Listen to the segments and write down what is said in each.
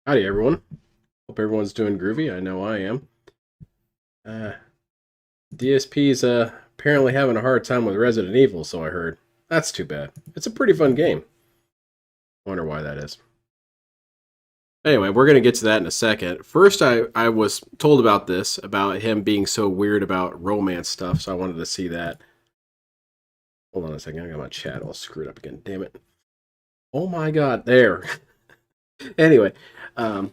Howdy, everyone. Hope everyone's doing groovy. I know I am. DSP's apparently having a hard time with Resident Evil, so I heard. That's too bad. It's a pretty fun game. Wonder why that is. Anyway, we're going to get to that in a second. First, I was told about this, about him being so weird about romance stuff, so I wanted to see that. Hold on a second. I got my chat all screwed up again. Damn it. Oh my god, there. Anyway, I've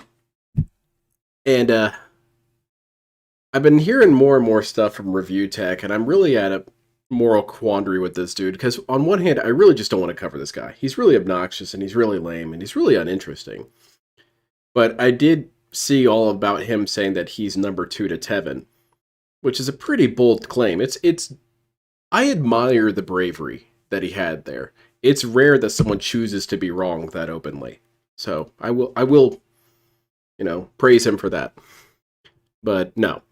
been hearing more and more stuff from Review Tech, and I'm really at a moral quandary with this dude, because on one hand, I really just don't want to cover this guy. He's really obnoxious, and he's really lame, and he's really uninteresting. But I did see all about him saying that he's number 2 to Tevin, which is a pretty bold claim. I admire the bravery that he had there. It's rare that someone chooses to be wrong that openly. So I will, praise him for that. But no,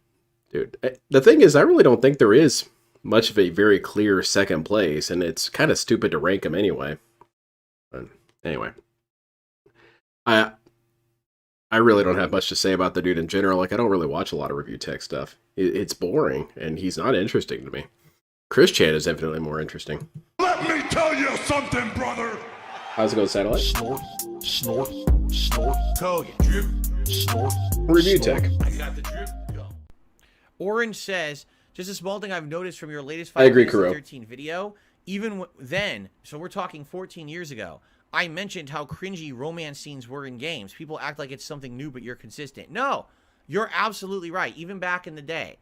dude. The thing is, I really don't think there is much of a very clear second place, and it's kind of stupid to rank him anyway. But anyway, I really don't have much to say about the dude in general. Like, I don't really watch a lot of Review Tech stuff. It's boring, and he's not interesting to me. Chris Chan is infinitely more interesting. Let me tell you something, brother. How's it going, Satellite? Snort, snort, snort. Code drip, snort. Review Tech. I got the drip. Go. Orange says, just a small thing I've noticed from your latest I agree, Final Kuro. Fantasy 13 video. Even then, so we're talking 14 years ago, I mentioned how cringy romance scenes were in games. People act like it's something new, but you're consistent. No, you're absolutely right. Even back in the day,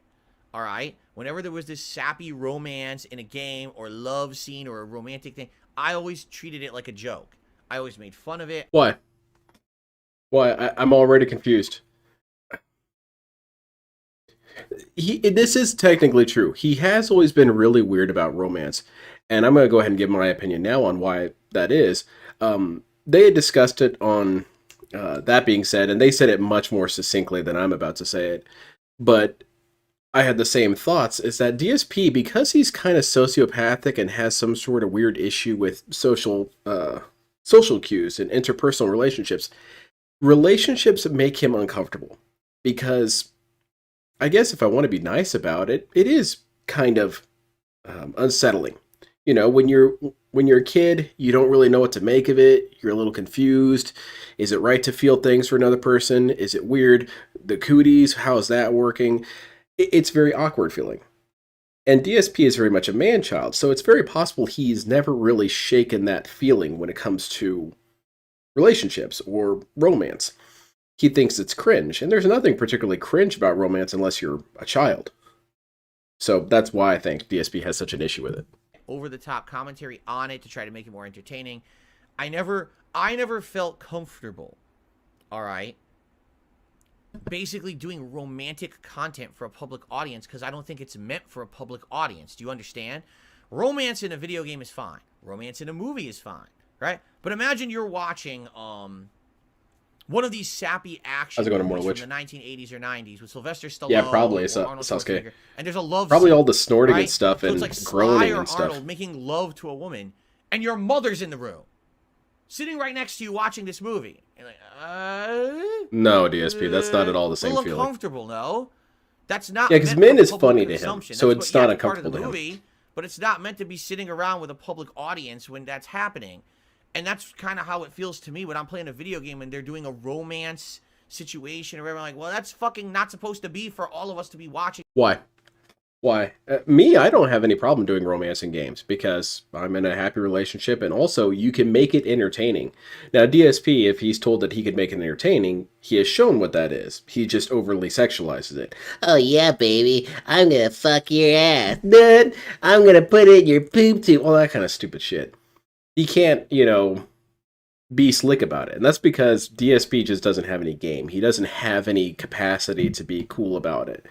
all right? Whenever there was this sappy romance in a game or love scene or a romantic thing, I always treated it like a joke. I always made fun of it. Why? I'm already confused. This is technically true. He has always been really weird about romance, and I'm going to go ahead and give my opinion now on why that is. They had discussed it on that being said, and they said it much more succinctly than I'm about to say it. But I had the same thoughts. Is that DSP, because he's kind of sociopathic and has some sort of weird issue with social cues and interpersonal relationships make him uncomfortable because I guess if I want to be nice about it, it is kind of unsettling. You know, when you're a kid, you don't really know what to make of it. You're a little confused. Is it right to feel things for another person? Is it weird? The cooties, how is that working? It's very awkward feeling. And DSP is very much a man child, so it's very possible he's never really shaken that feeling when it comes to relationships or romance. He thinks it's cringe, and there's nothing particularly cringe about romance unless you're a child. So that's why I think DSP has such an issue with it. Over the top commentary on it to try to make it more entertaining. I never felt comfortable, all right, basically doing romantic content for a public audience because I don't think it's meant for a public audience. Do you understand? Romance in a video game is fine. Romance in a movie is fine, right? But imagine you're watching one of these sappy action movies from the 1980s or 90s with Sylvester Stallone. Yeah, probably. Sasuke. And there's a love probably scene, all the snorting right? and stuff so and it's like groaning Sly or and stuff. Arnold making love to a woman, and your mother's in the room, sitting right next to you watching this movie. You're like, no, DSP, that's not at all the same feeling. feeling. Uncomfortable, no. That's not. Yeah, because men is funny to him, so it's not uncomfortable to him. But it's not meant to be sitting around with a public audience when that's happening. And that's kind of how it feels to me when I'm playing a video game and they're doing a romance situation or whatever. I'm like, well, that's fucking not supposed to be for all of us to be watching. Why? Me, I don't have any problem doing romance in games because I'm in a happy relationship, and also you can make it entertaining. Now, DSP, if he's told that he could make it entertaining, he has shown what that is. He just overly sexualizes it. Oh yeah, baby, I'm gonna fuck your ass, dude. I'm gonna put it in your poop tube. All that kind of stupid shit. He can't, be slick about it. And that's because DSP just doesn't have any game. He doesn't have any capacity to be cool about it.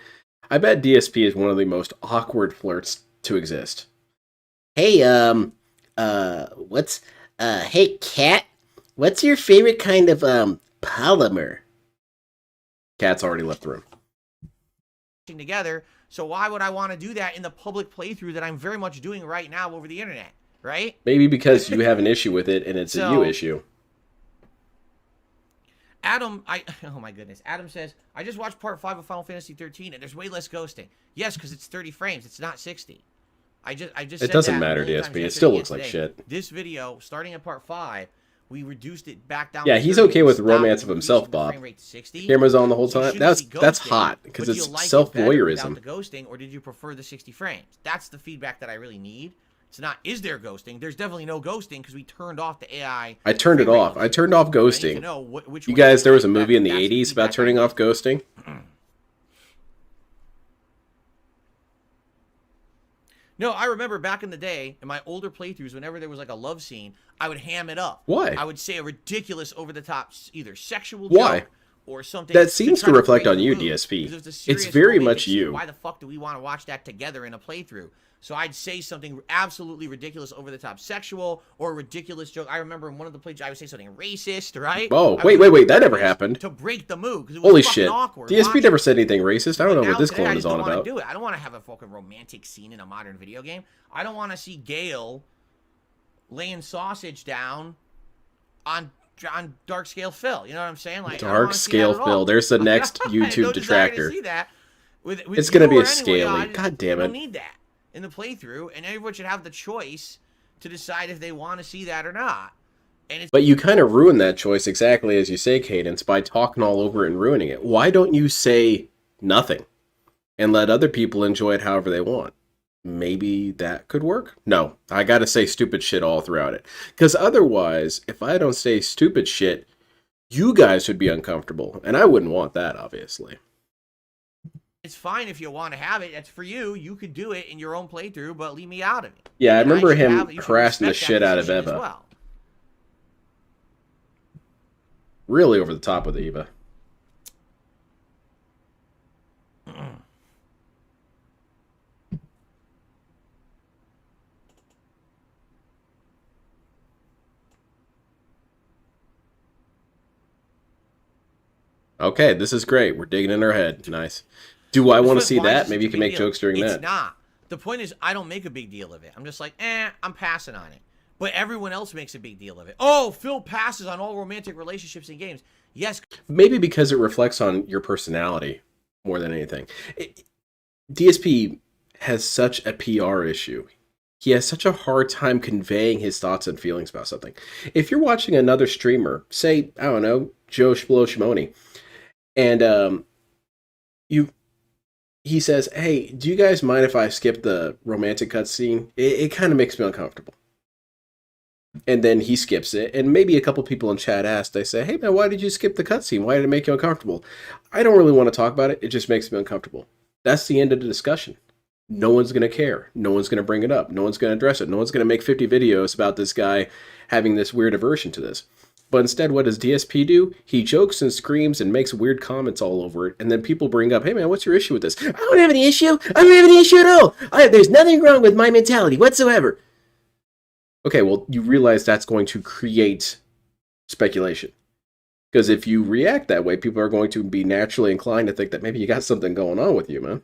I bet DSP is one of the most awkward flirts to exist. Hey, hey, cat, what's your favorite kind of, polymer? Cat's already left the room. Together, so why would I want to do that in the public playthrough that I'm very much doing right now over the internet, right? Maybe because you have an issue with it and it's a you issue. Adam, oh my goodness. Adam says, I just watched part 5 of Final Fantasy 13 and there's way less ghosting. Yes, because it's 30 frames. It's not 60. I just It doesn't matter, DSP. It still looks like shit. This video, starting at part 5, we reduced it back down. Yeah, he's okay with romance of himself, Bob. Camera's on the whole time. That's hot because it's self-voyeurism. The ghosting, or did you prefer the 60 frames? That's the feedback that I really need. It's not, is there ghosting? There's definitely no ghosting because we turned off the AI. I turned it off. I turned off ghosting. You guys, there was a movie in the 80s about turning off ghosting. No, I remember back in the day, in my older playthroughs, whenever there was like a love scene, I would ham it up. Why? I would say a ridiculous, over-the-top, either sexual joke or something. That seems to reflect on you, DSP. It's very much you. Why the fuck do we want to watch that together in a playthrough? So I'd say something absolutely ridiculous, over-the-top sexual, or a ridiculous joke. I remember in one of the playthroughs, I would say something racist, right? Oh, wait, that never happened. To break the mood, because it was Holy fucking shit. awkward. DSP never said anything racist. I don't know what this clone is on about. I don't want to have a fucking romantic scene in a modern video game. I don't want to see Gale laying sausage down on Dark Scale Phil. You know what I'm saying? Like Dark Scale Phil. There's the next YouTube detractor. See that. It's going to be a scaly. God damn it. I don't need that in the playthrough, and everyone should have the choice to decide if they want to see that or not. But you kind of ruin that choice exactly as you say, Cadence, by talking all over it and ruining it. Why don't you say nothing and let other people enjoy it however they want? Maybe that could work? No, I gotta say stupid shit all throughout it. Because otherwise, if I don't say stupid shit, you guys would be uncomfortable. And I wouldn't want that, obviously. It's fine if you want to have it. That's for you. You could do it in your own playthrough, but leave me out of it. Yeah, I remember him harassing the shit out of Eva. Well. Really over the top with Eva. Okay, this is great. We're digging in our head. Nice. Do I want to see Why is that? this Maybe you such a can big make deal? jokes during It's that. not. The point is, I don't make a big deal of it. I'm just like, I'm passing on it. But everyone else makes a big deal of it. Oh, Phil passes on all romantic relationships in games. Yes. Maybe because it reflects on your personality more than anything. DSP has such a PR issue. He has such a hard time conveying his thoughts and feelings about something. If you're watching another streamer, say, I don't know, Joe Schmo Shimoni, and he says, hey, do you guys mind if I skip the romantic cutscene? It kind of makes me uncomfortable. And then he skips it, and maybe a couple people in chat ask, they say, hey man, why did you skip the cutscene? Why did it make you uncomfortable? I don't really want to talk about it. It just makes me uncomfortable. That's the end of the discussion. No one's going to care. No one's going to bring it up. No one's going to address it. No one's going to make 50 videos about this guy having this weird aversion to this. But instead, what does DSP do? He jokes and screams and makes weird comments all over it. And then people bring up, hey man, what's your issue with this? I don't have any issue. I don't have any issue at all. There's nothing wrong with my mentality whatsoever. Okay, well, you realize that's going to create speculation. Because if you react that way, people are going to be naturally inclined to think that maybe you got something going on with you, man.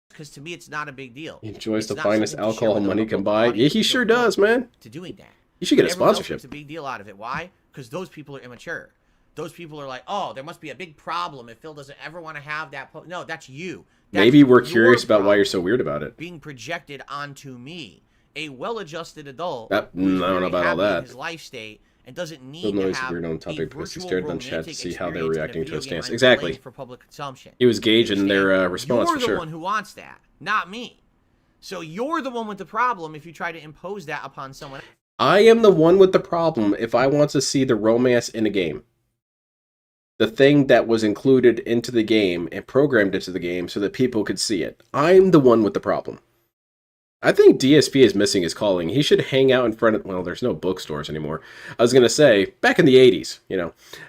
Because to me, it's not a big deal. He enjoys It's the not finest something to share alcohol with money a can buy. audience Yeah, he who sure don't does, know man. to doing that. You should get a Everyone else sponsorship. makes a big deal out of it. Why? Because those people are immature. Those people are like, oh, there must be a big problem if Phil doesn't ever want to have that. No, that's you. That's Maybe we're your curious about why problem you're so weird about it. being projected onto me, a well-adjusted adult I who's don't know very about all happy in that. his life state and doesn't Phil need to knows have weird on a topic because he virtual stared on chat to romantic see how they're experience in a reacting to video his game stance. I'm Exactly. playing for public consumption. He was gauging their Understand? response You're for the sure. one who wants that, not me. So you're the one with the problem if you try to impose that upon someone else. I am the one with the problem if I want to see the romance in a game. The thing that was included into the game and programmed into the game so that people could see it. I'm the one with the problem. I think DSP is missing his calling. He should hang out in front of, well, there's no bookstores anymore. I was going to say, back in the 80s,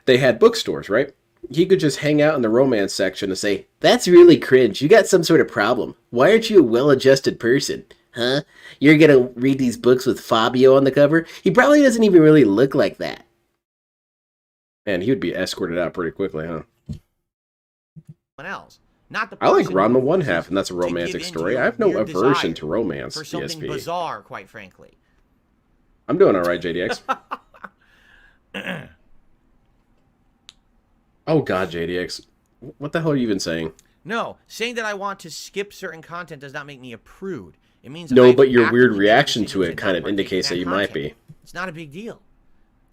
they had bookstores, right? He could just hang out in the romance section and say, that's really cringe. You got some sort of problem. Why aren't you a well-adjusted person? Huh? You're going to read these books with Fabio on the cover? He probably doesn't even really look like that. Man, he would be escorted out pretty quickly, huh? Else. Not the I like person Ranma who One refuses Half, and that's a to give romantic in to story. your I have no weird aversion desire to romance, for something DSP. bizarre, quite frankly. I'm doing all right, JDX. Oh, God, JDX. What the hell are you even saying? No, saying that I want to skip certain content does not make me a prude. It means No, I've but your weird actively made reaction to decisions it and kind not of partake indicates in that you might content. be. It's not a big deal.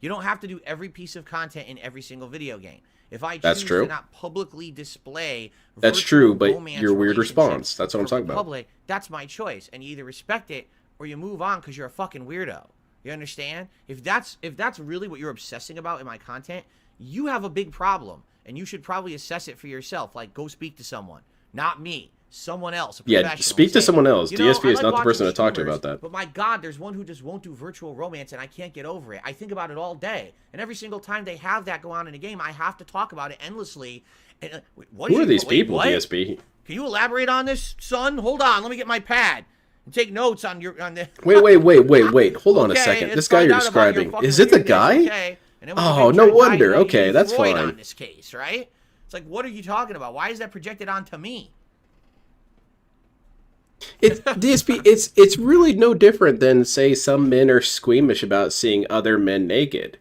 You don't have to do every piece of content in every single video game. If I That's choose true. to not publicly display That's virtual true, but romance your weird relationships response. That's what I'm for talking the about. public, that's my choice, and you either respect it or you move on because you're a fucking weirdo. You understand? If that's really what you're obsessing about in my content, you have a big problem, and you should probably assess it for yourself. Like, go speak to someone, not me. Someone else, a Yeah, professional. speak to Say, someone else. you know, DSP is I not the like person to watching talk to streamers, about that. But my God, there's one who just won't do virtual romance, and I can't get over it. I think about it all day, and every single time they have that go on in a game, I have to talk about it endlessly. And, Who are these people, what? DSP? Can you elaborate on this, son? Hold on, let me get my pad and take notes on the. Wait. Hold on a Okay, second. let's This guy find you're out about your describing, fucking is it the weirdness, guy? okay? And then we Oh, can no try wonder. to Okay, that's Freud fine. on this case, right? It's like, what are you talking about? Why is that projected onto me? It's DSP. It's really no different than, say, some men are squeamish about seeing other men naked.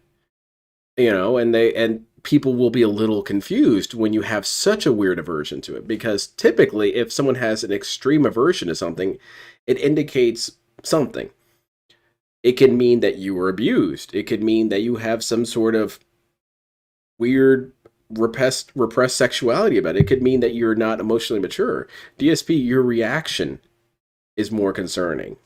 And people will be a little confused when you have such a weird aversion to it, because typically if someone has an extreme aversion to something, it indicates something. It can mean that you were abused. It could mean that you have some sort of weird repressed sexuality about it. It could mean that you're not emotionally mature. DSP, your reaction is more concerning.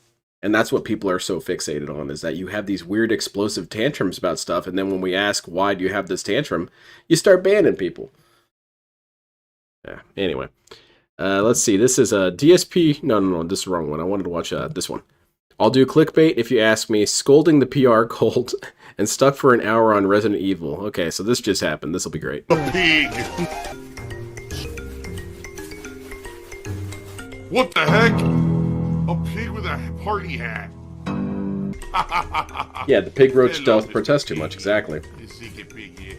And that's what people are so fixated on, is that you have these weird explosive tantrums about stuff, and then when we ask, why do you have this tantrum, you start banning people. Yeah, anyway. Let's see, this is a DSP, no, this is the wrong one. I wanted to watch this one. I'll do clickbait if you ask me, scolding the PR cult and stuck for an hour on Resident Evil. Okay, so this just happened. This will be great. A pig. What the heck? A pig with a party hat. Yeah, the pig roach Hello, doth protest too Mr. much, Pig. exactly. You see, pig here.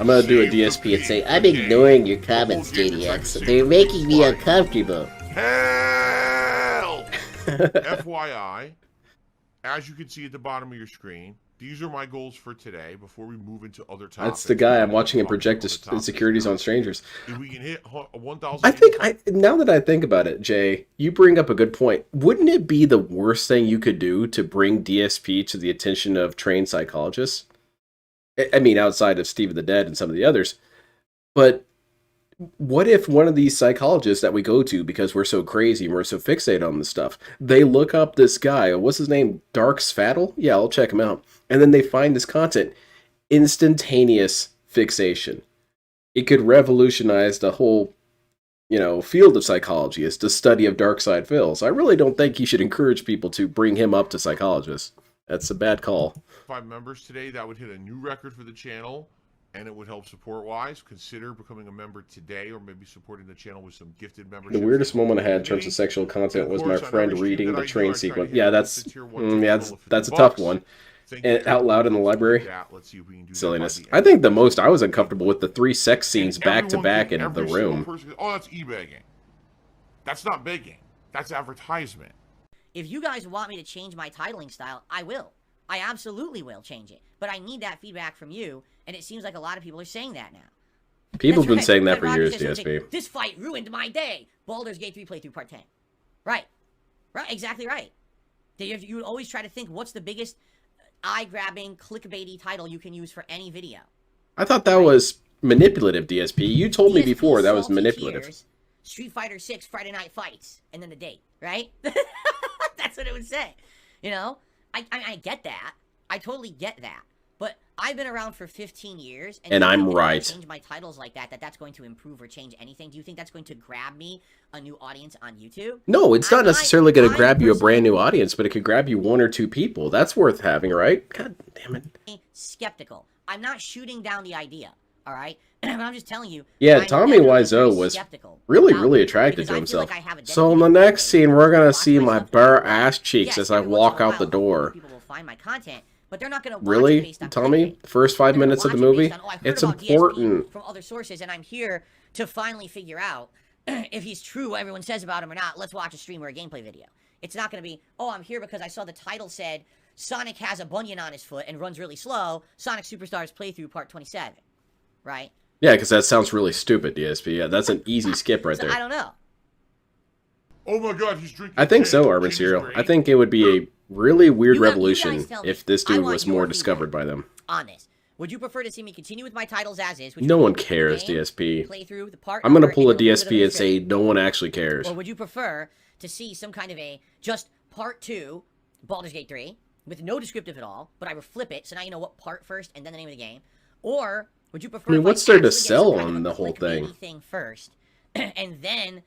I'm gonna do a DSP and say, I'm ignoring your comments, JDX. They're making me uncomfortable. Hell! FYI, as you can see at the bottom of your screen, these are my goals for today before we move into other topics. That's the guy I'm watching him project his insecurities on strangers. If we can hit 1,000. I think, now that I think about it, Jay, you bring up a good point. Wouldn't it be the worst thing you could do to bring DSP to the attention of trained psychologists? I mean, outside of Steve of the Dead and some of the others. But what if one of these psychologists that we go to because we're so crazy and we're so fixated on this stuff, they look up this guy, what's his name, Dark Svattle? Yeah, I'll check him out. And then they find this content. Instantaneous fixation. It could revolutionize the whole, field of psychology. It's the study of dark side Phils. I really don't think you should encourage people to bring him up to psychologists. That's a bad call. 5 members today, that would hit a new record for the channel. And it would help support-wise. Consider becoming a member today, or maybe supporting the channel with some gifted membership. The weirdest moment I had in terms of sexual content was my friend reading the train sequence. Yeah, that's a tough one. And out loud in the library. Silliness. I think the most I was uncomfortable with the 3 sex scenes back to back in the room. Oh, that's e-begging. That's not begging. That's advertisement. If you guys want me to change my titling style, I will. I absolutely will change it. But I need that feedback from you, and it seems like a lot of people are saying that now. People have been saying that for years, DSP. This fight ruined my day. Baldur's Gate 3 playthrough part 10. Right. Right, exactly right. You would always try to think, what's the biggest eye-grabbing, clickbaity title you can use for any video? I thought that was manipulative, DSP. You told me before that was manipulative. Tears, Street Fighter 6 Friday Night Fights, and then the date, right? That's what it would say. I get that. I totally get that. But I've been around for 15 years, and I'm right. Change my titles like that's going to improve or change anything. Do you think that's going to grab me a new audience on YouTube? No, it's not necessarily going to grab you a brand new audience, but it could grab you 1 or 2 people. That's worth having, right? God damn it. Skeptical. I'm not shooting down the idea. All right, but I'm just telling you. Yeah, Tommy Wiseau was really attracted to himself. So in the next scene, we're gonna see my bare ass cheeks as I walk out the door. People will find my content, but they're not gonna watch really, it based on Tommy. The first 5 minutes of the movie, it's important. From other sources, and I'm here to finally figure out if he's true, what everyone says about him or not. Let's watch a stream or a gameplay video. It's not gonna be, oh, I'm here because I saw the title said Sonic has a bunion on his foot and runs really slow. Sonic Superstars playthrough part 27. Right? Yeah, because that sounds really stupid, DSP. Yeah, that's an easy skip right there. I don't know. Oh my god, he's drinking. I think so, Arbor Serial. I think it would be a really weird revolution if this dude was more discovered by them. On this, would you prefer to see me continue with my titles as is? No one cares, DSP. Playthrough the part. I'm gonna pull a DSP and say no one actually cares. Or would you prefer to see some kind of a just part 2, Baldur's Gate 3, with no descriptive at all, but I would flip it so now you know what part first and then the name of the game, or would you prefer? I mean, what's there to sell on the whole thing first, and then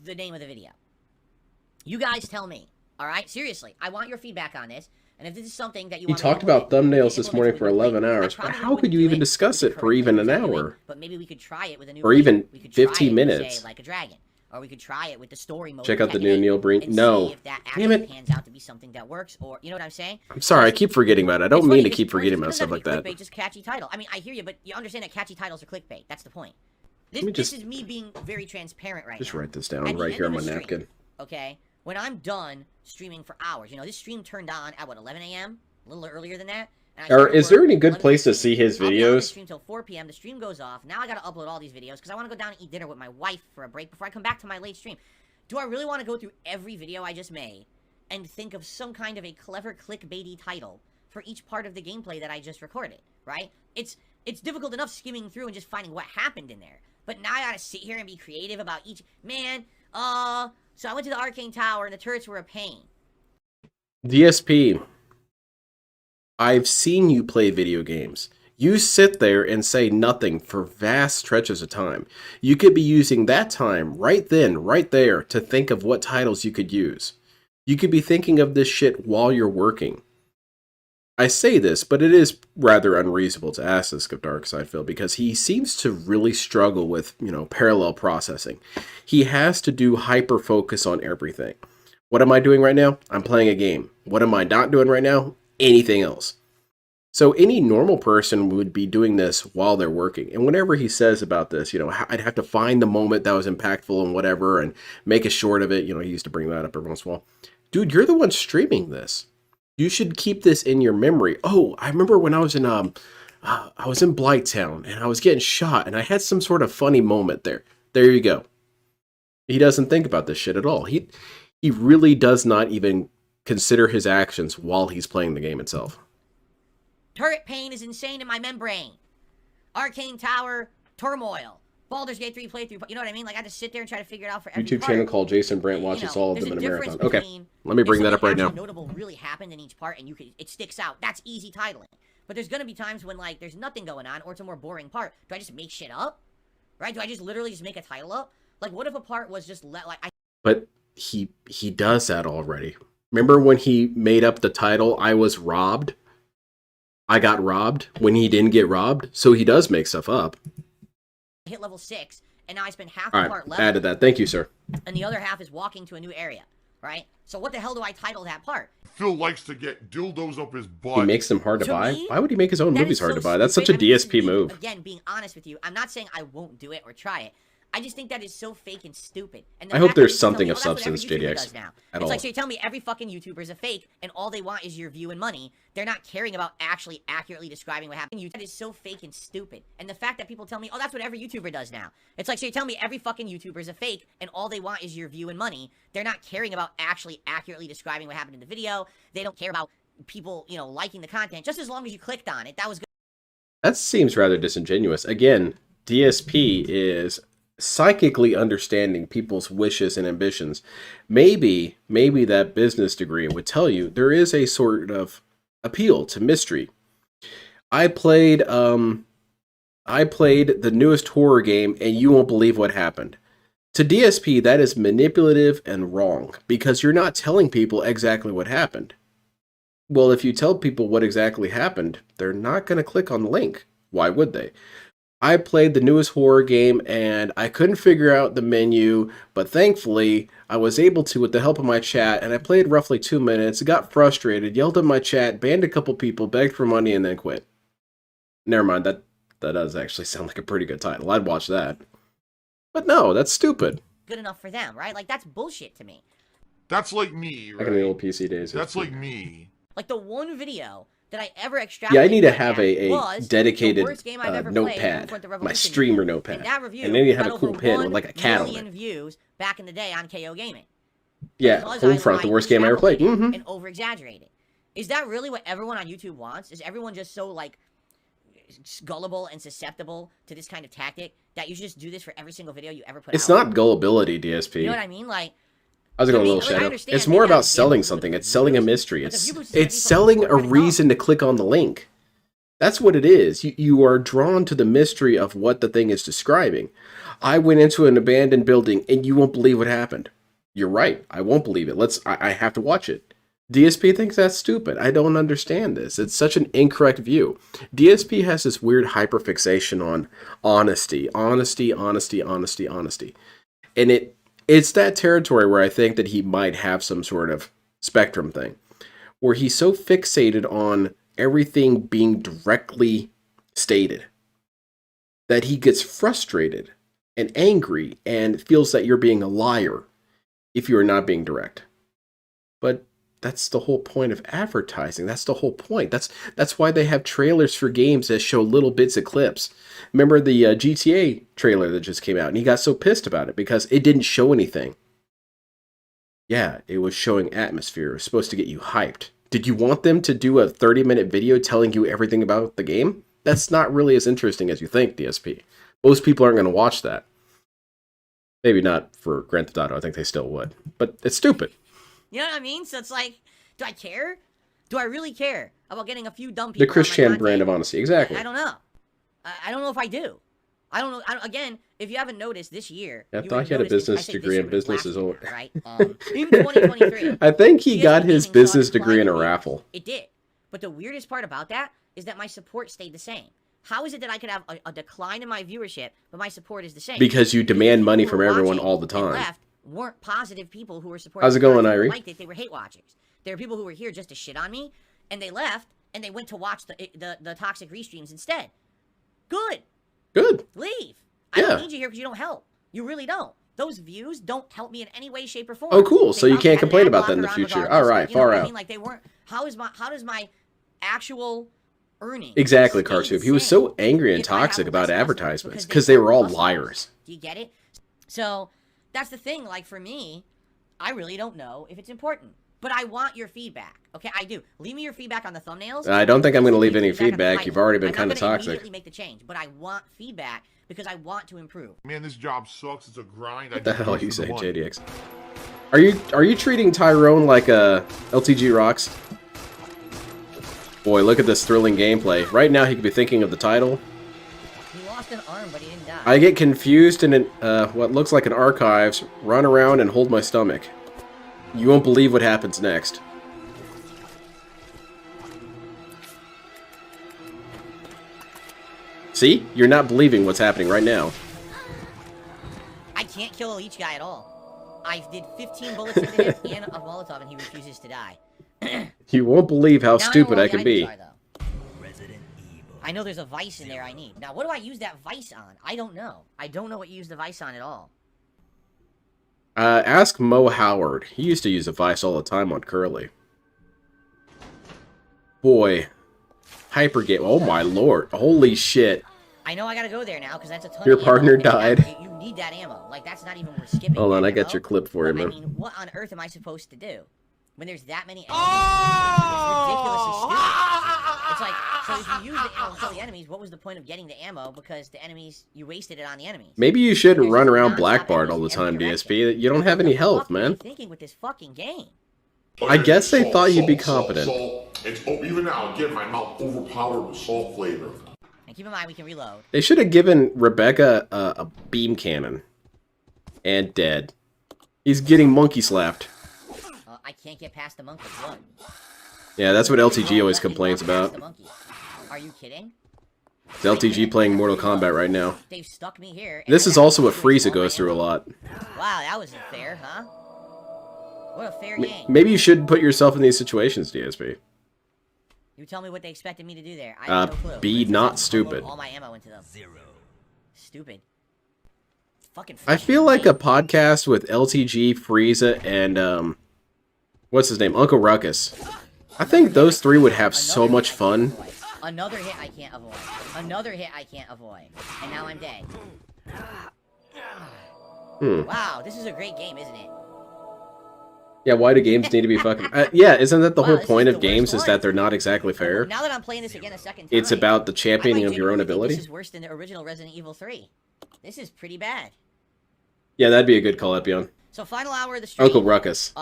the name of the video? You guys tell me. All right, seriously, I want your feedback on this. And if this is something that you want, talked about thumbnails this morning for 11 hours, but how could you even discuss it for even an hour? But maybe we could try it with a new, or even 15 minutes, like a dragon. Or we could try it with the story mode. Check out the new Neil Breen. No. If that actually pans out to be something that works, or you know what I'm saying? I'm sorry, I keep forgetting about it. I don't mean to keep forgetting about stuff like that. Clickbait, just catchy title. I mean, I hear you, but you understand that catchy titles are clickbait. That's the point. This is me being very transparent right now. Just write this down right here on my napkin. Okay? When I'm done streaming for hours, this stream turned on at what, 11 a.m.? A little earlier than that? Or is there any good place to see his videos? Stream till 4 p.m. The stream goes off. Now I gotta upload all these videos because I want to go down and eat dinner with my wife for a break before I come back to my late stream. Do I really want to go through every video I just made and think of some kind of a clever clickbaity title for each part of the gameplay that I just recorded, right? It's difficult enough skimming through and just finding what happened in there. But now I gotta sit here and be creative about each... Man, so I went to the Arcane Tower and the turrets were a pain. DSP, I've seen you play video games. You sit there and say nothing for vast stretches of time. You could be using that time right then, right there, to think of what titles you could use. You could be thinking of this shit while you're working. I say this, but it is rather unreasonable to ask this of Darkseid because he seems to really struggle with, parallel processing. He has to do hyper focus on everything. What am I doing right now? I'm playing a game. What am I not doing right now? Anything else. So any normal person would be doing this while they're working. And whenever he says about this, you know, I'd have to find the moment that was impactful and whatever and make a short of it. You know, he used to bring that up every once in a while. Dude, you're the one streaming this. You should keep this in your memory. Oh, I remember when I was in Blighttown and I was getting shot and I had some sort of funny moment there. There you go. He doesn't think about this shit at all. He really does not even consider his actions while he's playing the game itself. Turret pain is insane in my membrane. Arcane Tower, turmoil. Baldur's Gate 3 playthrough. You know what I mean? Like, I just sit there and try to figure it out for every YouTube part. channel called Jason Brandt watches all of them in a marathon. Okay, let me bring that up right now. Notable really happened in each part, and it sticks out. That's easy titling. But there's gonna be times when, like, there's nothing going on, or it's a more boring part. Do I just make shit up? Right? Do I just literally just make a title up? Like, what if a part was just But he does that already. Remember when he made up the title, I was robbed? I got robbed when he didn't get robbed? So he does make stuff up. hit level 6, and now I spend half the part level. Added that. Thank you, sir. And the other half is walking to a new area, right? So what the hell do I title that part? Phil likes to get dildos up his butt. He makes them hard to buy? Me, Why would he make his own movies hard to buy? That's such a DSP move. Again, being honest with you, I'm not saying I won't do it or try it. I just think that is so fake and stupid. And I hope there's something of substance, JDX. It's like, so you tell me every fucking YouTuber is a fake, and all they want is your view and money. They're not caring about actually accurately describing what happened. That is so fake and stupid. And the fact that people tell me, oh, that's what every YouTuber does now. It's like, so you tell me every fucking YouTuber is a fake, and all they want is your view and money. They're not caring about actually accurately describing what happened in the video. They don't care about people, you know, liking the content, just as long as you clicked on it. That was good. That seems rather disingenuous. Again, DSP is psychically understanding people's wishes and ambitions. Maybe that business degree would tell you there is a sort of appeal to mystery. I played the newest horror game and you won't believe what happened. To DSP, that is manipulative and wrong because you're not telling people exactly what happened. Well, if you tell people what exactly happened, they're not going to click on the link. Why would they? I played the newest horror game and I couldn't figure out the menu, but thankfully I was able to with the help of my chat, and I played roughly 2 minutes, got frustrated, yelled at my chat, banned a couple people, begged for money, and then quit. Never mind, that does actually sound like a pretty good title. I'd watch that. But no, that's stupid. Good enough for them, right? Like, that's bullshit to me. That's like me, right? Back in the old PC days. That's like me. Like, the one video that I ever extracted. Yeah, I need to have a dedicated notepad, my streamer notepad, and that review and then you have a got cool over pen 1 with like a cat on million it. views back in the day on KO Gaming. Yeah, Homefront, the worst game I ever played. And over exaggerated. Is that really what everyone on YouTube wants? Is everyone just so like gullible and susceptible to this kind of tactic that you should just do this for every single video you ever put out? It's not gullibility, DSP. You know what I mean? Like, I was going a little shadow. It's more about selling something. It's selling a mystery. It's selling a reason to click on the link. That's what it is. You are drawn to the mystery of what the thing is describing. I went into an abandoned building and you won't believe what happened. You're right. I won't believe it. I have to watch it. DSP thinks that's stupid. I don't understand this. It's such an incorrect view. DSP has this weird hyperfixation on honesty. Honesty. And it's that territory where I think that he might have some sort of spectrum thing, where he's so fixated on everything being directly stated that he gets frustrated and angry and feels that you're being a liar if you are not being direct. But that's the whole point of advertising. That's the whole point. That's why they have trailers for games that show little bits of clips. Remember the GTA trailer that just came out, and he got so pissed about it because it didn't show anything. Yeah, it was showing atmosphere. It was supposed to get you hyped. Did you want them to do a 30-minute video telling you everything about the game? That's not really as interesting as you think, DSP. Most people aren't going to watch that. Maybe not for Grand Theft Auto. I think they still would. But it's stupid. You know what I mean? So it's like, do I care? Do I really care about getting a few dumb people? The Chris Chan brand of honesty, exactly. I don't know. I don't know if I do. I don't know. Again, if you haven't noticed this year, I thought he had a business degree and business is over. Right? Even 2023. I think he got his business degree in a raffle. It did. But the weirdest part about that is that my support stayed the same. How is it that I could have a decline in my viewership, but my support is the same? Because you demand money from everyone all the time. Left weren't positive people who were supporting. How's it going, Irie? Irie? Liked it. They were hate watchers. There were people who were here just to shit on me, and they left, and they went to watch the toxic restreams instead. Good. Good. Leave. I Yeah. don't need you here because you don't help. You really don't. Those views don't help me in any way, shape, or form. Oh, cool. They So you probably can't had an complain ad about that in the blocker on future. regardless. All right, Like, you know far what I out. mean? Like they weren't. How does my actual earnings? Exactly, stay Cartube. the He was same so angry and if I have toxic less about customers? advertisements because they were all liars. Do you get it? So that's the thing. Like for me, I really don't know if it's important. But I want your feedback. Okay, I do. Leave me your feedback on the thumbnails. I don't think I'm going to leave any on the feedback. title. You've already been I'm kind not of gonna toxic. immediately make the change, but I want feedback because I want to improve. Man, this job sucks. It's a grind. What the hell you say, JDX? Are you treating Tyrone like a LTG rocks? Boy, look at this thrilling gameplay. Right now, he could be thinking of the title. He lost an arm, but he didn't die. I get confused in an, what looks like an archives, run around and hold my stomach. You won't believe what happens next. See? You're not believing what's happening right now. I can't kill a leech guy at all. I did 15 bullets into him and a Molotov, and he refuses to die. You won't believe how Now stupid know I where all can the be. items are, though. I know there's a vice in there I need. Now, what do I use that vice on? I don't know. I don't know what you use the vice on at all. Ask Mo Howard. He used to use a vice all the time on Curly. Boy. Hypergame. Oh my lord. Holy shit. I know I gotta go there now, because that's a ton Your of ammo. partner And now died. You need that ammo. Like, that's not even worth skipping. Hold on, that I got ammo. your clip for you, But, I man. mean, what on earth am I supposed to do? When there's that many enemies? It's ridiculously stupid. It's like, so if you use the ammo to kill the enemies, what was the point of getting the ammo? Because the enemies, you wasted it on the enemies. Maybe you shouldn't There's run just around nonstop Blackbart enemies all the in every time, direction. DSP. You don't have any What the health, fuck were man. you thinking with this fucking game? I guess they thought you'd be competent. It's, even now, again, my mouth overpowered with salt flavor. And keep in mind, we can reload. They should have given Rebecca a beam cannon. And dead. He's getting monkey slapped. I can't get past the monkey. What? Yeah, that's what LTG always Let me complains walk past about. the monkey. Are you kidding? It's LTG playing Mortal Kombat right now. They've stuck me here. and This I is got also what to do Frieza all goes my through a ammo. lot. Wow, that wasn't fair, huh? What a fair game. Maybe you should put yourself in these situations, DSP. You tell me what they expected me to do there. I have no clue. Be It says not unload stupid. All my ammo into them. Stupid. Fucking. I feel like a frustrating. podcast with LTG, Frieza, and what's his name, Uncle Ruckus. I think those three would have so Another much hit I can't fun. avoid. Another hit I can't avoid. Another hit I can't avoid. And now I'm dead. Wow, this is a great game, isn't it? Yeah, why do games need to be fucking... yeah, isn't that the Wow, whole this is point the of games worst is that one. they're not exactly fair? Now that I'm playing this again a second time, It's about the I championing might of your own genuinely think ability? This is worse than the original Resident Evil 3. This is pretty bad. Yeah, that'd be a good call, Epion. So final hour of the stream. Uncle Ruckus.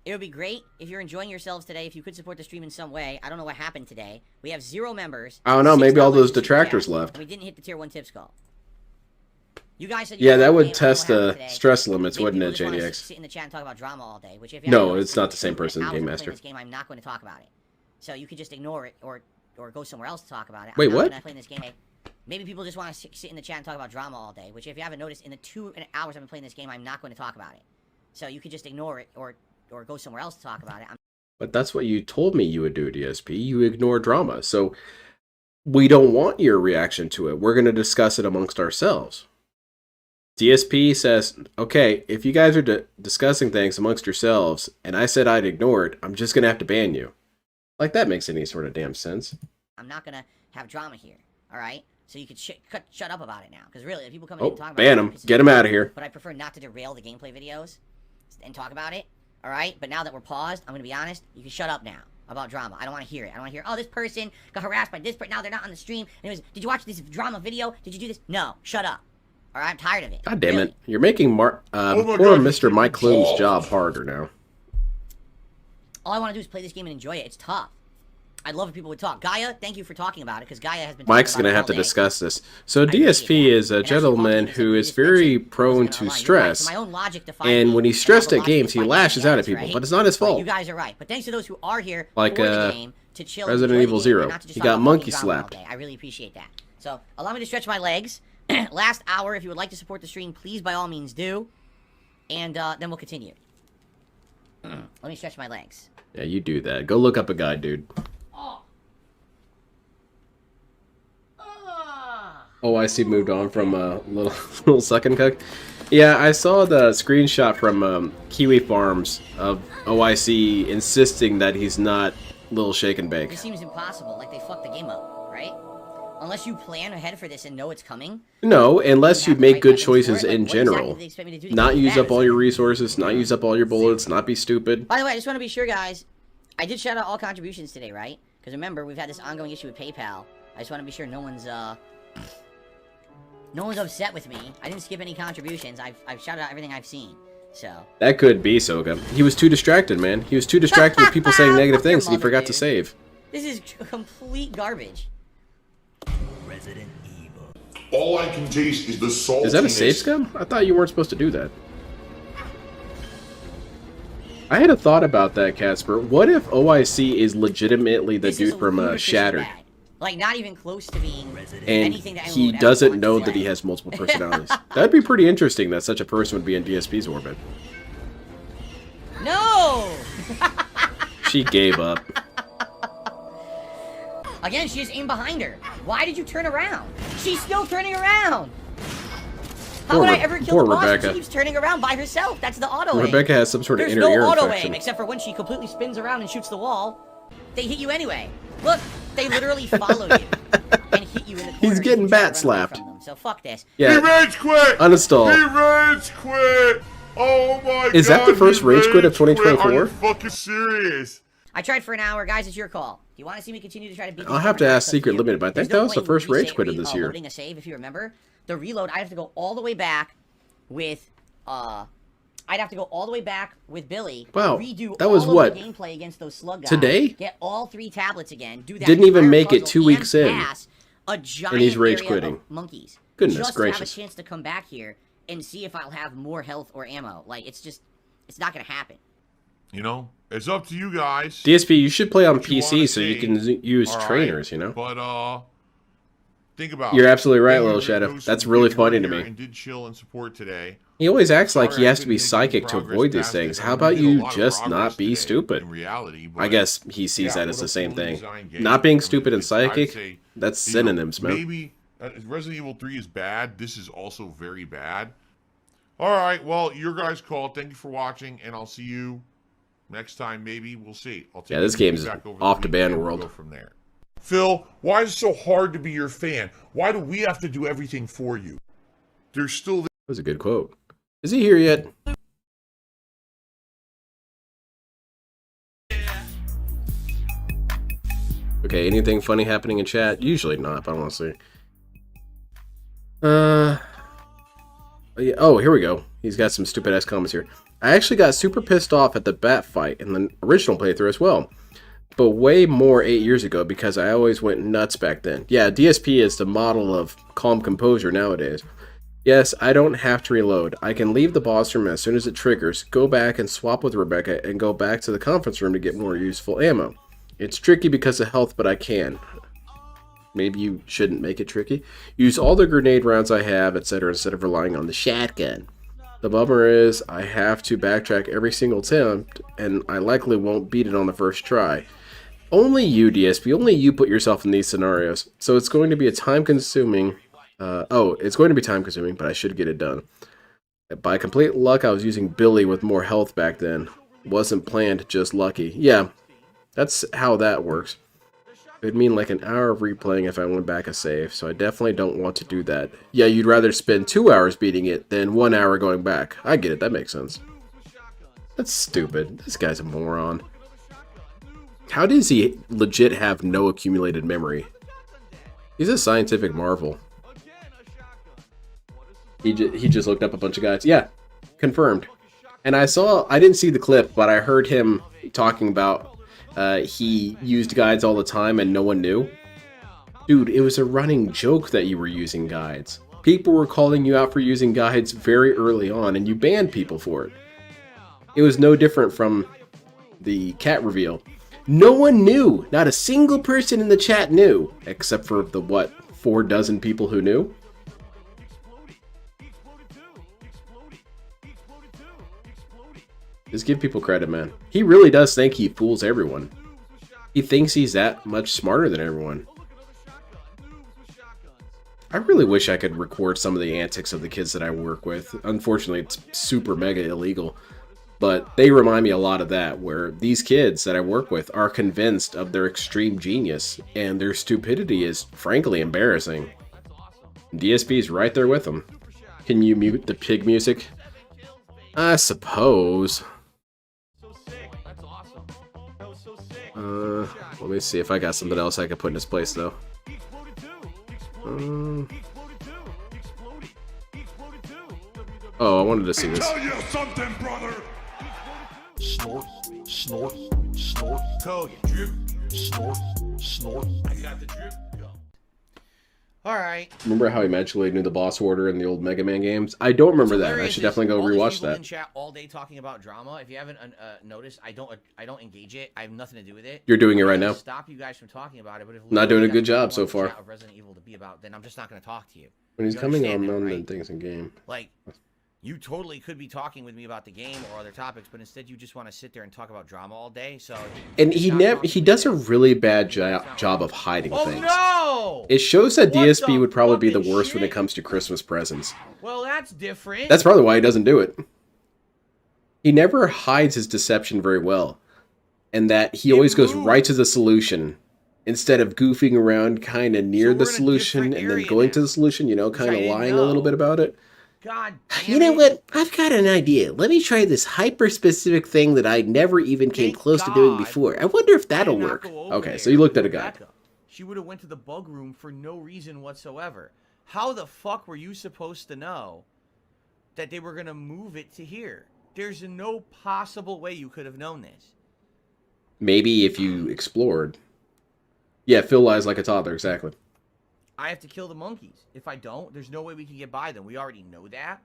It would be great if you're enjoying yourselves today, if you could support the stream in some way. I don't know what happened today. We have 0 members. I don't know, maybe all $6 those in Super detractors Chat, left. and we didn't hit the tier 1 tip skull. You guys said you Yeah, liked that the would game. I don't know test what happened the today. stress limits, Maybe wouldn't people it, just wanna JDX? sit in the chat and talk about drama all day, which if you No, haven't it's not the noticed, same for person, hours Game I'm Master. playing this game, I'm not going to talk about it. So you could just ignore it or go somewhere else to talk about it. Wait, I'm not what? gonna play this game. Maybe people just want to sit in the chat and talk about drama all day, which if you haven't noticed, in the 2 hours I've been playing this game, I'm not going to talk about it. So you could just ignore it or go somewhere else to talk about it. But that's what you told me you would do, DSP. You ignore drama. So we don't want your reaction to it. We're going to discuss it amongst ourselves. DSP says, okay, if you guys are discussing things amongst yourselves and I said I'd ignore it, I'm just going to have to ban you. Like, that makes any sort of damn sense. I'm not going to have drama here, all right? So you could shut up about it now. Because really, if people come in Oh, and talk about ban it, him. it pisses Get me him off. out of here. But I prefer not to derail the gameplay videos and talk about it, all right? But now that we're paused, I'm going to be honest, you can shut up now about drama. I don't want to hear it. I don't want to hear, oh, this person got harassed by this person, now they're not on the stream. And it was, did you watch this drama video? Did you do this? No, shut up. All right, I'm tired of it. God damn Really. it. You're making my poor God, Mr. you Mike Clune's balls. job harder now. All I want to do is play this game and enjoy it. It's tough. I'd love if people would talk. Gaia, thank you for talking about it, because Gaia has been Mike's talking going to about have it to all day. discuss this. So appreciate DSP that. is a And actually, gentleman Paul who Davis is just very mentioned prone wasn't to gonna lie. You're right. stress. So my own logic defies And me, when he's and stressed all the at logic games, he defies lashes me, out at right? people, but it's not his But fault. you guys are right. But thanks to those who are here Like, for the game to chill and Resident enjoy Evil the game, and 0. not to just He talk got about monkey fucking drama all slapped. day. I really appreciate that. So allow me to stretch my legs. Last hour, if you would like to support the stream, please by all means do. And then we'll continue. Let me stretch my legs. Yeah, you do that. Go look up a guide, dude. Oh, OIC moved on from little little sucking cook. Yeah, I saw the screenshot from Kiwi Farms of OIC insisting that he's not Little Shake and Bake. It seems impossible, like they fucked the game up, right? Unless you plan ahead for this and know it's coming. No, unless you have the make right good weapons for choices it, like, in what exactly general. do they expect me to do to Not keep it use bad up or all your something? resources, not use up all your bullets, not be stupid. By the way, I just want to be sure, guys. I did shout out all contributions today, right? Because remember, we've had this ongoing issue with PayPal. I just want to be sure no one's upset with me. I didn't skip any contributions. I've shouted out everything I've seen. So That could be Soga. He was too distracted, man. He was too distracted with people saying negative Fuck your things and he mother, forgot to dude. save. this is complete garbage. All I can taste is the saltiness. Is that a safe scum? I thought you weren't supposed to do that. I had a thought about that, Casper. What if OIC is legitimately the This is dude from ludicrously Shattered, bad. Like, not even close to being and anything that anyone he would ever doesn't want know to that he play. has multiple personalities? That'd be pretty interesting that such a person would be in DSP's orbit. No! She gave up. Again, she just aimed behind her. Why did you turn around? She's still turning around! How Poor would I Re- ever kill poor the boss if Rebecca. she keeps turning around by herself? That's the auto aim. Rebecca has some sort of There's inner no ear auto infection. aim, except for when she completely spins around and shoots the wall. They hit you anyway. Look, they literally followed you and hit you in the corner. He's as getting you try to bat run away slapped. from them. So fuck this. He Yeah, rage quit! uninstall. He rage quit! Oh my god! Is that the first he rage quit of quit. 2024? Are you fucking serious? I tried for an hour, guys. It's your call. Do you want to see me continue to try to beat? I'll these have to different ask guys up Secret here? Limited, but I think There's that no was the point first reset- rage quit of this year. Loading a save, if you remember. The reload, I have to go all the way back with I'd have to go all the way back with Billy. Wow, Redo that was all what? of the gameplay against those slug guys. Today? Get all 3 tablets again. Do that. Didn't even entire make it puzzle 2 and weeks in. pass a giant he's rage area quitting. of monkeys. Goodness just gracious. to have a chance to come back here and see if I'll have more health or ammo. Like, it's not gonna happen. You know, it's up to you guys. DSP, you should play on What you PC wanna so you see. can use All right, trainers, you know? But think about You're it. absolutely right, Thank you Little to Shadow. those That's who really did funny come to here me. And did chill and support today. He always acts like Sorry, he I has to be couldn't make any psychic to progress avoid these past it. things. I How mean, about we did a you lot of just progress not be today, stupid? In reality, I but guess he sees yeah, that as what the a same fully thing. designed game. Not being I mean, stupid and I'd psychic, say, that's you know, synonyms, man. Maybe Resident Evil 3 is bad. This is also very bad. All right, well, your guys' call. Thank you for watching, and I'll see you next time. Maybe we'll see. I'll take Yeah, this your game is feedback over the off to weekend, ban we'll world. go from there. Phil, why is it so hard to be your fan? Why do we have to do everything for you? There's still That was a good quote. Is he here yet? Okay, anything funny happening in chat? Usually not, but I want to see. Yeah, oh, here we go. He's got some stupid ass comments here. I actually got super pissed off at the bat fight in the original playthrough as well. But way more 8 years ago because I always went nuts back then. Yeah, DSP is the model of calm composure nowadays. Yes, I don't have to reload. I can leave the boss room as soon as it triggers, go back and swap with Rebecca, and go back to the conference room to get more useful ammo. It's tricky because of health, but I can. Maybe you shouldn't make it tricky. Use all the grenade rounds I have, etc., instead of relying on the shotgun. The bummer is, I have to backtrack every single attempt, and I likely won't beat it on the first try. Only you, DSP, only you put yourself in these scenarios, so it's going to be a time-consuming... it's going to be time-consuming, but I should get it done. By complete luck, I was using Billy with more health back then. Wasn't planned, just lucky. Yeah, that's how that works. It would mean like an hour of replaying if I went back a save, so I definitely don't want to do that. Yeah, you'd rather spend 2 hours beating it than 1 hour going back. I get it, that makes sense. That's stupid. This guy's a moron. How does he legit have no accumulated memory? He's a scientific marvel. He just looked up a bunch of guys. Yeah, confirmed. And I didn't see the clip, but I heard him talking about he used guides all the time and no one knew. Dude, it was a running joke that you were using guides. People were calling you out for using guides very early on, and you banned people for it. It was no different from the cat reveal. No one knew. Not a single person in the chat knew, except for the, 4 dozen people who knew? Just give people credit, man. He really does think he fools everyone. He thinks he's that much smarter than everyone. I really wish I could record some of the antics of the kids that I work with. Unfortunately, it's super mega illegal. But they remind me a lot of that, where these kids that I work with are convinced of their extreme genius, and their stupidity is frankly embarrassing. DSP is right there with them. Can you mute the pig music? I suppose. Let me see if I got something else I could put in its place, though. Oh, I wanted to see this. Tell you something, brother. Snort, snort, snort. Cody, drip, snort, snort. I got the drip. Go. All right. Remember how he magically knew the boss order in the old Mega Man games? I don't remember that. I should definitely go rewatch that. In chat all day talking about drama. If you haven't noticed, I don't engage it. I have nothing to do with it. You're doing it right now. Stop you guys from talking about it. But if not doing a good job so far. Of Resident Evil to be about, then I'm just not going to talk to you. When he's coming on right? the things in game. Like, you totally could be talking with me about the game or other topics, but instead you just want to sit there and talk about drama all day. So, and he does a really bad job of hiding things. Oh no! It shows that DSP would probably be the worst when it comes to Christmas presents. Well, that's different. That's probably why he doesn't do it. He never hides his deception very well, and that he always goes right to the solution instead of goofing around kind of near the solution and then going to the solution. You know, kind of lying a little bit about it. God damn You know what? I've got an idea. Let me try this hyper-specific thing that I never even came close to doing before. I wonder if that'll work. Okay, so you looked at a guide. She would have went to the bug room for no reason whatsoever. How the fuck were you supposed to know that they were going to move it to here? There's no possible way you could have known this. Maybe if you explored. Yeah, Phil lies like a toddler, exactly. I have to kill the monkeys. If I don't, there's no way we can get by them. We already know that.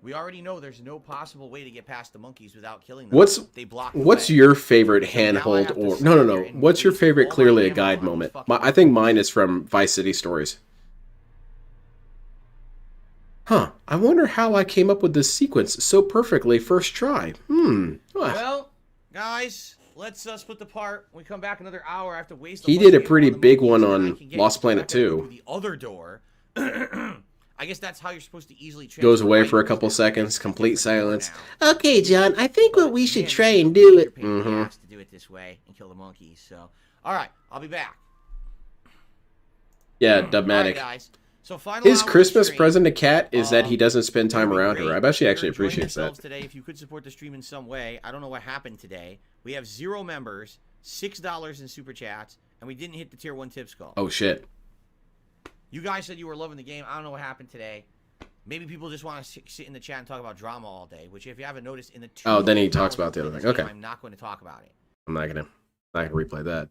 We already know there's no possible way to get past the monkeys without killing them. What's your favorite handhold or no? What's your favorite clearly a guide moment? I think mine is from Vice City Stories. Huh. I wonder how I came up with this sequence so perfectly first try. Well, guys, let's split the part. When we come back another hour, I have to waste. He did a pretty big one on Lost Planet 2. The other door. I guess that's how you're supposed to easily goes away for a couple seconds, complete silence. Okay, John, I think what we should try and do it. To do it this way and kill the monkeys. So, all right, I'll be back. Yeah, Dubmatic. Right, so his Christmas present to Kat is that he doesn't spend time around her. I bet she actually appreciates that. Today, if you could support the stream in some way, I don't know what happened today. We have 0 members, $6 in super chats, and we didn't hit the tier 1 tips goal. Oh shit. You guys said you were loving the game. I don't know what happened today. Maybe people just want to sit in the chat and talk about drama all day, which if you haven't noticed in the 2 Oh, then he talks about the other thing. Okay. I'm not going to talk about it. I'm not gonna replay that.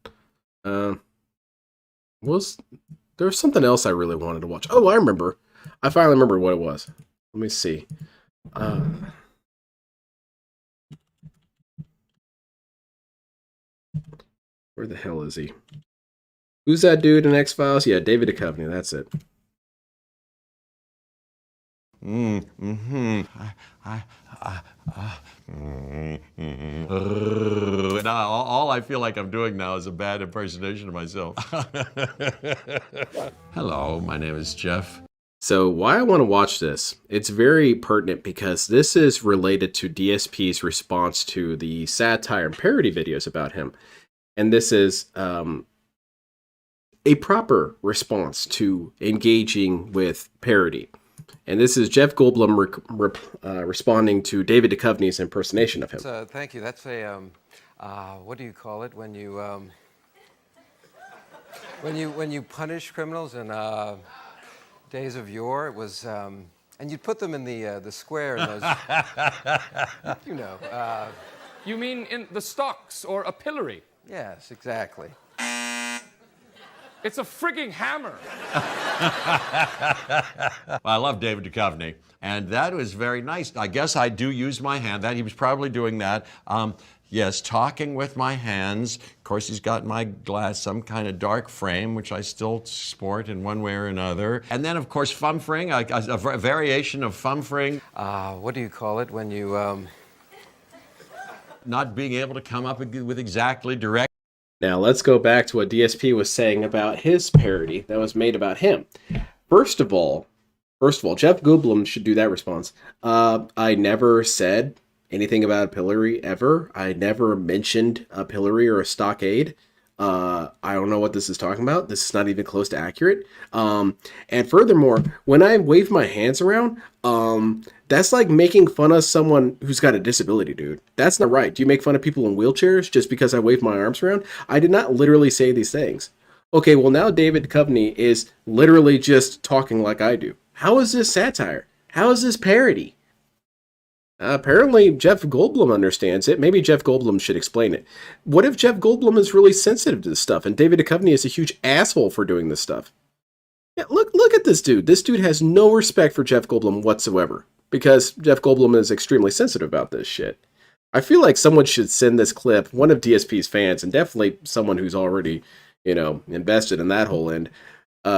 There's something else I really wanted to watch. Oh, I remember. I finally remember what it was. Let me see. Where the hell is he? Who's that dude in X-Files? Yeah, David Duchovny. That's it. Now, all I feel like I'm doing now is a bad impersonation of myself. Hello, my name is Jeff. So why I want to watch this, it's very pertinent because this is related to DSP's response to the satire and parody videos about him. And this is a proper response to engaging with parody. And this is Jeff Goldblum responding to David Duchovny's impersonation of him. Thank you. That's a, what do you call it when you punish criminals in days of yore? It was, and you'd put them in the square in those, you know. You mean in the stocks or a pillory? Yes, exactly. It's a frigging hammer. I love David Duchovny, and that was very nice. I guess I do use my hand. That he was probably doing that. Yes, talking with my hands. Of course, he's got my glass, some kind of dark frame, which I still sport in one way or another. And then, of course, fumfring, a variation of fumfring. What do you call it when you... Not being able to come up with exactly direct. Now let's go back to what DSP was saying about his parody that was made about him. First of all, Jeff Goldblum should do that response. I never said anything about a pillory ever. I never mentioned a pillory or a stockade. I don't know what this is talking about. This is not even close to accurate. And furthermore, when I wave my hands around, that's like making fun of someone who's got a disability, dude. That's not right. Do you make fun of people in wheelchairs just because I wave my arms around? I did not literally say these things. Okay, well now David Duchovny is literally just talking like I do. How is this satire? How is this parody? Apparently Jeff Goldblum understands it. Maybe Jeff Goldblum should explain it. What if Jeff Goldblum is really sensitive to this stuff and David Duchovny is a huge asshole for doing this stuff? Yeah, look at this dude. This dude has no respect for Jeff Goldblum whatsoever because Jeff Goldblum is extremely sensitive about this shit. I feel like someone should send this clip, one of DSP's fans, and definitely someone who's already, invested in that whole end,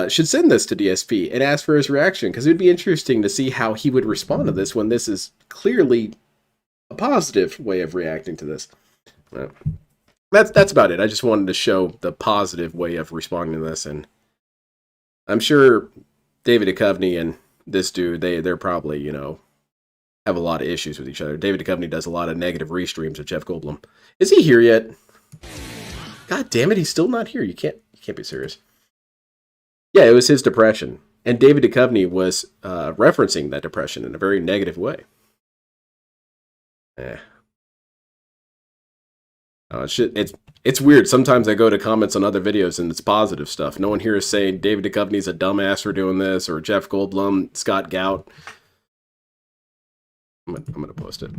should send this to DSP and ask for his reaction, because it would be interesting to see how he would respond to this when this is clearly a positive way of reacting to this. That's about it. I just wanted to show the positive way of responding to this, and I'm sure David Duchovny and this dude, they're probably, have a lot of issues with each other. David Duchovny does a lot of negative restreams of Jeff Goldblum. Is he here yet? God damn it, he's still not here. You can't be serious. Yeah, it was his depression. And David Duchovny was referencing that depression in a very negative way. It's weird. Sometimes I go to comments on other videos and it's positive stuff. No one here is saying David Duchovny's a dumbass for doing this, or Jeff Goldblum, Scott Gout. I'm gonna post it.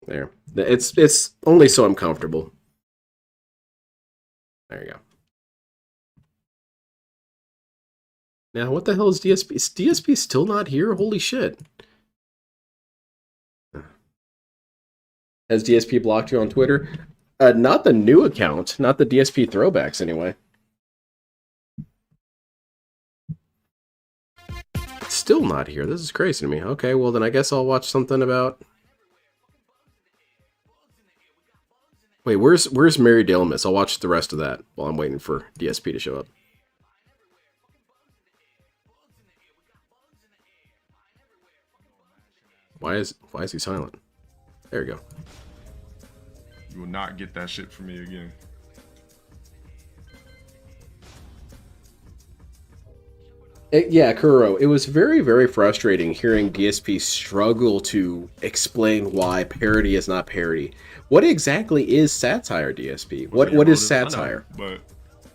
There. It's only so I'm comfortable. There you go. Now, what the hell is DSP? Is DSP still not here? Holy shit. Has DSP blocked you on Twitter? Not the new account. Not the DSP throwbacks, anyway. Still not here. This is crazy to me. Okay, well then I guess I'll watch something about... Wait, where's Mary Delamis? I'll watch the rest of that while I'm waiting for DSP to show up. Why is he silent? There you go. You will not get that shit from me again. Yeah, Kuro, it was very, very frustrating hearing DSP struggle to explain why parody is not parody. What exactly is satire, DSP? What is satire? But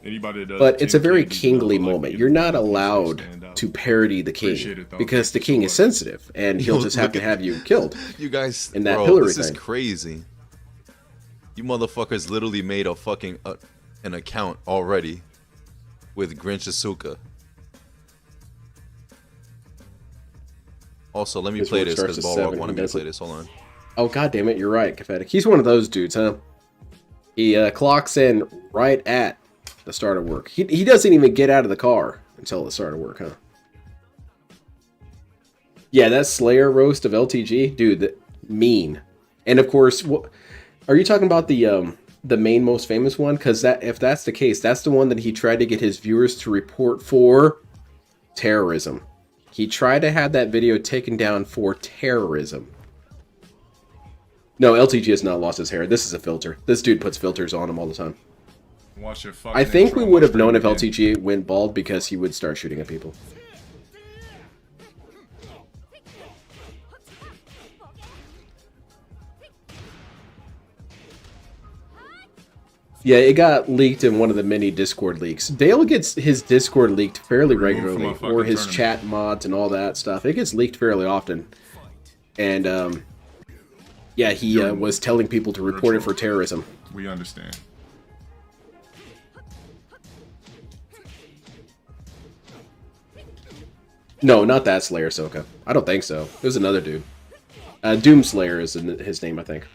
anybody that does, but it's a very kingly moment. You're not allowed to parody the king because the king is sensitive and he'll just have to have you killed. You guys, in that bro, pillory this is thing. crazy. You motherfuckers literally made a fucking an account already with Grinch Asuka. Also, let me This play one this starts because at Balrog 7. wanted me to play this. Hold on. Oh, god damn it, you're right, Cathetic. He's one of those dudes, huh? He clocks in right at the start of work. He doesn't even get out of the car until the start of work, huh? Yeah, that Slayer roast of LTG, dude, mean. And of course, are you talking about the main most famous one? Because if that's the case, that's the one that he tried to get his viewers to report for terrorism. He tried to have that video taken down for terrorism. No, LTG has not lost his hair. This is a filter. This dude puts filters on him all the time. Watch your fucking I think we intro, would have watch known if again. LTG went bald because he would start shooting at people. Yeah, it got leaked in one of the many Discord leaks. Dale gets his Discord leaked fairly Removed from regularly, a fucking or his tournament. chat mods and all that stuff. It gets leaked fairly often. And, yeah, he was telling people to report it for terrorism. We understand. No, not that Slayer Soka. I don't think so. It was another dude. Doomslayer is his name, I think.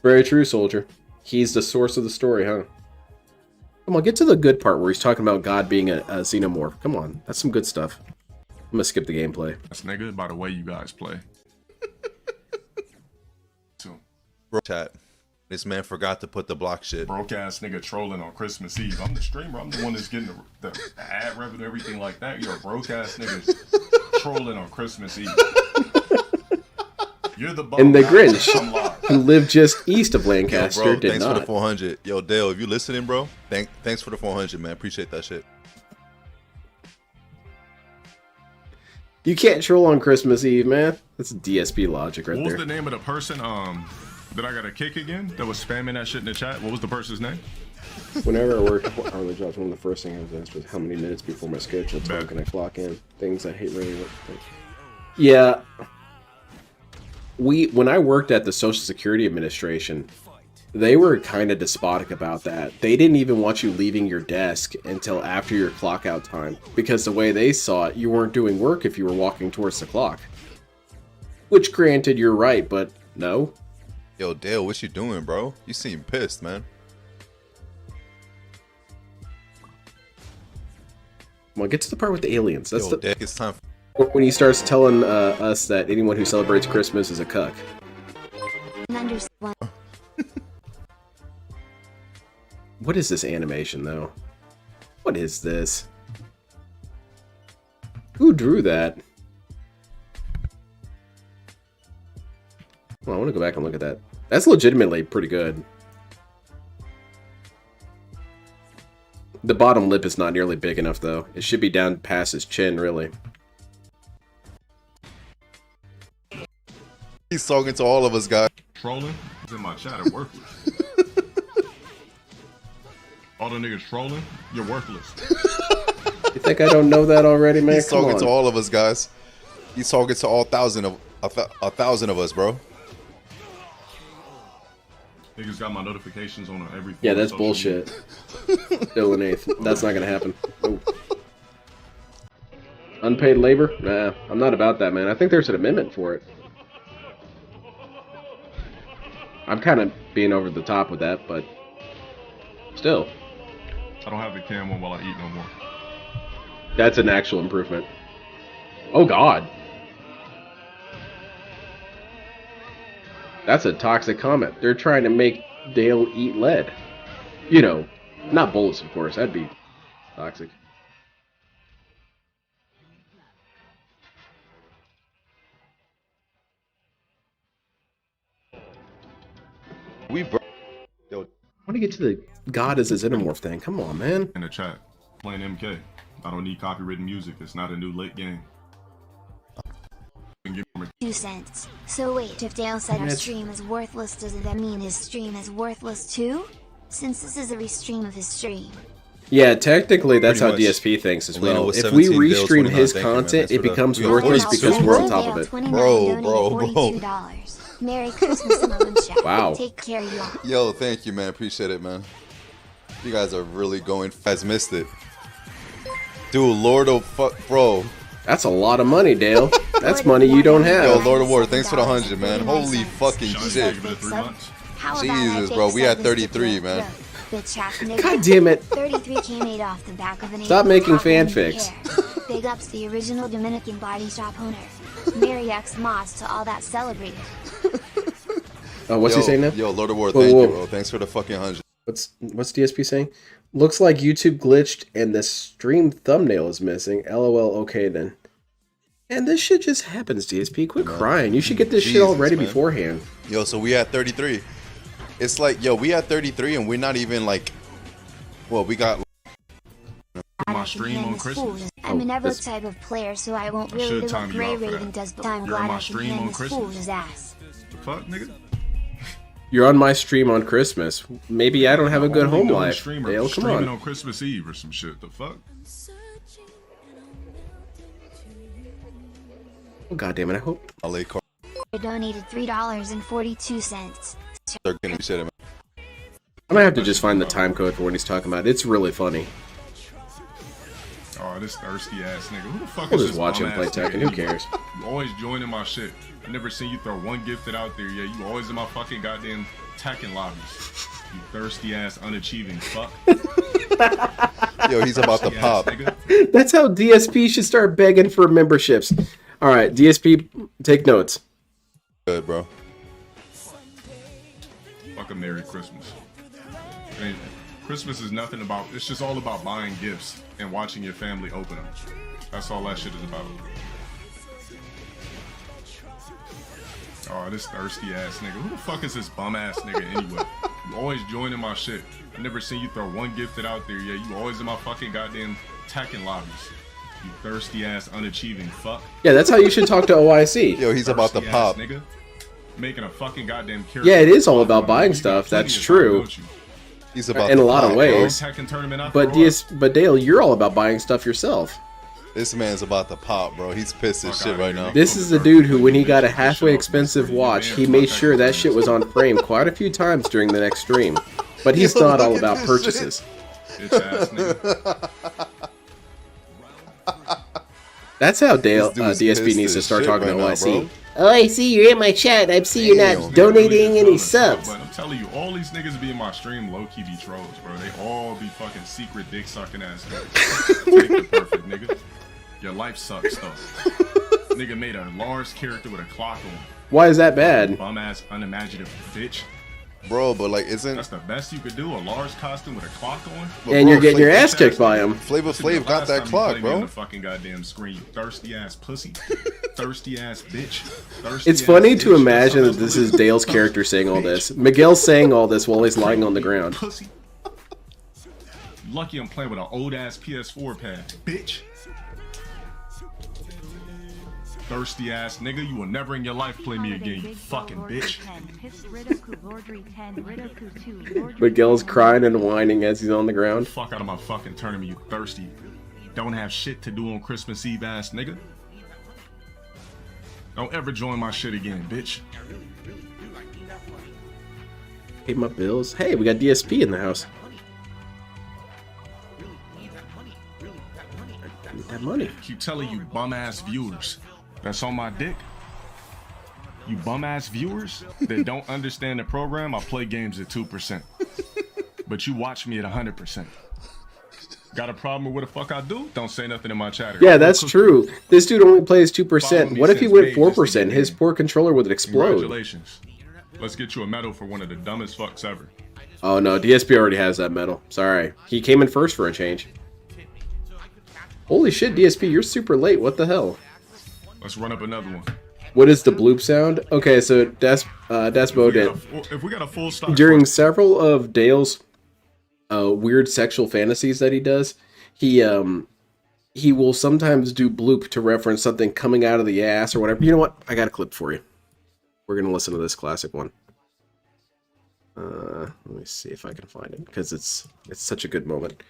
Very true, soldier. He's the source of the story, huh? Come on, get to the good part where he's talking about God being a xenomorph. Come on, that's some good stuff. I'm gonna skip the gameplay. That's nigga by the way you guys play. So, Bro, chat. This man forgot to put the block shit. Broke ass nigga trolling on Christmas Eve. I'm the streamer. I'm the one that's getting the ad revenue, everything like that. You're a broke ass nigga trolling on Christmas Eve. You're the bum. And the Grinch, I'm live. who lived just east of Lancaster, Yo, bro, did thanks not. for the 400. Yo, Dale, if you listening, bro, thanks for the 400, man. Appreciate that shit. You can't troll on Christmas Eve, man. That's DSP logic right What was there. the name of the person that I got to kick again that was spamming that shit in the chat? What was the person's name? Whenever I work hourly jobs, one of the first things I was asked was how many minutes before my scheduled time can I clock in? Things I hate really. Yeah. When I worked at the Social Security Administration, they were kind of despotic about that. They didn't even want you leaving your desk until after your clock out time, because the way they saw it, you weren't doing work if you were walking towards the clock. Which, granted, you're right, but no. Yo, Dale, what you doing, bro? You seem pissed, man. Come on, get to the part with the aliens. That's Yo, Dale, it's time. when he starts telling us that anyone who celebrates Christmas is a cuck. What is this animation, though? What is this? Who drew that? Well, I want to go back and look at that. That's legitimately pretty good. The bottom lip is not nearly big enough, though. It should be down past his chin, really. He's talking to all of us, guys. Trolling? It's in my chat at worthless. All the niggas trolling? You're worthless. You think I don't know that already, man? He's Come talking on. to all of us, guys. He's talking to all thousand of us, bro. Niggas got my notifications on every. Yeah, that's social bullshit. media. Still an eighth. That's not gonna happen. Nope. Unpaid labor? Nah, I'm not about that, man. I think there's an amendment for it. I'm kind of being over the top with that, but still. I don't have the cam on while I eat no more. That's an actual improvement. Oh, God. That's a toxic comment. They're trying to make Dale eat lead. You know, not bullets, of course. That'd be toxic. Yo, I want to get to the God is a Xenomorph thing. Come on, man. In the chat, playing MK. I don't need copywritten music. It's not a new late game. 2 cents. So wait, if Dale said our That's- stream is worthless, does that mean his stream is worthless too? Since this is a restream of his stream. Yeah, technically that's Pretty how much. DSP thinks as Leno well. with If we 17 bills, restream 29, his thank you, man. content, Thanks it for the- becomes we got worthless 46 because we're on bro. top of it. 29 Bro, donated bro. $42. Merry Christmas, Mom and Chat. Wow. Take care, y'all. Yo, thank you, man. Appreciate it, man. You guys are really going. Guys missed it. Dude, Lord of fuck, bro. That's a lot of money, Dale. That's money you don't Yo, have. Lord of War, thanks for the 100, man. Holy fucking shit. Give it 3 months. How about Jesus, I bro, fake we had sub this to 33, Throat man. Throat? Bitch ass nigga. God damn it. 33K made off the back of an Stop April making cotton in the fanfics. hair. Big ups the original Dominican body shop owner. Merry X mods to all that celebrated. Oh, what's Yo, he saying now? Yo, Lord of War, Whoa, thank whoa. you, bro. Thanks for the fucking 100. What's DSP saying? Looks like YouTube glitched and the stream thumbnail is missing. LOL. Okay then. And this shit just happens, DSP. Quit crying. You should get this shit all Jesus, ready man. beforehand. Yo, so we had 33. It's like, yo, we had 33 and we're not even like, well, we got. My stream on Christmas. I'm an ever this- type of player, so I won't I really should do time what you Gray out for Raven that. does, but I'm You're on glad my I can stream hand on this Christmas. fool his ass. The fuck, nigga? You're on my stream on Christmas. Maybe I don't have a good Only home doing life. streamer- Dale, come streaming on. Christmas Eve or some shit. The fuck? Oh, God damn it. I hope. LA car. I donated $3.42. Start getting shit, man. I'm gonna have to just find the time code for what he's talking about. It's really funny. Oh, this thirsty ass nigga. Who the fuck We'll is just this watch him bum-ass play nigga Tekken. Who anyway? cares? You always joining my shit. I never seen you throw one gifted out there. Yeah, you always in my fucking goddamn Tekken lobbies. You thirsty ass, unachieving fuck. Yo, he's about to Thirsty ass pop. nigga. That's how DSP should start begging for memberships. All right, DSP, take notes. Good, bro. Fuck fuck a Merry Christmas. I mean, Christmas is nothing about, it's just all about buying gifts and watching your family open them. That's all that shit is about. Oh, this thirsty ass nigga. Who the fuck is this bum ass nigga anyway? You always joining my shit. I never seen you throw one gifted out there. Yeah, you always in my fucking goddamn attacking lobbies. You thirsty ass unachieving fuck. Yeah, that's how you should talk to OIC. Yo, he's about to pop. Nigga. Making a fucking goddamn character. Yeah, it is all about buying stuff. That's true. He's about in to a lot pop, of ways. But Dale, you're all about buying stuff yourself. This man's about to pop, bro. He's pissed as shit right now. This is the dude who, when he got a halfway expensive watch, he made sure that shit was on frame quite a few times during the next stream. But he's not all about purchases. That's how Dale DSP needs to start talking to OIC. OIC, you're in my chat. I see you're not donating any subs. But I'm telling you, all these niggas be in my stream low-key be trolls, bro. They all be fucking secret dick-sucking ass niggas. Take the perfect nigga. Your life sucks, though. Nigga made a Lars character with a clock on. Why is that bad? Bum-ass, unimaginative bitch. Bro, but like, isn't... That's the best you could do, a Lars costume with a clock on? But and bro, you're getting your ass kicked by him. Flavor Flav got that clock, bro. On the fucking goddamn screen, you thirsty ass pussy. Thirsty ass bitch. Thirsty it's funny to imagine that this is Dale's character saying all this. Miguel's saying all this while he's lying on the ground. Pussy. Lucky I'm playing with an old ass PS4 pad, bitch. Thirsty ass nigga, you will never in your life play me again, you fucking bitch. Miguel's crying and whining as he's on the ground. Fuck out of my fucking tournament, you thirsty. Don't have shit to do on Christmas Eve ass nigga. Don't ever join my shit again, bitch. Pay my bills. Hey, we got DSP in the house. I need that money. Keep telling you bum ass viewers that's on my dick. You bum ass viewers that don't understand the program. I play games at 2%, but you watch me at 100%. Got a problem with what the fuck I do? Don't say nothing in my chat. Yeah, that's true. This dude only plays 2%. What if he went 4%? His poor controller would explode. Congratulations. Let's get you a medal for one of the dumbest fucks ever. Oh no, DSP already has that medal. Sorry. He came in first for a change. Holy shit, DSP, you're super late. What the hell? Let's run up another one. What is the bloop sound? Okay, so Despo did. If we got a full stock during several of Dale's weird sexual fantasies that he does, he will sometimes do bloop to reference something coming out of the ass or whatever. You know what? I got a clip for you. We're gonna listen to this classic one. Let me see if I can find it because it's such a good moment.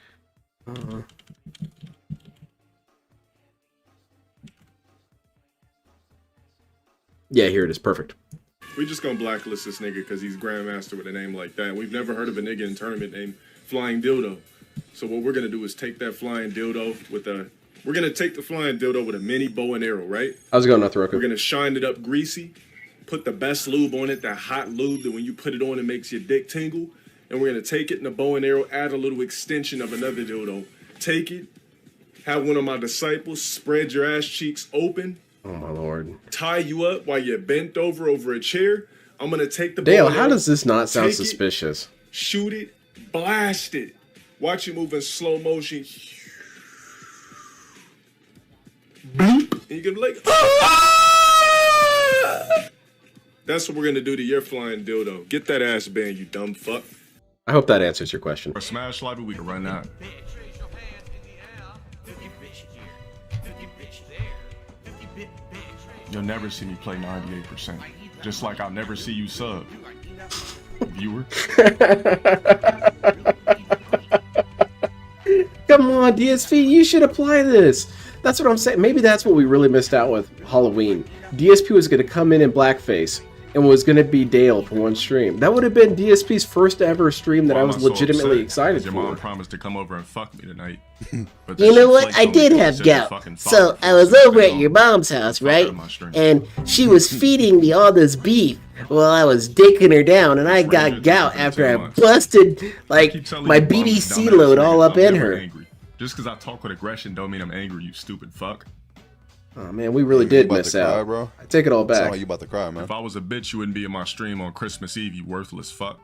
Yeah, here it is. Perfect. We just gonna blacklist this nigga because he's Grandmaster with a name like that. We've never heard of a nigga in tournament named Flying Dildo. So what we're gonna do is take that Flying Dildo with a... We're gonna take the Flying Dildo with a mini bow and arrow, right? How's it going, Nothroku? We're gonna shine it up greasy, put the best lube on it, that hot lube that when you put it on, it makes your dick tingle. And we're gonna take it in a bow and arrow, add a little extension of another dildo. Take it, have one of my disciples spread your ass cheeks open. Oh my lord. Tie you up while you're bent over a chair. I'm gonna take the Dale, how does this not sound suspicious? Shoot it, blast it. Watch it move in slow motion. Boop. And you're gonna be like, ah! That's what we're gonna do to your Flying Dildo. Get that ass banned, you dumb fuck. I hope that answers your question. For Smash Live, we can run that. You'll never see me play 98%. Just like I'll never see you sub. Viewer. Come on, DSP, you should apply this. That's what I'm saying. Maybe that's what we really missed out with Halloween. DSP was going to come in blackface and was going to be Dale for one stream. That would have been DSP's first ever stream that I was legitimately excited for. Your mom promised to come over and fuck me tonight. But you know what? I did have gout. So I was over at your mom's house, right? And she was feeding me all this beef while I was dicking her down, and I got gout after I busted like my BBC load all up in her. Just because I talk with aggression don't mean I'm angry, you stupid fuck. Oh man, we really did miss out. Cry, bro? I take it all back. Sound like you about to cry, man. If I was a bitch, you wouldn't be in my stream on Christmas Eve, you worthless fuck.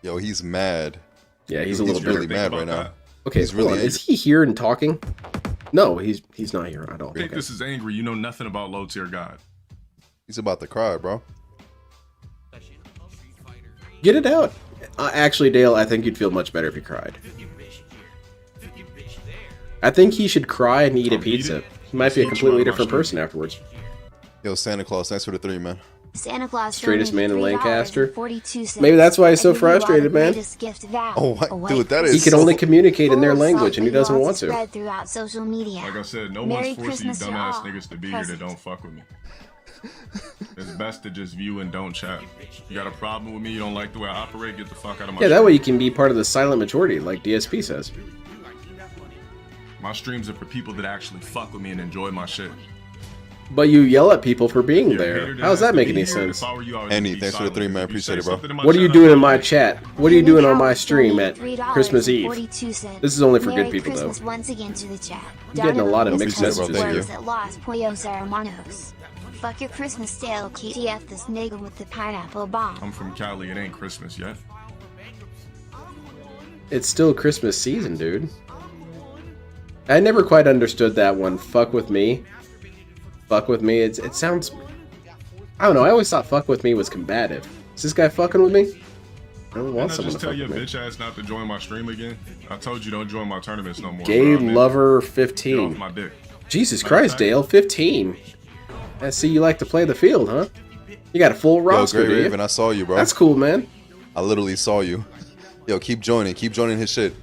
Yo, he's mad. Yeah, he's a little really bitter. mad right now. Okay, He's really angry. is he here and talking? No, he's not here at all. I think this is angry. You know nothing about low tier God. He's about to cry, bro. Get it out. Actually, Dale, I think you'd feel much better if you cried. I think he should cry and eat a pizza. He might be a completely different person afterwards. Yo, Santa Claus, thanks for the 3, man. Santa Claus Straightest man in Lancaster. $3.42. Maybe that's why he's so frustrated, man. Oh, what? Dude, that is. He can only communicate in their language, and he doesn't want to. Spread throughout social media. Like I said, no Merry one's forcing you Christmas to dumbass all. niggas to be here that don't fuck with me. It's best to just view and don't chat. You got a problem with me, you don't like the way I operate, get the fuck out of my Yeah, that stream. way you can be part of the silent majority, like DSP says. My streams are for people that actually fuck with me and enjoy my shit. But you yell at people for being You're a hater there. that How does has that to make be any here. sense? If I were you, I would Andy, be thanks for the silent. 3, man. If you Appreciate say it, bro. something in my What are you chat, doing I'll in my fuck chat? What are you doing on my stream at $3.42. Christmas Eve? This is only for good people, Merry though. Christmas once again to the chat. I'm getting a lot of Donovan mixed Christmas messages words here. at Los Pollos Hermanos. Fuck your Christmas tail, KTF this nigga with the pineapple bomb. I'm from Cali, it ain't Christmas yet. It's still Christmas season, dude. I never quite understood that one. Fuck with me. Fuck with me. It sounds... I don't know. I always thought fuck with me was combative. Is this guy fucking with me? I don't want Didn't I someone just to tell fuck your with me. bitch ass not to join my stream again? I told you don't join my tournaments no more. Gay bro. Lover Get off 15. my dick. Jesus Christ, Dale. 15. I see you like to play the field, huh? You got a full Yo, roster, Great do you? Raven, I saw you, bro. That's cool, man. I literally saw you. Yo, keep joining his shit.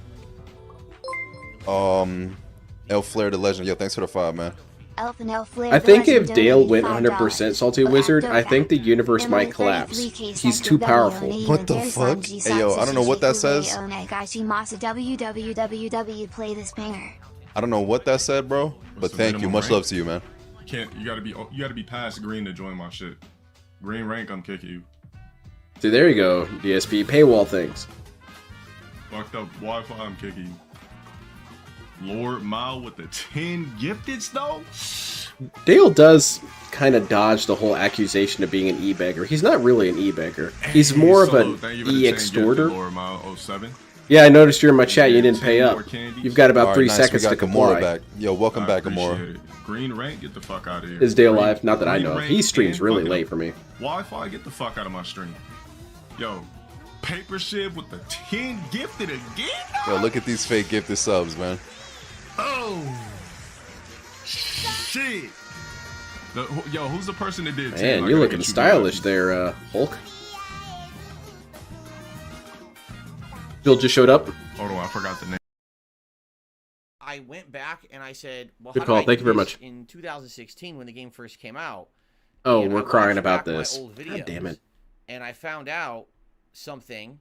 El Flair the Legend. Yo, thanks for the 5, man. Elf and Elf Flair I the think Legend if Dale donated went $5. 100% Salty But Wizard, after I think the that, universe Emily might collapse. 33K He's sent too to powerful. W, What the there's fuck? Sanji Hey, yo, I don't know what that Satsu, says. Onegashi Masa www play this banger. I don't know what that said, bro. But What's the thank you. minimum Much rank? love to you, man. You gotta be past green to join my shit. Green rank, I'm kicking you. See, there you go, DSP. Paywall things. Fucked up Wi-Fi, I'm kicking you. Lord Mile with the 10 gifteds though? Dale does kind of dodge the whole accusation of being an e-beggar. He's not really an e-beggar. He's more of Solo, an thank you for the 10 gifted, e-extorter. Lord Mile 07. Yeah, I noticed you're in my chat. You didn't pay 10 up. more candies. You've got about All 3 right, nice. seconds We to got Gamora comply. back. Yo, welcome I back, appreciate Gamora. it. Green rank, get the fuck out of here. Is Dale Green- live? Not that I green know. rank He streams and really fucking late for me. Wi-Fi, get the fuck out of my stream. Yo, Paper Shiv with the 10 gifted again? Yo, look at these fake gifted subs, man. Oh, shit. Yo, who's the person that did 10? Man, I you're gotta looking hit you stylish guys. there, Hulk. Bill just showed up. Hold on, I forgot the name. I went back and I said, well, Good how call. did I Thank do you very this much. In 2016, when the game first came out. Oh, And I we're crying watched about back my this. old God videos, damn it. And I found out something.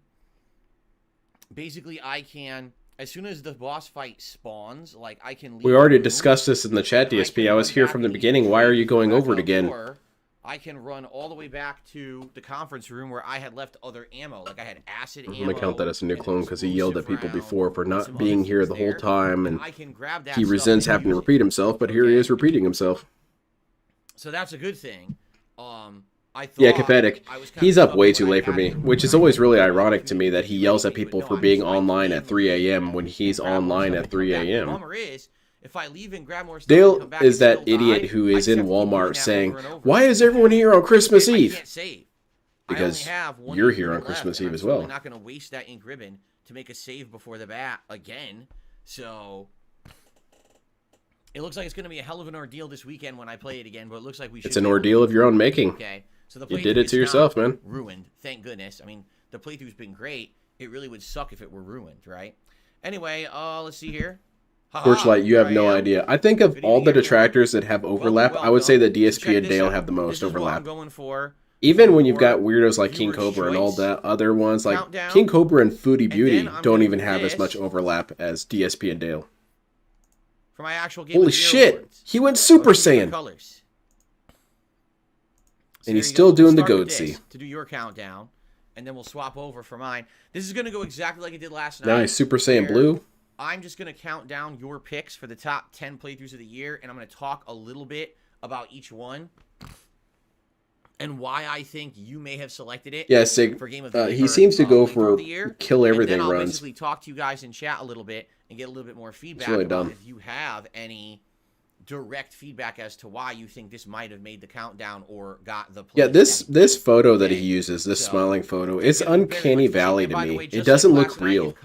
Basically, I can, as soon as the boss fight spawns, like I can leave We already the room, discussed this in the chat, and I DSP. can I was run here back from the and beginning. leave Why are you back going over it up, again? Or I can run all the way back to the conference room where I had left other ammo. Like I had acid ammo. I'm gonna count that as a new and clone because he yelled at people explosive before for round, not some being other here things the whole there, time, and I can grab that he stuff resents and having to use it. repeat himself, but here he is repeating himself. So that's a good thing. I thought Yeah, Capetic. I was kinda He's up stuck way with too what I late for had me, in which is the always really community ironic to me that he yells at but people no, for I'm being just like, online damn, at 3 a.m. when he's grab more online stuff at and come 3 back. The a.m. bummer is, if I leave and grab more stuff and Dale come back is and that still idiot die, who I is just in have to keep doing Walmart that saying, over and over. "Why is everyone here on Christmas I Eve?" can't save. Because I only have one you're here on ingredient left, Christmas and Eve I'm as well. certainly not going to waste that ink ribbon to make a save before the bat again. So it looks like it's going to be a hell of an ordeal this weekend when I play it again. But it looks like we should. It's an be able to ordeal of your own making. Okay, so the You playthrough did it is to yourself, not man. Ruined, thank goodness. I mean, the playthrough's been great. It really would suck if it were ruined, right? Anyway, let's see here. Torchlight, you Here have I no am. idea. I think of Good all evening, the everyone. detractors that have overlap, I would say that welcome. So DSP check and this Dale out. have the most This is what I'm overlap. going for. Even when you've For got weirdos like King viewer's Cobra and all choice. that other ones, like Countdown. King Cobra and Foodie And Beauty then I'm don't gonna even do have as this. much overlap as DSP and Dale. For my actual Game Holy of the Year shit! awards. He went Super Those are the Saiyan! colors. And he's there you still go. doing the We'll start with GOTY. this to do your countdown, and then we'll swap over for mine. This is going to go exactly like it did last night. Nice, Super Saiyan where Blue. I'm just going to count down your picks for the top 10 playthroughs of the year, and I'm going to talk a little bit about each one. and why I think you may have selected it. Yeah, Sig. For game of the He seems to go playthrough for of the year. kill everything and then I'll runs. basically talk to you guys in chat a little bit and get a little bit more feedback really about dumb. if you have any direct feedback as to why you think this might have made the countdown or got the Yeah, place. this photo that he uses, this smiling photo, it's uncanny valley to me. It doesn't look real.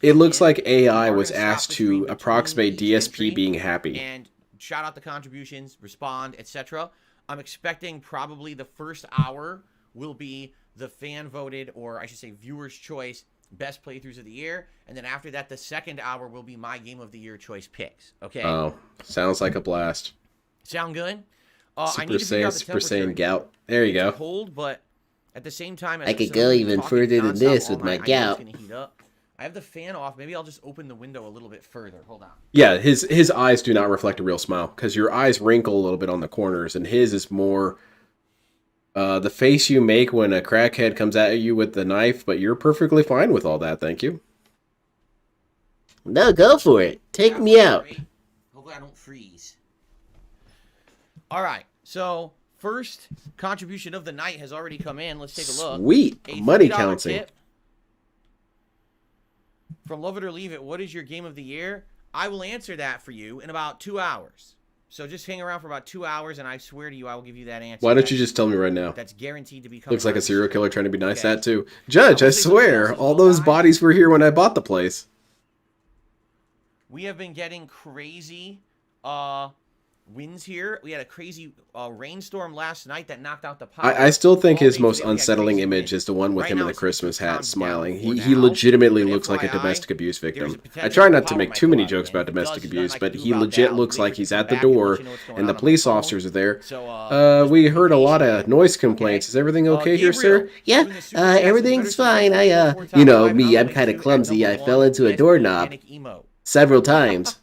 It looks like AI was asked to approximate DSP being happy. And shout out the contributions, respond, etc. I'm expecting probably the first hour will be the fan voted, or I should say viewers' choice, best playthroughs of the year. And then after that, the second hour will be my game of the year choice picks. Okay. Oh, sounds like a blast. Sound good? I Super need to figure Saiyan, out the Super temperature. Saiyan gout. There you go. It's cold, but at the same time, as I could someone go who's even talking further than nonstop this all with my night, I know gout. it's gonna heat up. I have the fan off. Maybe I'll just open the window a little bit further. Hold on. Yeah, his eyes do not reflect a real smile because your eyes wrinkle a little bit on the corners, and his is more the face you make when a crackhead comes at you with the knife. But you're perfectly fine with all that, thank you. No, go for it. Take me out. Hopefully I don't freeze. All right. So first contribution of the night has already come in. Let's take a look. Sweet. A Money $30 counting. tip from Love It or Leave It. What is your game of the year? I will answer that for you in about 2 hours. So just hang around for about 2 hours, and I swear to you, I will give you that answer. Why don't you just tell me right now? That's guaranteed to be coming. Looks like a serial killer trying to be nice. Okay. That too. Judge, I swear, all those bodies were here when I bought the place. We have been getting crazy winds here. We had a crazy rainstorm last night that knocked out the power. I still think All his day most today we had unsettling crazy image wind. is the one with Right him in now the it's Christmas hat calmed down smiling. for He now. legitimately But looks like a FYI, domestic abuse there's a victim. potential I try not the to power make might too go many out jokes again. about If it does, domestic there's nothing abuse, I can but do he about legit that. looks I'll like wait he's for at the him to come back and door let you know what's going and on the my police phone. officers are there. So, We heard a lot of noise complaints. Is everything okay here, sir? Yeah, everything's fine. You know me, I'm kind of clumsy. I fell into a doorknob several times.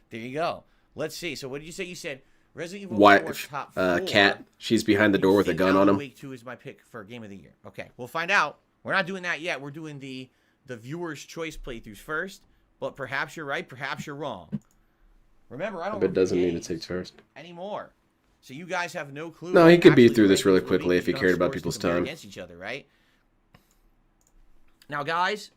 There you go. Let's see. So what did you say? You said Resident Evil 4 Wife, top 4. cat, she's behind the door with a think gun on Alan him. Wake 2 is my pick for Game of the Year. Okay, we'll find out. We're not doing that yet. We're doing the viewers' choice playthroughs first. But perhaps you're right. Perhaps you're wrong. Remember, I don't. But it doesn't mean games it takes first. anymore. So you guys have no clue. No, he could be actually through this rankings really will be. quickly if he You don't cared have about scores to people's compare time. against each other, right? Now, guys,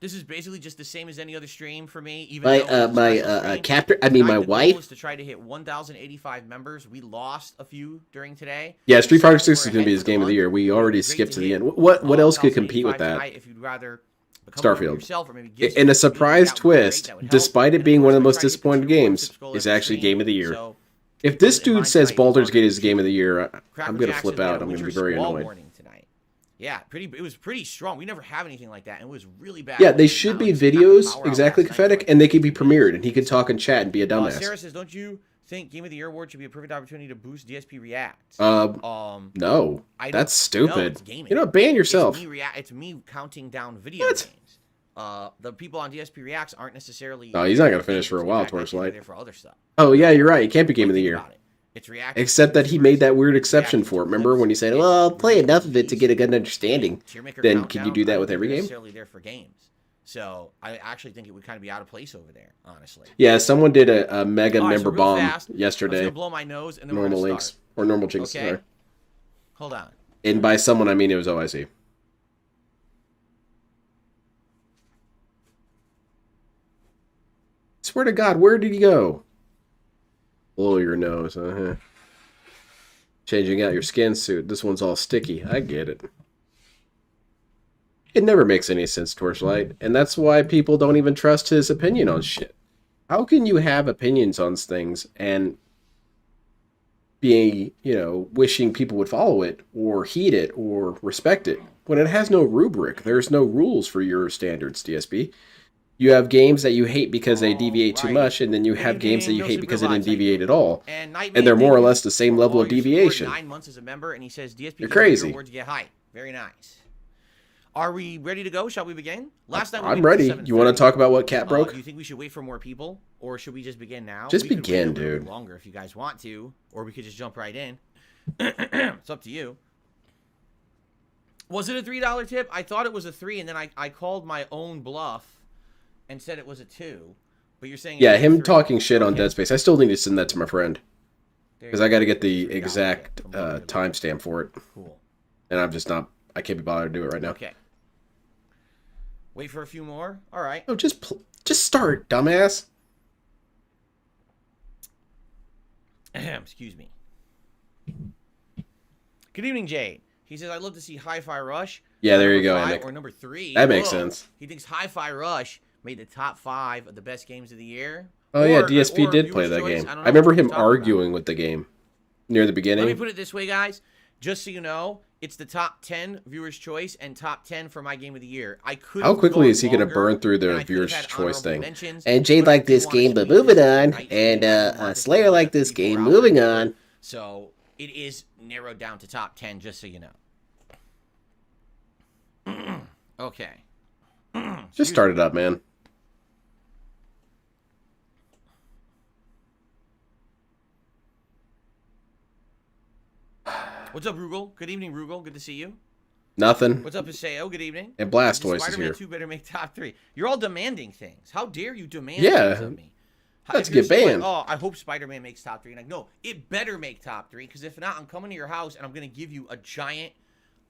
this is basically just the same as any other stream for me. Even though it's a special stream. captor, I mean, Tonight, my the goal wife. is to try to hit 1,085 members. We lost a few during today. Yeah, Street Fighter 6 is We're going to be ahead his for the game of the month. year. We already Great skipped to the hit end. What else could compete with 1,085 that? tonight if you'd rather become one Starfield. yourself or maybe give And a some surprise feedback, that would be great. twist, That would help. despite it And being of one of the course, most we're trying to get disappointed the 2 games, goal is every actually stream. game of the year. So, If this in dude hindsight, says it's Baldur's longer Gate than is game of the year, Cracker I'm going to Jackson, flip we had out. a I'm going to be winter very squall annoyed. warning tonight. Yeah, it was pretty strong. We never have anything like that, and it was really bad. Yeah, they Not should like be it's not videos power out exactly last night for pathetic, like and they could be 15 minutes. premiered, and he could talk and chat and be a Sarah dumbass. says, don't you think Game of the Year award should be a perfect opportunity to boost DSP React? No, I don't- that's stupid. No, it's gaming. You know, ban yourself. It's me counting down video games. The people on DSP Reacts aren't necessarily. Oh, he's not gonna finish gamers. for a In while, fact, I think Torchlight. they're there for other stuff. Oh yeah, you're right. It can't be game of the Think year. about it. It's reacting. Except that he made that weird exception for it. Remember when he said, "Well, I'll play enough of it to get a good understanding." Tiermaker Then Countdown, can you do I that don't with think every they're game? necessarily there for games. So I actually think it would kind of be out of place over there, honestly. Yeah, someone did a mega All right, member so real bomb fast, I'm just yesterday. gonna blow my nose and then we're Normal gonna links start. or normal jinx. Okay. Sorry. Hold on. And by someone, I mean it was OIC. Swear to God, where did he go? Blow your nose, uh-huh. Changing out your skin suit. This one's all sticky. I get it. It never makes any sense, Torchlight, and that's why people don't even trust his opinion on shit. How can you have opinions on things and be, wishing people would follow it or heed it or respect it when it has no rubric? There's no rules for your standards, DSP. You have games that you hate because they deviate too much, and then you have games that you hate because they didn't deviate at all. And they're more or less the same level of deviation. 9 months as a member, and he says DSP. You're crazy. Awards get hype. Very nice. Are we ready to go? Shall we begin? Last time we I'm did ready. 7:30. You want to talk about what Cat broke? Do you think we should wait for more people, or should we just begin now? Just We could wait begin, a little bit dude. Longer if you guys want to, or we could just jump right in. It's up to you. Was it a $3 tip? I thought it was a 3, and then I called my own bluff and said it was a 2. But you're saying Yeah, it's a him 3. talking shit on Okay. Dead Space. I still need to send that to my friend. Because I got to get the exact timestamp for it. Cool. And I'm just not... I can't be bothered to do it right now. Okay. Wait for a few more? All right. Oh, just start, dumbass. Excuse me. Good evening, Jade. He says, I'd love to see Hi-Fi Rush. Yeah, there you go, Emic. Emic. Or number 3. That makes sense. He thinks Hi-Fi Rush made the top 5 of the best games of the year. Oh, yeah, DSP did play that game. I remember him arguing with the game near the beginning. Let me put it this way, guys. Just so you know, it's the top 10 viewers' choice and top 10 for my game of the year. I could. How quickly is he going to burn through the viewers' choice thing? And Jade liked this game, but moving on. And Slayer liked this game, moving on. So it is narrowed down to top 10, just so you know. Okay. Just start it up, man. What's up, Rugal? Good evening, Rugal. Good to see you. Nothing. What's up, Paseo? Good evening. And Blastoise is Spider-Man here. 2 better make top 3. You're all demanding things. How dare you demand things of me? Let's get banned. Like, oh, I hope Spider-Man makes top 3. And like, no, it better make top 3, because if not, I'm coming to your house and I'm going to give you a giant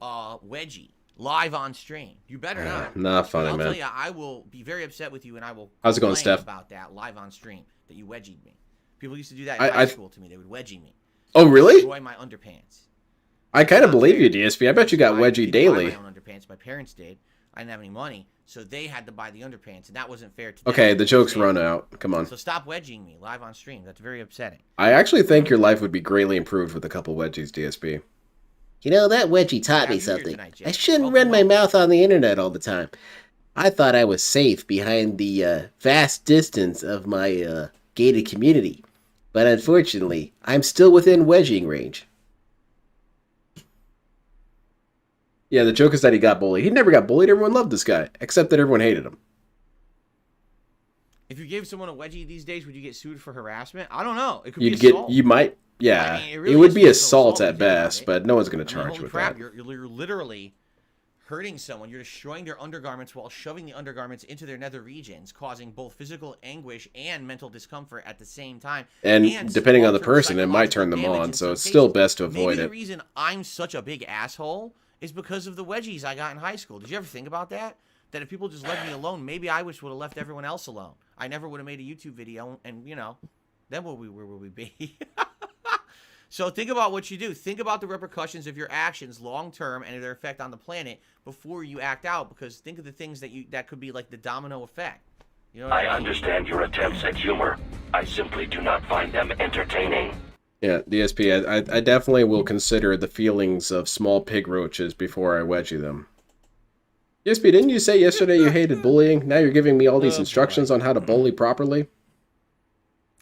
wedgie live on stream. You better not. Not funny, I'll man. tell you, I will be very upset with you, and I will How's it going, complain Steph? about that live on stream, that you wedgied me. People used to do that in high school to me. They would wedgie me. Oh, really? Destroy my underpants. I kind of believe you, DSP. I bet you got wedgie daily. I buy my own underpants. My parents did. I didn't have any money, so they had to buy the underpants, and that wasn't fair to them. Okay, the joke's run out. Come on. So stop wedging me live on stream. That's very upsetting. I actually think your life would be greatly improved with a couple wedgies, DSP. You know, that wedgie taught me something. I shouldn't run my mouth on the internet all the time. I thought I was safe behind the vast distance of my gated community. But unfortunately, I'm still within wedging range. Yeah, the joke is that he got bullied. He never got bullied. Everyone loved this guy, except that everyone hated him. If you gave someone a wedgie these days, would you get sued for harassment? I don't know. It could You'd be assault. you might, yeah. I mean, it really would is be just assault assault at if you think about best, it. but no one's going to I mean, charge you holy with crap, that. you're literally hurting someone. You're destroying their undergarments while shoving the undergarments into their nether regions, causing both physical anguish and mental discomfort at the same time. And depending on the long-term person, it might turn them psychological on, damage so in it's some still cases. best to avoid Maybe it. the reason I'm such a big asshole is because of the wedgies I got in high school. Did you ever think about that? That if people just left me alone, maybe I wish would have left everyone else alone. I never would have made a YouTube video, and, you know, then where would we be? So think about what you do. Think about the repercussions of your actions long term and their effect on the planet before you act out, because think of the things that could be like the domino effect. You know what I mean? understand your attempts at humor. I simply do not find them entertaining. Yeah, DSP, I definitely will consider the feelings of small pig roaches before I wedgie them. DSP, didn't you say yesterday you hated bullying? Now you're giving me all these instructions on how to bully properly?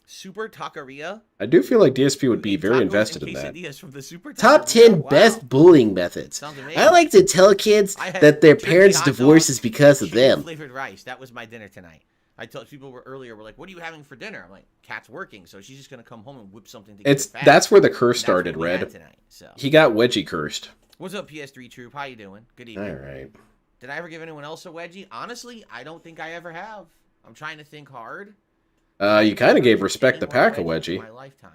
Super Taqueria? I do feel like DSP would be very invested in that. From the Super Top 10 best bullying methods. I like to tell kids that their parents' divorce is because of them. Flavored rice. That was my dinner tonight. I told people were like, "What are you having for dinner?" I'm like, "Kat's working, so she's just gonna come home and whip something together." That's where the curse started, Red. Tonight, so. He got wedgie cursed. What's up, PS3 Troop? How you doing? Good evening. All right. Did I ever give anyone else a wedgie? Honestly, I don't think I ever have. I'm trying to think hard. You kind of gave Respect the Pack a wedgie. In my lifetime.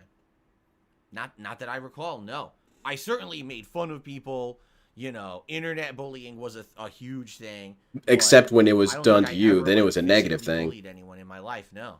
Not that I recall. No, I certainly made fun of people. You know, internet bullying was a huge thing. Except when it was done to you, then it was a negative thing. Bullied anyone in my life? No.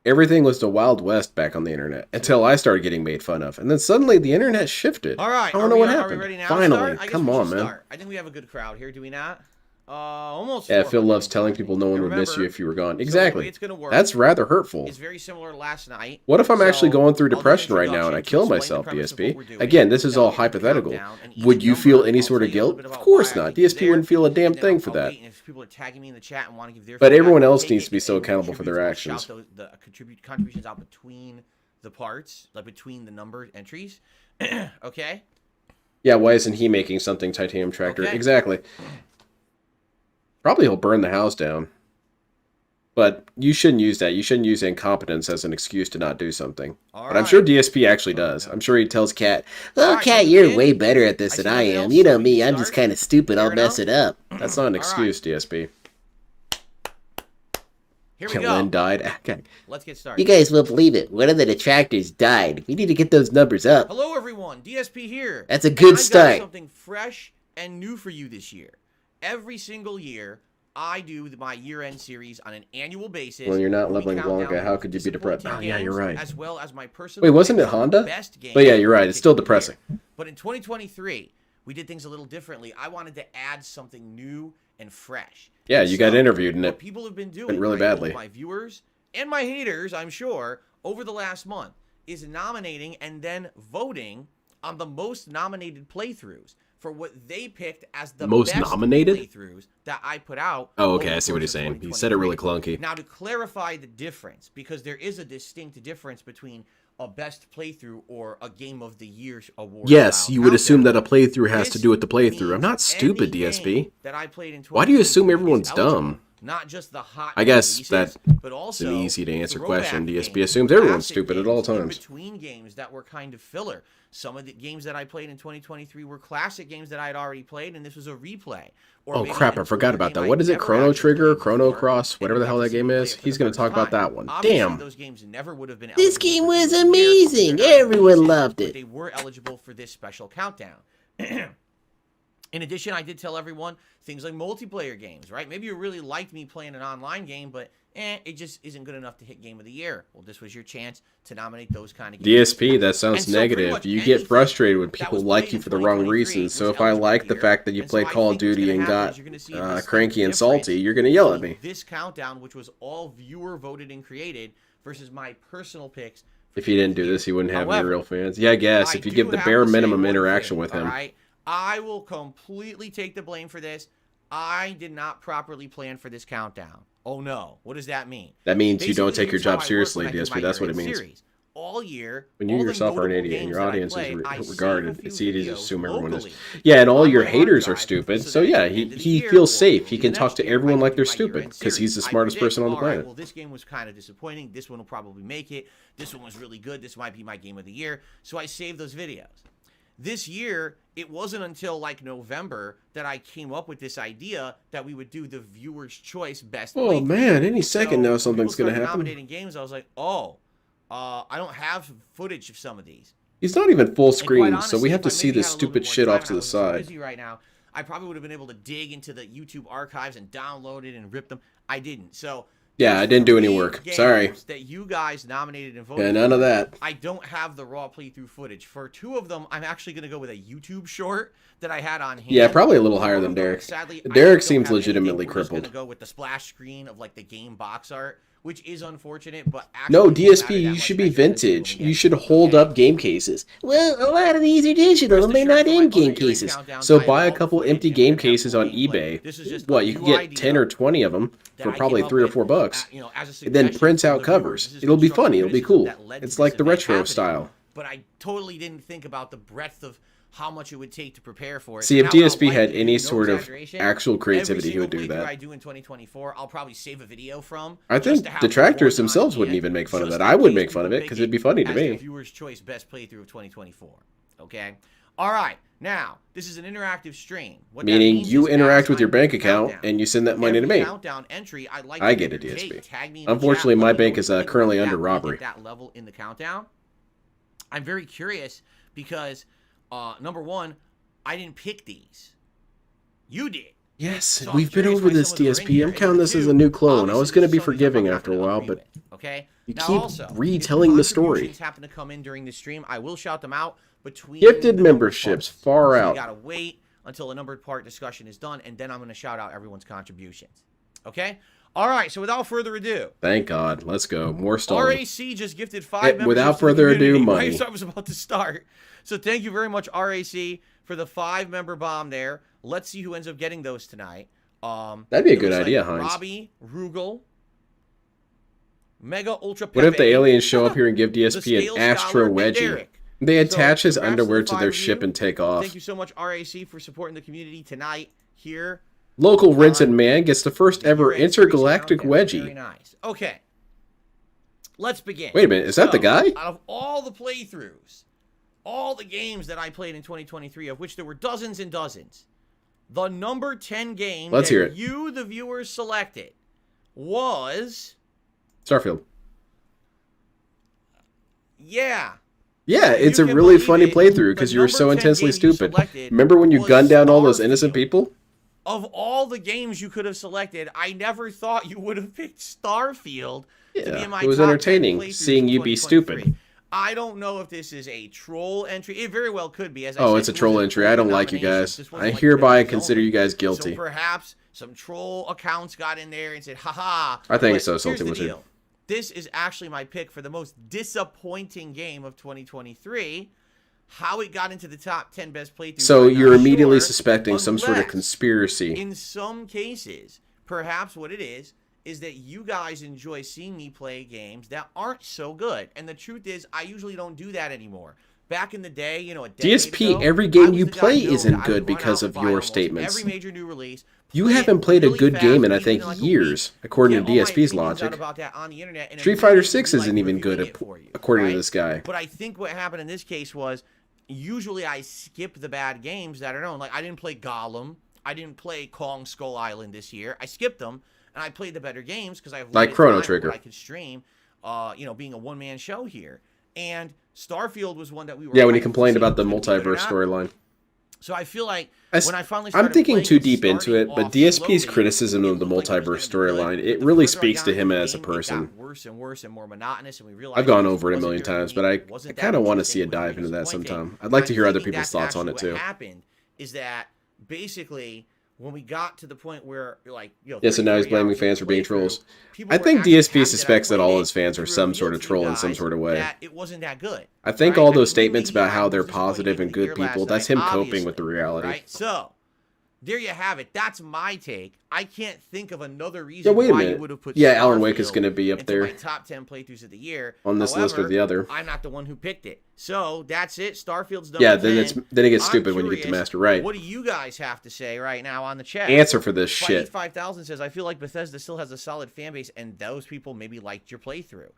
Everything was the Wild West back on the internet until I started getting made fun of, and then suddenly the internet shifted. All right, I don't know what happened. Are we ready now? Finally, I guess come we on, should man. start. I think we have a good crowd here. Do we not? Almost. Yeah, Phil 400. loves telling people no one would miss you if you were gone. So Exactly. the way it's gonna work That's rather hurtful. It's very similar to last night. What if I'm actually So, going through I'll do an depression right now and I introduction kill to explain myself, the premise of what DSP? we're doing, Again, this is then all we'll get the hypothetical. countdown, and each Would you number, feel any I'll sort tell of you a little guilt? bit Of about course why I not. think it's DSP wouldn't there, feel a damn and then thing I'll for that. wait, and if people are tagging me in the chat and want to give their But feedback, everyone I'll else take needs it to be so and accountable for their contribute- actions. I'll shout the contributions out between the parts, like between the number entries. Okay? Yeah, why isn't he making something Titanium Tractor? Okay. Exactly. Probably he'll burn the house down. But you shouldn't use that. You shouldn't use incompetence as an excuse to not do something. But I'm sure DSP actually does. I'm sure he tells Kat, "Oh, Kat, you're way better at this than I am. You know me, I'm just kind of stupid. I'll mess it up." That's not an excuse, DSP. Here we go. Lynn died. Okay. Let's get started. You guys won't believe it. One of the detractors died. We need to get those numbers up. Hello, everyone. DSP here. That's a good start. I've got something fresh and new for you this year. Every single year, I do my year-end series on an annual basis. Well, you're not leveling Blanca. How could you be depressed? Oh, yeah, you're right. As well as my personal Wait, wasn't it Honda? But yeah, you're right. It's still depressing. But in 2023, we did things a little differently. I wanted to add something new and fresh. Yeah, you got interviewed and what it people have been doing went really badly. My viewers and my haters, I'm sure, over the last month is nominating and then voting on the most nominated playthroughs for what they picked as the most best nominated playthroughs that I put out. Oh, okay, I see what he's saying. He said it really clunky. Now, to clarify the difference, because there is a distinct difference between a best playthrough or a game of the year award. Yes, you would assume that a playthrough has to do with the playthrough. I'm not stupid, DSP. That I played in Why do you assume everyone's dumb? Not just the hot I guess releases, that but is also an easy to answer question. DSP games, assumes everyone's classic stupid at games, all times. In-between games that were kind of filler. Some of the games that I played in 2023 were classic games that I had already played, and this was a replay. Or Oh crap, I forgot about that. What is it? Chrono Trigger? Chrono Cross? Whatever the hell that game is? He's going to talk about that one. Damn. Those games never would have been This game was amazing. Everyone loved it. They were eligible for this special countdown. In addition, I did tell everyone things like multiplayer games, right? Maybe you really liked me playing an online game, but it just isn't good enough to hit Game of the Year. Well, this was your chance to nominate those kind of games. DSP, that sounds negative. You get frustrated when people like you for the wrong reasons. So if I like the fact that you played Call of Duty and got cranky and salty, you're going to yell at me. This countdown, which was all viewer voted and created, versus my personal picks. If he didn't do this, he wouldn't have any real fans. Yeah, I guess. If you give the bare minimum interaction with him. I will completely take the blame for this. I did not properly plan for this countdown. Oh no. What does that mean? That means you don't take your job seriously, DSP. That's what it means. All year, when you yourself are an idiot and your audience is regarded, it's easy to assume everyone is. Yeah, and all your haters are stupid. So yeah, he feels safe. He can talk to everyone like they're stupid because he's the smartest person on the planet. Well, this game was kind of disappointing. This one will probably make it. This one was really good. This might be my game of the year. So I saved those videos. This year, it wasn't until like November that I came up with this idea that we would do the viewer's choice best. Oh man, any second now something's gonna happen. Nominating games, I was like, oh, I don't have footage of some of these. He's not even full screen, so we have to see this stupid shit off to the side. Busy right now. I probably would have been able to dig into the YouTube archives and download it and rip them. I didn't. So yeah, I didn't do any work. Sorry. That you guys nominated and voted. Yeah, none of that. I don't have the raw playthrough footage. For two of them, I'm actually going to go with a YouTube short that I had on hand. Yeah, probably a little higher than Derek. Sadly, Derek seems legitimately crippled. I'm going to go with the splash screen of like the game box art, which is unfortunate, but actually no, DSP, you should be vintage. You should hold up game cases. Well, a lot of these are digital and they're not in game cases. So buy a couple empty game cases on eBay. What, you can get 10 or 20 of them for probably $3 or $4. And then print out covers. It'll be funny. It'll be cool. It's like the retro style. But I totally didn't think about the breadth of how much it would take to prepare for it. See, if DSP had any sort of actual creativity, he would do that. I do in 2024, I'll probably save a video from. I think detractors themselves wouldn't even make fun of that. I would make fun of it because it'd be funny to me. Viewer's choice best playthrough of 2024. Okay. All right. Now, this is an interactive stream. Meaning you interact with your bank account and you send that money to me. Entry, I get it, DSP. Unfortunately, my bank is currently under robbery. That level in the countdown. I'm very curious because number one, I didn't pick these. You did. Yes, so we've been over this, DSP. I'm counting this as a new clone. I was going to be forgiving after a while, but you keep retelling the story. Happen to come in during the stream. I will shout them out between gifted memberships far out. You got to wait until a numbered part discussion is done, and then I'm going to shout out everyone's contributions. Okay? All right, so without further ado. Thank God. Let's go. More stalling. RAC just gifted 5 memberships. Without further ado, money. Right, so I was about to start. So thank you very much, RAC, for the 5-member bomb there. Let's see who ends up getting those tonight. That'd be a good idea, Heinz. Robbie, Rugal, Mega Ultra Pepe. What if the aliens show up here and give DSP an Astro Wedgie? They attach his underwear to their ship and take off. Thank you so much, RAC, for supporting the community tonight here. Local Rincin' Man gets the first ever intergalactic wedgie. Very nice. Okay. Let's begin. Wait a minute, is that the guy? Out of all the playthroughs, all the games that I played in 2023, of which there were dozens and dozens, the number 10 game that you, the viewers, selected was Starfield. Yeah. Yeah, You it's a can really believe funny it, playthrough the because you were so number 10 intensely game you stupid. selected Remember when you was gunned down all those innocent Starfield. people? Of all the games you could have selected, I never thought you would have picked Starfield to be in my it was top 10 entertaining playthroughs seeing of you be 2023. stupid. I don't know if this is a troll entry. It very well could be. As I Oh, said, it's a it was troll an entry. I older don't like you nomination. guys. This wasn't I like hereby Criminals consider Only. you guys guilty. So perhaps some troll accounts got in there and said, haha. I think But so. here's Something the was it. deal. This is actually my pick for the most disappointing game of 2023. How it got into the top 10 best playthroughs. So I'm you're not immediately sure, suspecting some sort of unless, conspiracy. in some cases, perhaps what it is that you guys enjoy seeing me play games that aren't so good. And the truth is, I usually don't do that anymore. Back in the day, you know, a decade DSP, ago, every I game was you the guy play known isn't that I good would run because out of and buy your almost statements. every major new release. You play haven't it played a really good fast, game in, I maybe think, in like a years, week, according get to all my DSP's opinions logic. out about that on the internet, and Street Fighter immediately 6 be, like, isn't even reviewing good, it for you, according to right? this guy. But I think what happened in this case was, usually I skip the bad games that are known. Like, I didn't play Gollum. I didn't play Kong Skull Island this year. I skipped them, and I played the better games because I have Like limited Chrono time Trigger. where I could stream, you know, being a one-man show here. And Starfield was one that we were... Yeah, when he hyped to complained see about the was gonna be good or multiverse not. storyline. So I feel like when I finally I'm started thinking playing too it, deep into starting it, but off DSP's slowly, criticism it of the looked like it was multiverse gonna be good, storyline, but it the really further I speaks got to into him the as a game, it person. got worse and worse and more monotonous, and we realized I've gone it over it a wasn't million very times, deep, but I it wasn't that kind of want to interesting, see a it was dive really into that disappointing. sometime. I'd like to I'm hear other thinking people's that's thoughts on it actually too. what happened is that basically when we got to the point where, like, you know, Yeah, so now he's 30 blaming hours fans for being playthrough, trolls. people I were think actually DSP happy that I suspects that played all it his fans are because we some sort of revealed to you troll in some guys sort of way. that it wasn't that good. I think right? all I mean, those statements literally, about how I they're was disappointed positive and even here good people, last that's night, him coping obviously, with the reality. Right? So, there you have it. That's my take. I can't think of another Yeah, reason wait a why you minute. would have put Yeah, Alan Wake is Starfield going to be up into there my top 10 playthroughs of the year. on this list or However, the other. I'm not the one who picked it. So, that's it. Starfield's number Yeah, 10. then it gets I'm stupid when you get to curious, Master Right. What do you guys have to say right now on the chat? Answer for this shit. 5000 says, I feel like Bethesda still has a solid fan base, and those people maybe liked your playthrough.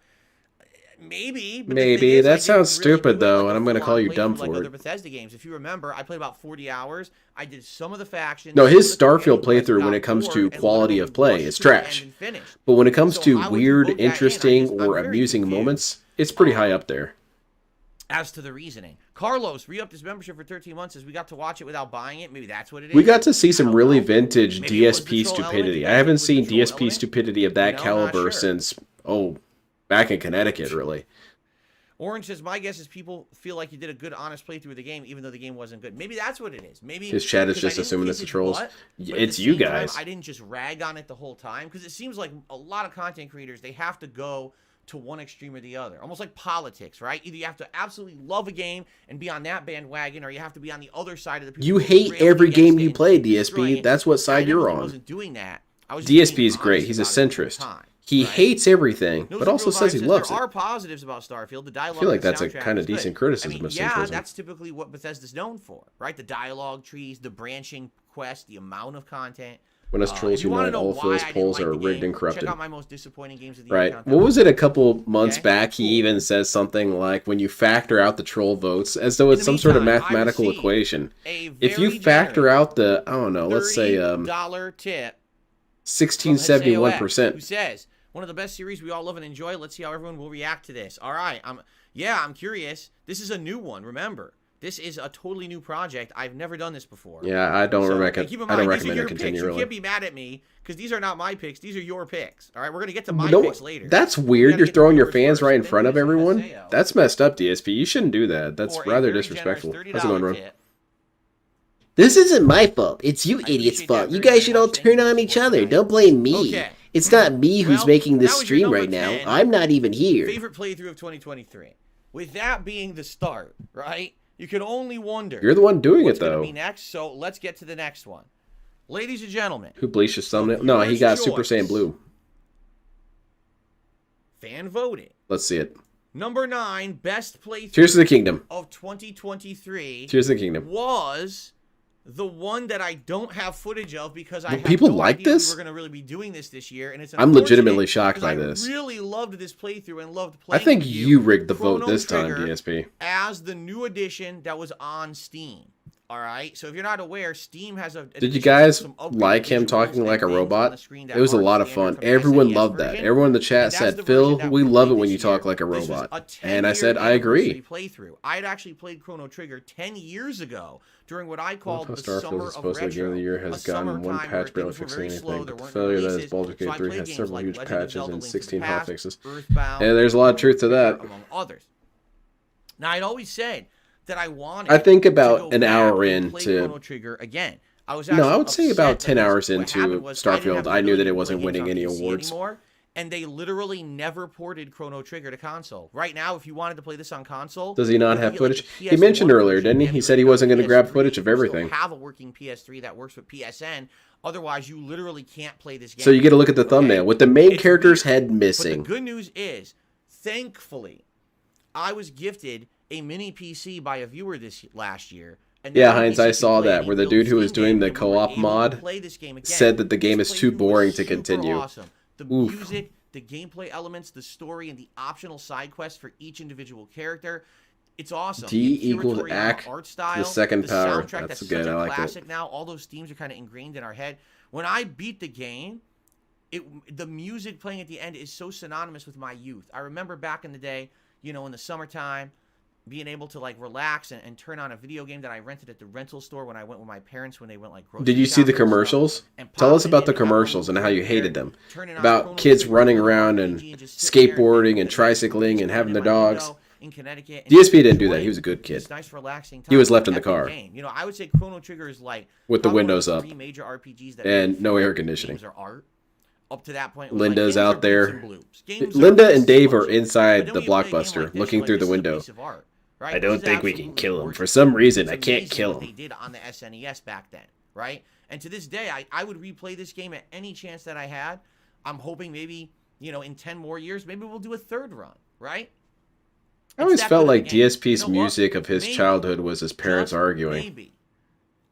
Maybe. But the thing Maybe. is, That I didn't sounds really stupid, do it though, like and a I'm going to call you full-on dumb playthrough like for other it. Bethesda games. If you remember, I played about 40 hours. I did some of the factions. No, his some of the Starfield campaign playthrough, when quests, it comes got to bored, and quality literally of play, rushed is to the end trash. and finished. But when it comes So to I would weird, devote that in. interesting, I'm or very amusing confused. moments, it's pretty high up there. As to the reasoning, Carlos re-upped his membership for 13 months as we got to watch it without buying it. Maybe that's what it is. We got to see some I don't really know. vintage Maybe it was the DSP troll element. stupidity. You I guys haven't think it was seen the troll DSP element? stupidity of that Not caliber sure. since, back in Connecticut, really. Orange says, my guess is people feel like you did a good, honest playthrough of the game, even though the game wasn't good. Maybe that's what it is. Maybe His chat is because I just didn't assuming kick it's the his trolls. butt, but at It's the you same time, guys. I didn't just rag on it the whole time, because it seems like a lot of content creators, they have to go to one extreme or the other. Almost like politics, right? Either you have to absolutely love a game and be on that bandwagon, or you have to be on the other side of the people You who hate railed every against game it you and play, destroying DSP. it. That's what I side you're definitely on. wasn't doing that. I was just being DSP is great. honest He's a about it the whole centrist. time, He right? hates everything, No but Super also Real says he Vibe loves there it. are positives about Starfield. The dialogue. I feel like and the that's a soundtrack kind of is good. decent criticism I mean, of yeah, centrism. that's typically what Bethesda's known for, right? The dialogue trees, the branching quest, the amount of content. When us trolls if you wanna unite, know all why Phil's I didn't polls like are the rigged game, and corrupted. Check out my most disappointing games of the year. Right. countdown. What was it a couple months Okay? back? He even says something like, when you factor out the troll votes, as though In it's the some sort of meantime, I mathematical received equation. a If you very factor generous out the, I don't know, let's say $30 tip from 1671%. who says, one of the best series we all love and enjoy. Let's see how everyone will react to this. All right. I'm curious. This is a new one. Remember, this is a totally new project. I've never done this before. Yeah, I don't recommend. Keep in I don't mind, these are recommend your it continue. picks. You Really. can't be mad at me because these are not my picks. These are your picks. All right, we're gonna get to my No, picks later. that's We weird. gotta You're get to throwing your yours fans first, right in then front of do some everyone. SAO. That's messed up, DSP. You shouldn't do that. That's For a rather very disrespectful. generous How's it going, $30 Ron? tip. This isn't my fault. It's you I idiots' appreciate fault. that You very guys should all much. turn Thank you on for each supporting other. me. Don't blame me. Okay. It's not me who's Well, making this that was your stream number right now. 10. I'm not even here. Favorite playthrough of 2023. With that being the start, right? You can only wonder. You're the one doing what's it, though. Gonna be next. So let's get to the next one, ladies and gentlemen. Who bleached his thumbnail? No, he got Super Saiyan Blue. Fan voted. Let's see it. Number 9 best playthrough. Tears of the Kingdom. Of 2023. Tears of the Kingdom. Was the one that I don't have footage of because I Well, had people no like idea this? we were going to really be doing this year, and it's I'm legitimately unfortunate shocked by because this. I really loved this playthrough and loved I playing think with you rigged the Chrono vote this time, Trigger DSP. as the new edition that was on Steam. All right. So if you're not aware, Steam has a. Did you guys like him talking like a robot? It was a lot of fun. Everyone loved that. Everyone in the chat said, "Phil, we love it when you talk like a robot." And I said, "I agree." Playthrough. I had actually played Chrono Trigger 10 years ago during what I called the Starfield summer is supposed of to be game of the year retro. has gotten one patch barely fixing anything. But the failure that is Baldur's Gate 3 has several huge patches and 16 hotfixes. And there's a lot of truth to that. Among others. Now I'd always said that I wanted. I think about an hour into Chrono Trigger again. I would say about 10 hours into Starfield, I knew that it wasn't winning any awards. Anymore, and they literally never ported Chrono Trigger to console. Right now, if you wanted to play this on console, does he not have footage? He mentioned earlier, didn't he? He said he wasn't going to grab footage of everything. Have a working PS3 that works with PSN. Otherwise, you literally can't play this game. So you get to look at the thumbnail with the main character's head missing. But the good news is, thankfully, I was gifted a mini PC by a viewer last year. And yeah, Heinz, I saw that, where the dude who was doing the co-op mod said that the game is too boring to continue. Awesome. The music, the gameplay elements, the story, and the optional side quests for each individual character. It's awesome. D equals ACK, art style, the second power. Soundtrack that's that's good, such I a like classic it. now. All those themes are kind of ingrained in our head. When I beat the game, the music playing at the end is so synonymous with my youth. I remember back in the day, you know, in the summertime, being able to like relax and turn on a video game that I rented at the rental store when I went with my parents when they went like grocery Did you see the shopping commercials? Tell us about the commercials and how you hated them. About kids running around and skateboarding and tricycling and having their dogs. In Connecticut. DSP didn't do that. He was a good kid. It's nice, relaxing time. He was left in the car. You know, I would say Chrono Trigger is like with the windows up major RPGs that and no air conditioning. Are art. Up to that point, Linda's out there. Linda and Dave are inside the Blockbuster looking through the window. Right? I don't think we can kill him. For some reason, I can't kill him. They did on the SNES back then, right? And to this day, I would replay this game at any chance that I had. I'm hoping maybe, you know, in 10 more years, maybe we'll do a third run, right? I always felt like DSP's music of his childhood was his parents arguing. Maybe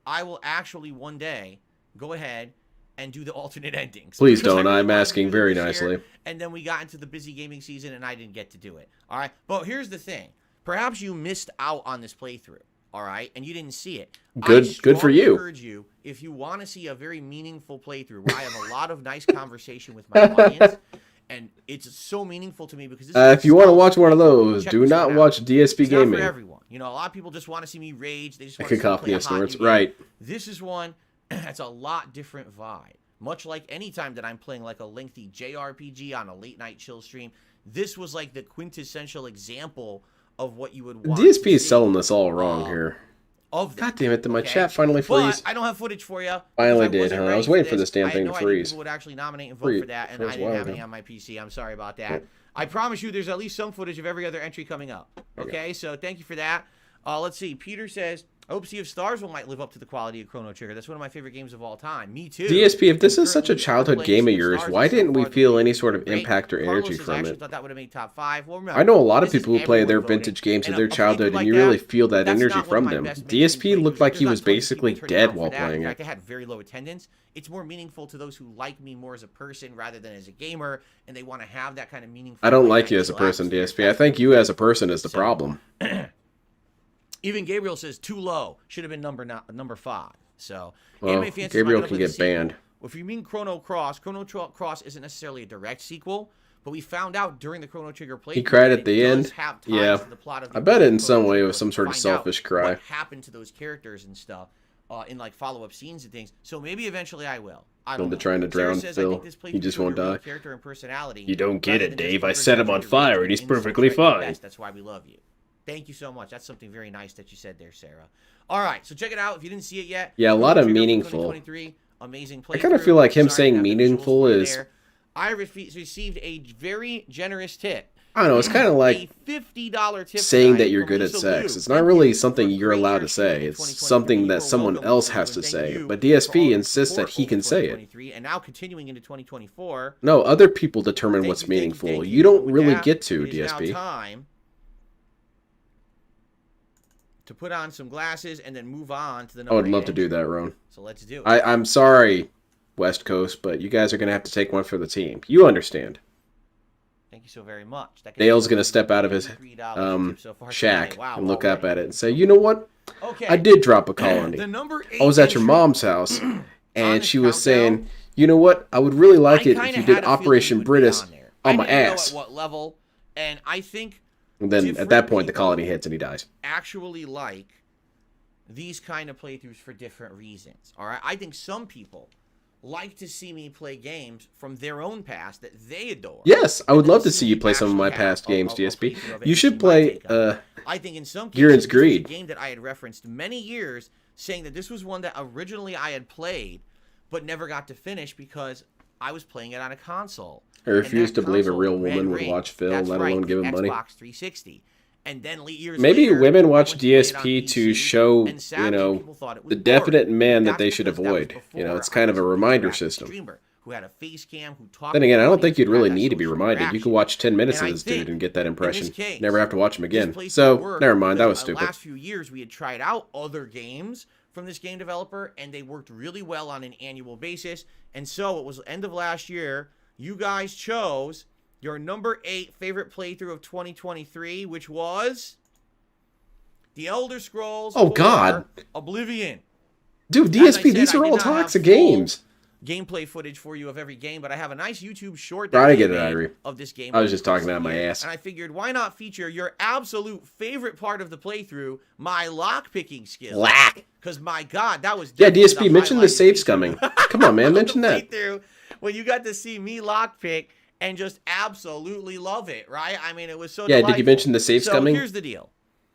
I will actually one day go ahead and do the alternate endings. Please don't. I'm asking very nicely. And then we got into the busy gaming season, and I didn't get to do it. All right? But here's the thing. Perhaps you missed out on this playthrough, all right? And you didn't see it. Good for you. I encourage you, if you want to see a very meaningful playthrough where I have a lot of nice conversation with my audience, and it's so meaningful to me because this if you want to watch one of those, do not watch DSP Gaming. Not for everyone. You know, a lot of people just want to see me rage. They just want to play a snorts. game. Right. This is one that's a lot different vibe. Much like any time that I'm playing like a lengthy JRPG on a late night chill stream, this was like the quintessential example of what you would want. DSP is selling this all wrong here. Of God damn it! Did my chat finally freeze? But I don't have footage for you. Finally did, huh? I was waiting for this damn thing to freeze. People would actually nominate and vote for that, and I didn't have any on my PC. I'm sorry about that. I promise you, there's at least some footage of every other entry coming up. Okay, so thank you for that. Let's see. Peter says, I hope Sea of Stars might live up to the quality of Chrono Trigger. That's one of my favorite games of all time. Me too. DSP, if this is such a childhood game of yours, why didn't we feel any sort of impact or energy from it? Thought that would have made top 5. Well, remember, I know a lot of people who play their vintage games of their childhood, and you really feel that energy from them. DSP looked like he was basically dead while playing it. In fact, I had very low attendance. It's more meaningful to those who like me more as a person rather than as a gamer, and they want to have that kind of meaningful. I don't like you as a person, DSP. I think you as a person is the problem. Even Gabriel says too low. Should have been number 5. So well, Gabriel can get banned. Well, if you mean Chrono Cross isn't necessarily a direct sequel, but we found out during the Chrono Trigger playthrough. He cried at the end. Yeah, I bet in some way it was some sort of selfish cry. What happened to those characters and stuff in like follow-up scenes and things. So maybe eventually I will. I don't know. Trying to drown Phil. He just won't die. Character and personality. You don't get it, Dave. I set him on fire and he's perfectly fine. That's why we love you. Thank you so much. That's something very nice that you said there, Sarah. All right, so check it out if you didn't see it yet. Yeah, a lot of meaningful. Amazing I kind of feel like him saying meaningful is. I received a very generous tip. I don't know. It's kind of like a $50 tip saying that you're good at sex. It's not really something you're allowed to say. It's something that someone else has to say. But DSP insists that he can say it. And now continuing into 2024. No, other people determine what's meaningful. You don't really get to, DSP. To put on some glasses and then move on to the I would love to do that, Ron. So let's do it. I'm sorry, West Coast, but you guys are going to have to take one for the team. You understand. Thank you so very much. Dale's going to step out of his shack and look up at it and say, you know what? Okay. I did drop a colony. The number 8 I was at your entry mom's house, and the she was countdown. saying, you know what? I would really like it I if kinda you did had a feeling Operation you would be British on there. on my I didn't ass. know at what level, and I think And then at different that point, the people colony hits and he dies. actually like these kind of playthroughs for different reasons. All right, I think some people like to see me play games from their own past that they adore. Yes, I would and then love to see you play some of my actually have past games, a DSP. playthrough of it You and should see my play take on it. I think in some cases, Gihren's this was Greed. a game that I had referenced many years, saying that this was one that originally I had played, but never got to finish because I was playing it on a console. I refuse And to that believe a console real ran woman would great. watch Phil, That's let right, alone give the him money. Xbox 360. And then years Maybe later, women I watch went to play it on DSP to PC, show, and sadly, people thought it was the boring. definite man that That's they should because that was avoid. You know, before it's kind of I a was reminder interactive system. streamer who had a face cam, who talked Then again, I don't think you'd who really had that need to be social reminded. You interaction. could watch 10 minutes And of I this dude think and get that impression. case, Never have to watch him this again. playthrough So, worked never mind. That was because the stupid. last few years, we had tried out other games from this game developer, and they worked really well on an annual basis. And so it was end of last year. You guys chose your number 8 favorite playthrough of 2023, which was The Elder Scrolls Oh, 4 God. Oblivion. Dude, As I DSP, said, these I are did all not have toxic full games. gameplay footage for you of every game, but I have a nice YouTube short Bro, I that get we it, made Irie. of this game. I was just talking out of my here, ass. And I figured, why not feature your absolute favorite part of the playthrough, my lock-picking skills. Lock. Because, my God, that was Yeah, definitely DSP, mention the safes coming. Come on, man, mention that. playthrough when you got to see me lockpick and just absolutely love it, right? I mean, it was so Yeah, did you delightful. mention the safes So coming? here's the deal.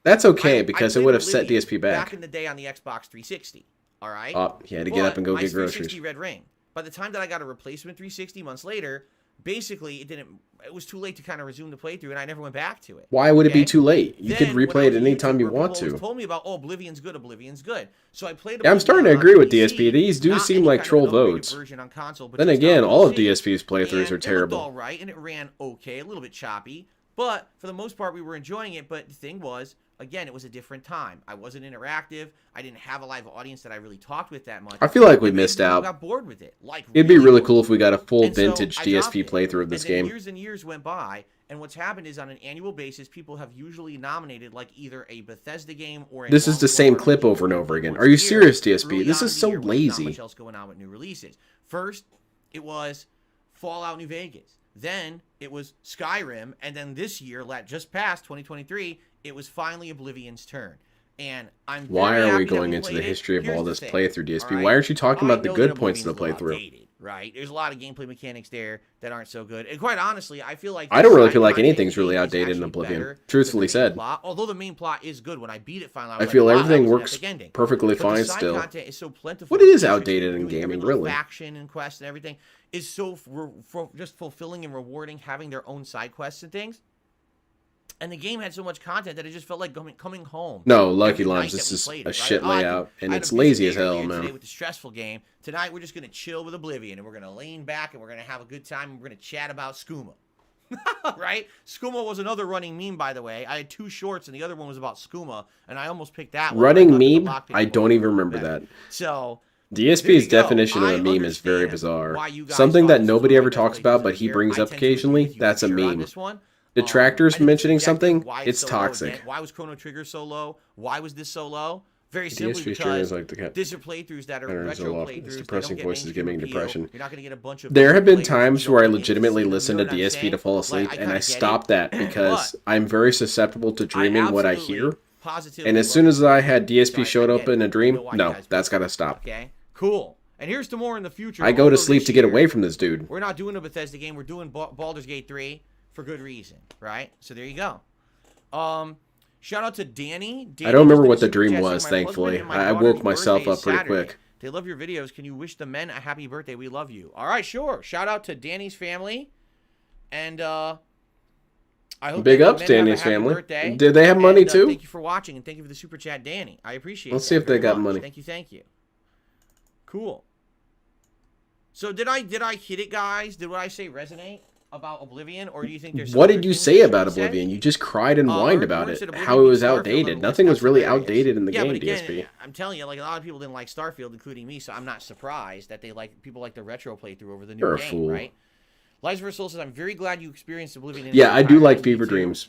That's okay, I because it played would have set Oblivion DSP back. back in the day on the Xbox 360. All right. Oh, he had to get up and go my get 360 groceries. red ring. By the time that I got a replacement 360 months later, basically it was too late to kind of resume the playthrough, and I never went back to it. Why would it be Okay? too late? You could Then, when replay I it was a anytime you YouTuber, want people always to. told me about, oh, Oblivion's good, Oblivion's good. So I played. Yeah, I'm starting to Oblivion agree on with PC, DSP. These do not seem any like kind of troll an upgraded votes. version on console, but Then just again, on all of PC. DSP's playthroughs And are it terrible. looked all right, and it ran okay, a little bit choppy, but for the most part, we were enjoying it. But the thing was, again, it was a different time. I wasn't interactive. I didn't have a live audience that I really talked with that much. I feel like we And many missed people out. got bored with it. Like, It'd be really bored. cool if we got a full And so vintage I DSP dropped it. playthrough of this And then game. years and years went by, and what's happened is on an annual basis, people have usually nominated like either a Bethesda game or a This is the same clip over and over again. Are you serious, DSP? This is so lazy. Not much else going on with new releases. First, it was Fallout New Vegas. Then it was Skyrim, and then this year, just past 2023, it was finally Oblivion's turn. And I'm Why very are we happy that going we into the played it. history of Here's all the this thing, playthrough, DSP? all right? Why aren't you talking I about the know good that points of the Oblivion's a little playthrough? outdated, right? There's a lot of gameplay mechanics there that aren't so good. And quite honestly, I feel like I don't really side feel like content anything's in the really game is outdated in actually Oblivion. better Truthfully than the main said. plot, although the main plot is good. When I beat it finally, I I was feel like, wow, everything that was an works epic ending. perfectly But the fine side still. content is so plentiful. What is The outdated missions in you do, every gaming, little really? faction and quests and everything is so just fulfilling and rewarding, having their own side quests and things. And the game had so much content that it just felt like coming home. No, Lucky every Limes, night this that we is played a it, shit right? layout, and I had it's a busy lazy day as hell, earlier man. today with the stressful game. Tonight we're just gonna chill with Oblivion, and we're gonna lean back and we're gonna have a good time, and we're gonna chat about skooma. Right? Skooma was another running meme, by the way. I had 2 shorts, and the other one was about skooma, and I almost picked that one. Running I thought that the meme? lockpick I one don't was even a little remember better. that. So DSP's go. definition of I a meme is very understand bizarre. why you guys Something thought that this was nobody one of ever my best talks about, playthroughs but of he the year. brings I up tend to agree occasionally, with you that's for a sure on meme. this one. Detractors I think mentioning it's subjective. something, Why it's so low toxic. again? Why was Chrono Trigger so low? Why was this so low? Very DSP simply streamers because like the cat. these are playthroughs that are Enters retro a lot. playthroughs. This They depressing don't get voice is mainstream giving me appeal. depression. You're not going to get a bunch of There have been players who times don't where I get into legitimately the scene, listen you to know what I'm DSP to saying? fall asleep, Like, and I kinda get stopped it. that because But I'm very susceptible to dreaming what I hear. positively And as love soon as it. I had So DSP I showed up get it. in a I dream, know why you no, guys that's play. gotta stop. Okay, cool. And here's to more in the future. I go to although sleep this to get year, away from this dude. We're not doing a Bethesda game. We're doing Baldur's Gate 3 for good reason, right? So there you go. Shout out to Danny. I don't remember what the Super dream Chat saying, was, "My thankfully. husband and my I daughter's woke myself birthday up is pretty Saturday. quick. They love your videos. Can you wish the men a happy birthday? We love you." All right, sure. Shout out to Danny's family. And I hope Big that the ups, men have a Danny's happy family. birthday. Did they have money And, too? Thank you for watching, and thank you for the super chat, Danny. I appreciate it. Let's see if they got money. Thank you, thank you. Cool. So did I hit it, guys? Did what I say resonate about Oblivion, or do you think there's some What other did you things say that should about be said? Oblivion? You just cried and whined about Orange it. said Oblivion How it was beats Starfield outdated. on the Nothing list. was really That's hilarious. outdated in the Yeah, game, but again, DSP. I'm telling you, like a lot of people didn't like Starfield, including me, so I'm not surprised that people like the retro playthrough over the new You're a game, fool. right? Lies vs. Soul says, "I'm very glad you experienced Oblivion." In Yeah, its I do entirety. like Me Fever too. Dreams.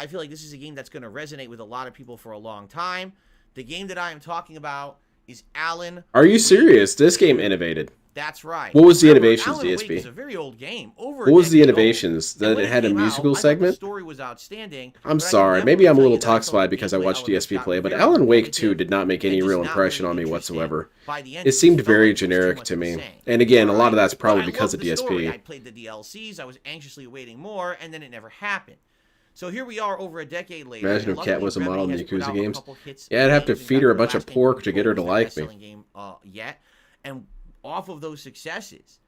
I feel like this is a game that's going to resonate with a lot of people for a long time. The game that I am talking about is Alan. Are you serious? This game innovated. That's right. What was the Remember, innovations, Alan Wake DSP? is a very old game. Over What was the decade old. innovations? And That when it had a came out, musical I thought segment? the story was outstanding. I'm but I can sorry, maybe definitely I'm a tell little you that I thought toxified the because I gameplay watched elements DSP got play, but very Alan Wake 2 repetitive did not make and any just real not impression very on me interesting. whatsoever. By the end, It seemed felt very like it was too generic much to of the me. same. And again, a lot of Alright? that's probably But I because of loved the story. I DSP. played the DLCs. I was anxiously awaiting more, and then it never happened. So here we are over a decade later. Imagine and if Kat luckily was a model in Remedy the has put Yakuza out a games. couple hits Yeah, I'd have to games. In feed fact, her a their bunch of last game, pork to get her to was the like me. best-selling game yet. And off of those successes,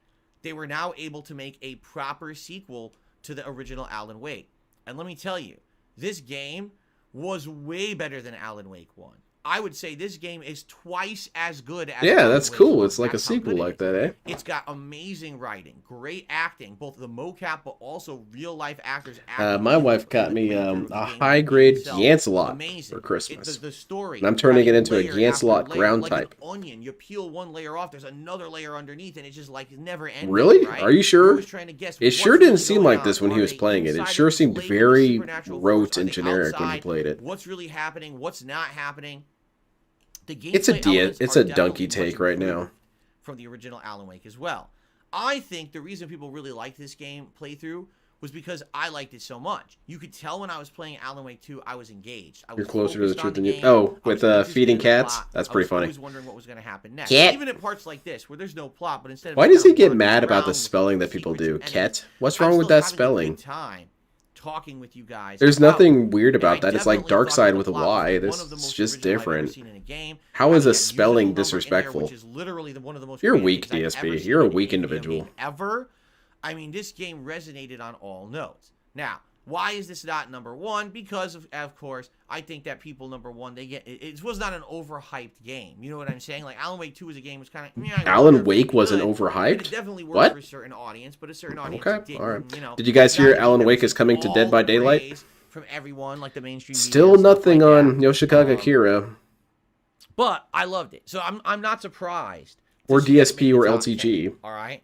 they were now able to make a proper sequel to the original Alan Wake. And let me tell you, this game was way better than Alan Wake 1. I would say this game is twice as good as Yeah, Alan that's Wake cool. 1. It's like a That's how sequel good it like is. that, eh? It's got amazing writing, great acting, both the mocap but also real life actors. My wife got me a high-grade Gancelot for Christmas. The story, And I'm turning it having into a layer after Gancelot layer, ground like type. An onion, you peel one layer off, there's another layer underneath, and it's just like never ending. Really? Right? Are you sure? You're always trying to guess It what's sure didn't really seem going like on. this when he Are was they playing it. It inside sure of this seemed lake with a very supernatural rote force? Are and they generic when he outside? played it. What's really happening? What's not happening? The It's a gameplay elements it's are a donkey definitely much take right improved now. from the original Alan Wake as well. I think the reason people really liked this game playthrough was because I liked it so much. You could tell when I was playing Alan Wake 2, I was engaged. I was You're closer to the focused on truth than you. game. Oh, I was with interested feeding in the cats? plot. That's I pretty was funny. always wondering what was going to happen next. Cat. Even at parts like this, where there's no plot, but instead of Why just does he kinda get wandering mad about around the with spelling that secrets people and do? enemies, Ket? What's I'm wrong with still that having a spelling? good time talking with you guys. There's about nothing it. weird And I about that. It's like definitely thought that Darkseid the with a plot was Y. one This of the is most just original I've ever different. seen in a game. How Having is a that musical spelling number in there, disrespectful? which is literally one of the most You're creative weak, things I've ever DSP. seen You're a in weak video individual. game ever. I mean, this game resonated on all notes. Now, why is this not number one? Because of course, I think that people, number one, it was not an overhyped game. You know what I'm saying? Like Alan Wake 2 was a game was kind of Alan Wake wasn't overhyped? It definitely worked What? for a certain audience, but a certain audience Okay, didn't. all right. You know, Did you guys hear not to Alan give Wake is coming to all Dead by the Daylight? praise from everyone, like the mainstream. Still media and stuff nothing like on that. Yoshikage Kira But I loved it, so I'm not surprised. to or see that it DSP made or the top 10, LTG. all right.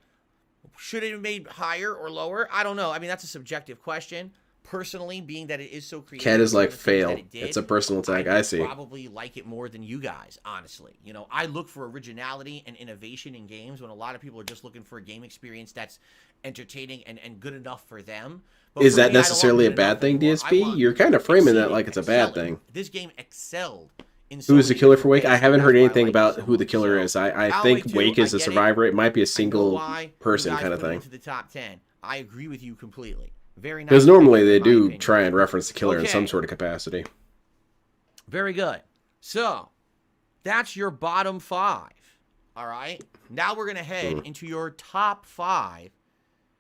Should it have made higher or lower? I don't know. I mean, that's a subjective question. Personally, being that it is so creative, Cat is and like the things fail. that it did, It's a personal attack. would I see. Probably like it more than you guys, honestly. You know, I look for originality and innovation in games when a lot of people are just looking for a game experience that's entertaining and good enough for them. But Is for that me, I don't want necessarily a good bad enough thing, anymore. I DSP? want You're kind of framing that exceeding, like it's a bad excelling. thing. This game excelled in so Who's the many killer different for Wake? I ways, haven't and heard that's why I anything like it about so who the much. killer So, is. I Alan think Wake 2, Wake is I a get it. survivor. It might be a I know single why you person guys kind of put it thing. into the top 10. I agree with you completely. Very nice. Because normally they in my do opinion. try and reference the killer in some Okay. sort of capacity. Very good. So, that's your bottom 5. All right. Now we're going to head into your top 5.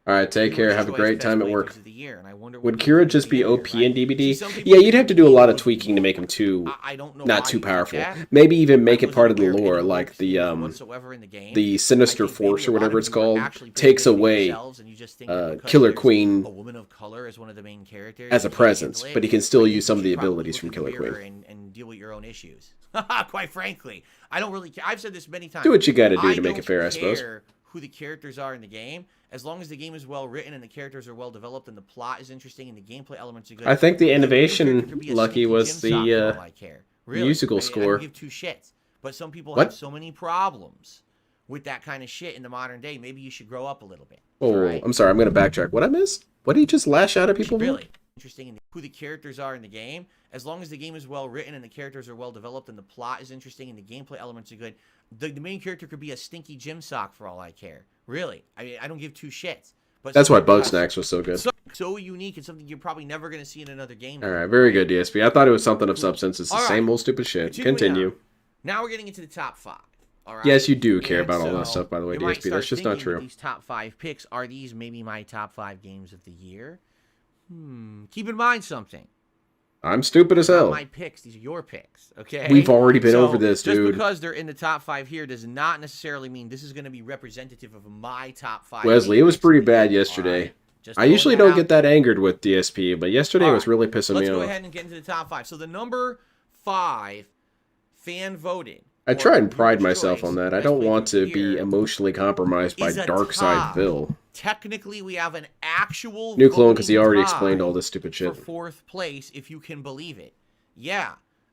All right, take care. Have a great time at work. Of the year, and I wonder Would what Kira the just be year, OP right? in DBD? See, some people Yeah, you'd have to do a lot of was tweaking to make him too, I don't know not why too you think powerful. that. Maybe even make I it part of the wasn't aware lore, any like whatsoever in the game. the Sinister I think Force maybe or a lot whatever of it's you were called actually takes paying attention away yourselves, and you just think that because Killer there's Queen a woman of color as one of the main characters as a you can't presence, handle it. but he can still I think use you some of the should probably abilities look from in Killer the Queen. mirror and deal with your own issues. Quite frankly, I don't really care. I've said this many times. Do what you gotta do I to make it don't fair, I suppose. care who the characters are in the game, as long as the game is well written and the characters are well developed and the plot is interesting and the gameplay elements are good. I think the main innovation, character could be a Lucky, sneaky was gym sock for the all I care. Really. musical I score. don't give two shits. But some people What? have so many problems with that kind of shit in the modern day. Maybe you should grow up a little bit. Oh, Alright? I'm sorry. I'm going to backtrack. What I missed? What did he just lash out at people for? Really interesting in who the characters are in the game. As long as the game is well written and the characters are well developed and the plot is interesting and the gameplay elements are good, the main character could be a stinky gym sock for all I care. Really, I mean, I don't give two shits. But That's why some people Bugsnax was so good. so unique and something you're probably never going to see in another game. All right, very good, DSP. I thought it was something of substance. It's the All right. same old stupid shit. Continuing Continue. on. Now we're getting into the top 5. All right. Yes, you do care And about all that so stuff, by the way, you might DSP. start That's just not thinking true. that these top 5 picks, are these maybe my top 5 games of the year? Keep in mind something. I'm stupid as Not hell. my picks. These are your picks. Okay. We've already been So, over this, dude. Just because they're in the top 5 here does not necessarily mean this is going to be representative of my top 5. Wesley, it was picks pretty of the bad year, yesterday. all right? Just I throwing usually that don't out get that angered with DSP, but yesterday All was right. really pissing Let's me go off. ahead and get into the top 5. So the number 5 fan voted. I or try and pride viewer's myself choice on that. I best don't playthrough want of the to be year emotionally compromised by is a Darkside tie. Bill. Technically, we have an actual New clone because he voting already tie explained all this stupid shit. for 4th place, if you can believe it. Yeah,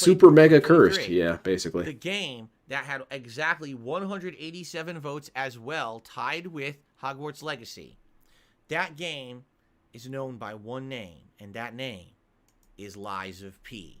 super mega cursed. Yeah, basically. The game that had exactly 187 votes as well, tied with Hogwarts Legacy. That game is known by one name, and that name is Lies of P.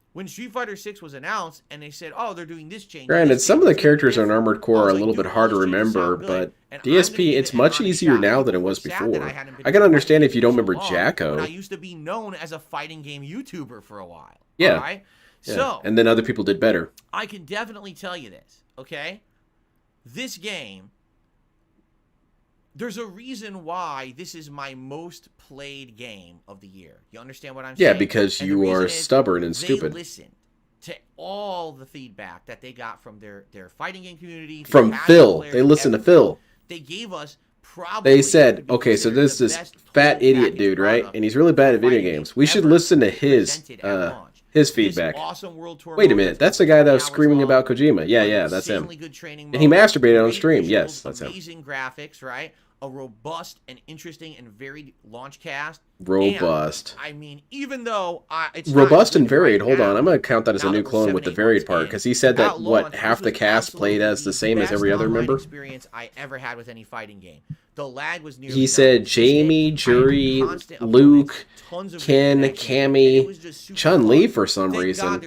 When Street Fighter 6 was announced and they said, "Oh, they're doing this change." Granted, this some of change, the it's characters on different," Armored Core I are was a like, little "Dude, bit all hard to those changes remember, sound good." but And I'm gonna DSP, give it's it an much honest easier shot. now than it was Sad that before. hadn't been I can understand if you don't for so remember long, Jacko. but I used to be known as a fighting game YouTuber for a while. Yeah. All right? Yeah. So, And then other people did better. I can definitely tell you this, okay? This game there's a reason why this is my most played game of the year. You understand what I'm Yeah, saying? because And the you are reason is stubborn and they stupid. listened to all the feedback that they got from their fighting game community. From Phil. They listened to Phil. They gave us probably. They said, okay, so there's this fat idiot dude, right? And he's really bad at video games. We should listen to his feedback. Awesome World Tour Wait a minute, that's the guy that was screaming about Kojima. Yeah, that's him. And he masturbated on stream. Yes, that's him. Amazing graphics, right? A robust and interesting and varied launch cast. Robust. And, I mean, even though it's robust and not varied. right Hold on, now, I'm going to count that as a now new that we're clone with the 7-8 varied months part in, because he said that at launch, half this the was cast played as the same as best every other online member. Experience I ever had with any fighting game. The lag was nearly He said Jamie, Jury, Luke, Ken, Cammy, Chun-Li for some reason,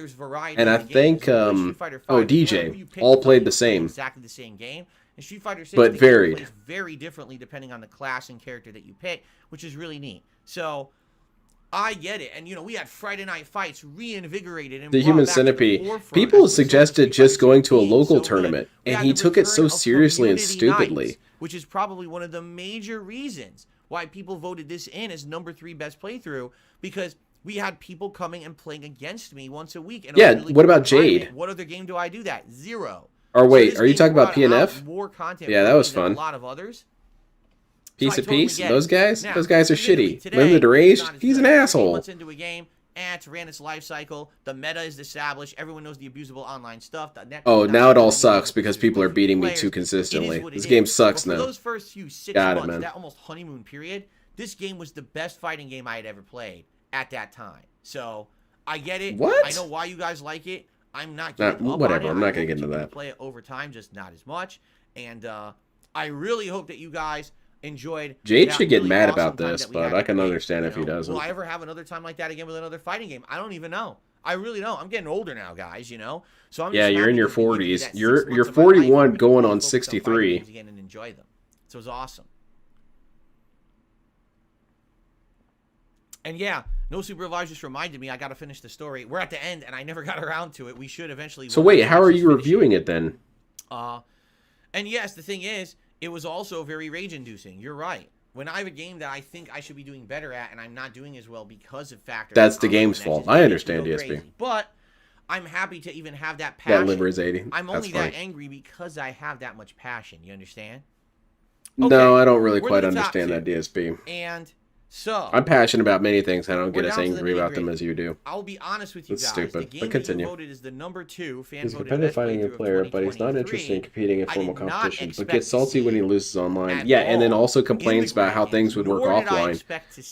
and I think DJ all played the same. Exactly the same game. And Street Fighter 6 but varied. Plays very differently depending on the class and character that you pick, which is really neat. So I get it. And, you know, we had Friday Night Fights reinvigorated. And the Human Centipede. People suggested just going to a local tournament, and he took it so seriously and stupidly. Nights, which is probably one of the major reasons why people voted this in as number 3 best playthrough, because we had people coming and playing against me once a week. And yeah, what about Jade? What other game do I do that? Zero. Or wait, are you talking about PNF? More content yeah, that was fun. A lot of others. Piece of Peace. Those guys? Now, those guys are shitty. Limited to Rage? He's an asshole. Months into a game, it's ran its life cycle. The meta is established. Everyone knows the abusable online stuff. Oh, now it all sucks because people are beating me too consistently. This game sucks now. For those first few 6 months, that almost honeymoon period, this game was the best fighting game I had ever played at that time. So, I get it. What? I know why you guys like it. I'm not giving up whatever. on it. I'm not going to get into that. Play it over time, just not as much. And I really hope that you guys enjoyed. Jade should get mad about this, but I can understand if he doesn't. Will I ever have another time like that again with another fighting game? I don't even know. I really don't. I'm getting older now, guys. You know. So I'm yeah, you're in your 40s. You're 41, going on 63. Again and enjoy them. So it's awesome. And yeah, No Supervisor just reminded me I got to finish the story. We're at the end, and I never got around to it. We should eventually. So wait, how are you reviewing it then? And yes, the thing is, it was also very rage-inducing. You're right. When I have a game that I think I should be doing better at, and I'm not doing as well because of factors. That's the game's fault. I understand, DSP. Crazy. But I'm happy to even have that passion. That liver is 80. I'm only that angry because I have that much passion. You understand? Okay. No, I don't really quite understand that, DSP. And so I'm passionate about many things. I don't get as angry about them as you do. I'll be honest with you guys. Stupid. The game but continue. That you voted is the number 2 fan He's voted competitive best fighting a player, but he's not interested in competing in formal competition. But gets salty when he loses online. Yeah, and then also complains about how things would work offline.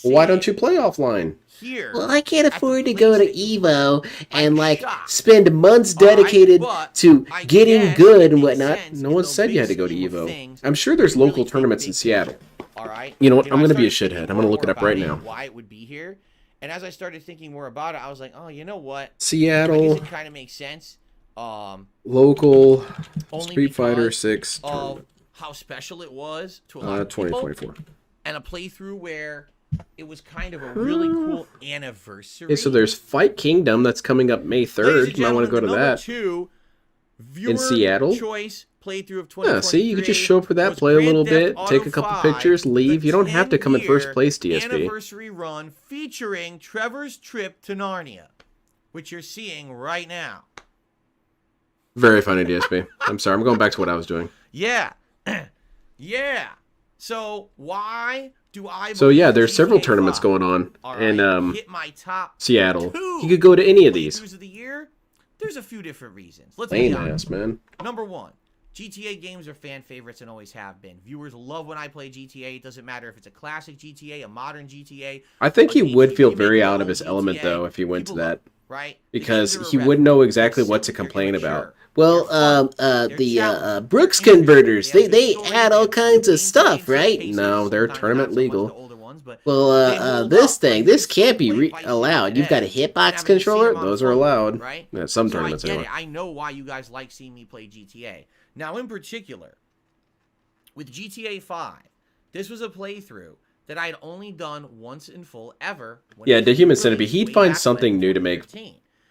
Well, why don't you play offline? Here, well, I can't afford to go to Evo and spend months dedicated to getting good and whatnot. No one said you had to go to Evo. I'm sure there's local tournaments in Seattle. All right. You know what? I'm going to be a shithead. I'm going to look it up right now. Why it would be here. And as I started thinking more about it, I was like, oh, you know what? Seattle. I guess it kind of makes sense. Local Street Fighter 6 tournament. How special it was to a lot of 2024. And a playthrough where it was kind of a really cool anniversary. Okay, so there's Fight Kingdom that's coming up May 3rd. You might want to go to that. In Seattle. Choice playthrough of 2023. Yeah, see, you could just show up for that, play a little bit, take a couple pictures, leave. You don't have to come in first place, DSP. Anniversary run featuring Trevor's trip to Narnia, which you're seeing right now. Very funny, DSP. I'm sorry, I'm going back to what I was doing. Yeah. Yeah. So why do I... So yeah, there's several tournaments going on in hit my top Seattle. You could go to any of these. Of the year? There's a few different reasons. Let's be honest, man. Number 1. GTA games are fan favorites and always have been. Viewers love when I play GTA. It doesn't matter if it's a classic GTA, a modern GTA. I think he would feel very out of his element, though, if he went to that. Right? Because he wouldn't know exactly what to complain about. Well, the Brooks converters, they add all kinds of stuff, right? No, they're tournament legal. Well, this can't be allowed. You've got a hitbox controller? Those are allowed. Right? Yeah, some tournaments anyway. I know why you guys like seeing me play GTA. Now, in particular, with GTA 5, this was a playthrough that I had only done once in full ever. Yeah, the Human Centipede, he'd find something new to make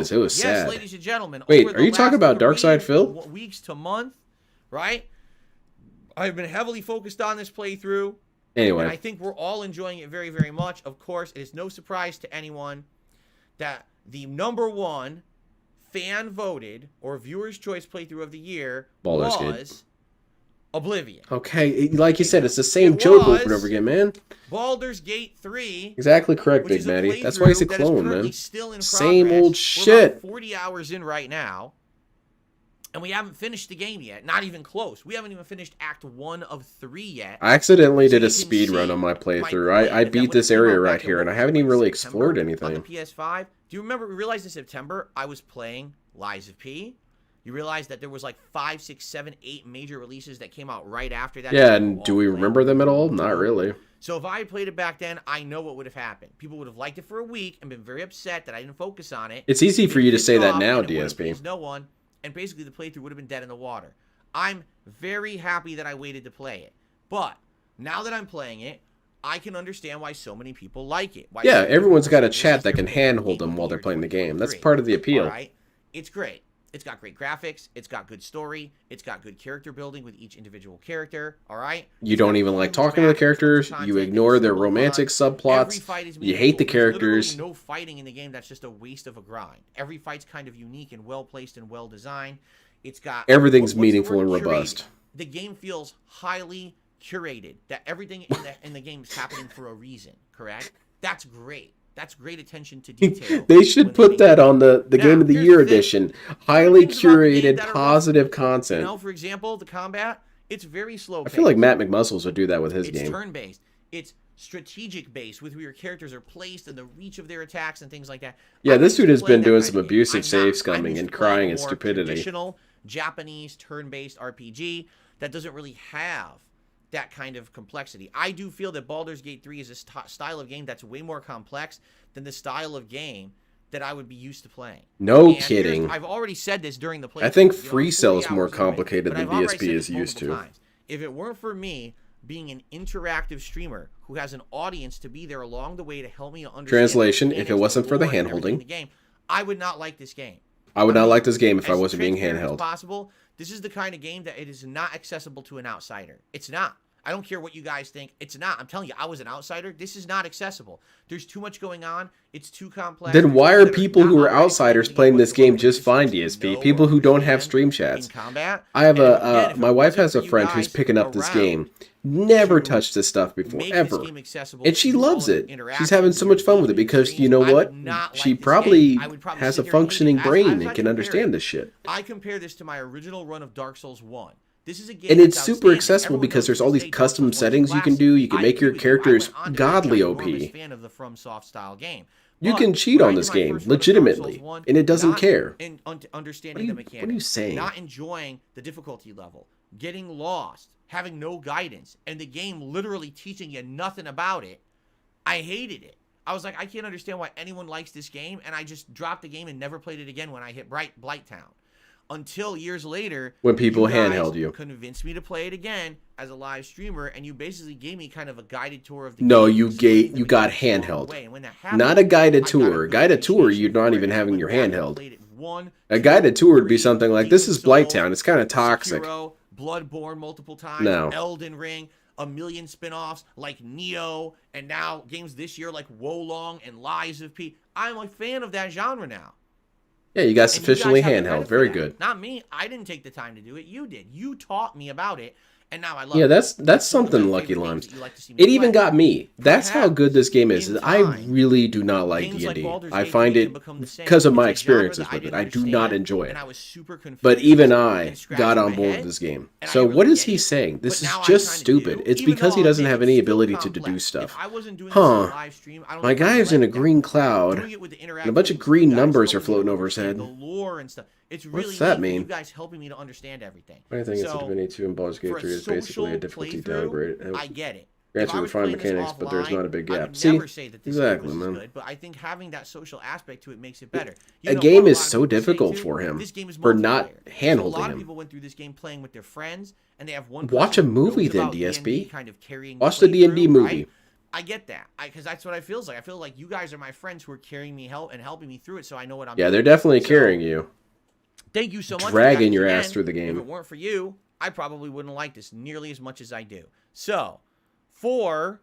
was yes, sad. ladies and gentlemen. Wait, over are you the talking last about Darkside 3 Phil? Weeks to month, right? I've been heavily focused on this playthrough. Anyway. And I think we're all enjoying it very, very much. Of course, it is no surprise to anyone that the #1 fan-voted or viewer's choice playthrough of the year Baldur's Gate. was Oblivion. Okay, like you said, it's the same joke over and over again, man. Baldur's Gate 3. Exactly correct, which Big is a Matty. That's why he's a playthrough that is clone, currently man. Still in Same progress. old We're shit. about 40 hours in right now. And we haven't finished the game yet. Not even close. We haven't even finished Act 1 of 3 yet. I accidentally did a speed run on my playthrough. I beat this area right here, and I haven't even really explored anything. On the PS5, do you remember, we realized in September, I was playing Lies of P. You realize that there was like 5, 6, 7, 8 major releases that came out right after that. Yeah, and do we remember them at all? Not really. So if I had played it back then, I know what would have happened. People would have liked it for a week and been very upset that I didn't focus on it. It's easy for you to say that now, DSP. No one, and basically the playthrough would have been dead in the water. I'm very happy that I waited to play it. But now that I'm playing it, I can understand why so many people like it. Yeah, everyone's got a chat that can handhold them while they're playing the game. That's part of the appeal. All right? It's great. It's got great graphics. It's got good story. It's got good character building with each individual character. All right? You don't even like talking to the characters. You ignore their romantic subplots. You hate the characters. There's no fighting in the game that's just a waste of a grind. Every fight's kind of unique and well placed and well designed. It's got everything's meaningful and robust. The game feels highly curated. That everything in the game is happening for a reason. Correct? That's great. That's great attention to detail. They should put that on the Game of the Year edition. Highly curated, positive content. You know, for example, the combat, it's very slow paced. I feel like Matt McMuscles would do that with his game. It's turn-based. It's strategic-based with where your characters are placed and the reach of their attacks and things like that. Yeah, this dude has been doing some abusive save scumming and crying at stupidity. Traditional Japanese turn-based RPG that doesn't really have that kind of complexity. I do feel that Baldur's Gate 3 is a style of game that's way more complex than the style of game that I would be used to playing. No kidding. I've already said this during the playthrough. I think Free Cell is more complicated than DSP is used to. If it weren't for me being an interactive streamer who has an audience to be there along the way to help me to understand. Translation, if it wasn't for the handholding, I would not like this game. I would not like this game if I wasn't being handheld. Possible. This is the kind of game that it is not accessible to an outsider. It's not. I don't care what you guys think. It's not. I'm telling you, I was an outsider. This is not accessible. There's too much going on. It's too complex. Then why are people who are outsiders playing this game just fine, DSP? People who don't have stream chats. I have my wife has a friend who's picking up this game. Never touched this stuff before, ever. And she loves it. She's having so much fun with it because, you know what? She probably has a functioning brain and can understand this shit. I compare this to my original run of Dark Souls 1. This is a game and it's super accessible because there's all these custom settings you can do. You can make your characters godly OP. You can cheat on this game legitimately, and it doesn't care. Understanding the mechanics. What are you saying? Not enjoying the difficulty level, getting lost, having no guidance, and the game literally teaching you nothing about it. I hated it. I was like, I can't understand why anyone likes this game, and I just dropped the game and never played it again when I hit Blighttown. Until years later, when people handheld you, convinced me to play it again as a live streamer, and you basically gave me kind of a guided tour of the game. No, you got handheld. Not a guided tour. A guided tour, you're not even having your handheld. A guided tour would be something like, this is Blighttown. It's kind of toxic. Bloodborne multiple times. No. Elden Ring. A million spin-offs like Neo, and now games this year like Wolong and Lies of P. I'm a fan of that genre now. Yeah, you got sufficiently handheld. Very good. Not me. I didn't take the time to do it. You did. You taught me about it, and now I love it. Yeah, that's something, Lucky Limes. It even got me. That's how good this game is. I really do not like D&D. I find it, because of my experiences with it, I do not enjoy it. But even I got on board with this game. So what is he saying? This is just stupid. It's because he doesn't have any ability to deduce stuff. Huh. My guy's in a green cloud, and a bunch of green numbers are floating over his head. What's that mean? You guys helping me to understand everything. I think it's a Divinity 2 and Baldur's Gate 3 is basically a difficulty downgrade. I get it. Grants you refined mechanics, but there's not a big gap. See? Exactly, man. Good, but I think having that social aspect to it makes it better. A game is so difficult for him, for not handholding him. A lot of people went through this game playing with their friends, and they have one. Watch a movie then, DSP. Watch the D&D movie. I get that, because that's what I feel like. I feel like you guys are my friends who are carrying me and helping me through it, so I know what I'm doing. Yeah, they're definitely carrying you. Thank you so much. Dragging your ass through the game. If it weren't for you, I probably wouldn't like this nearly as much as I do. So, for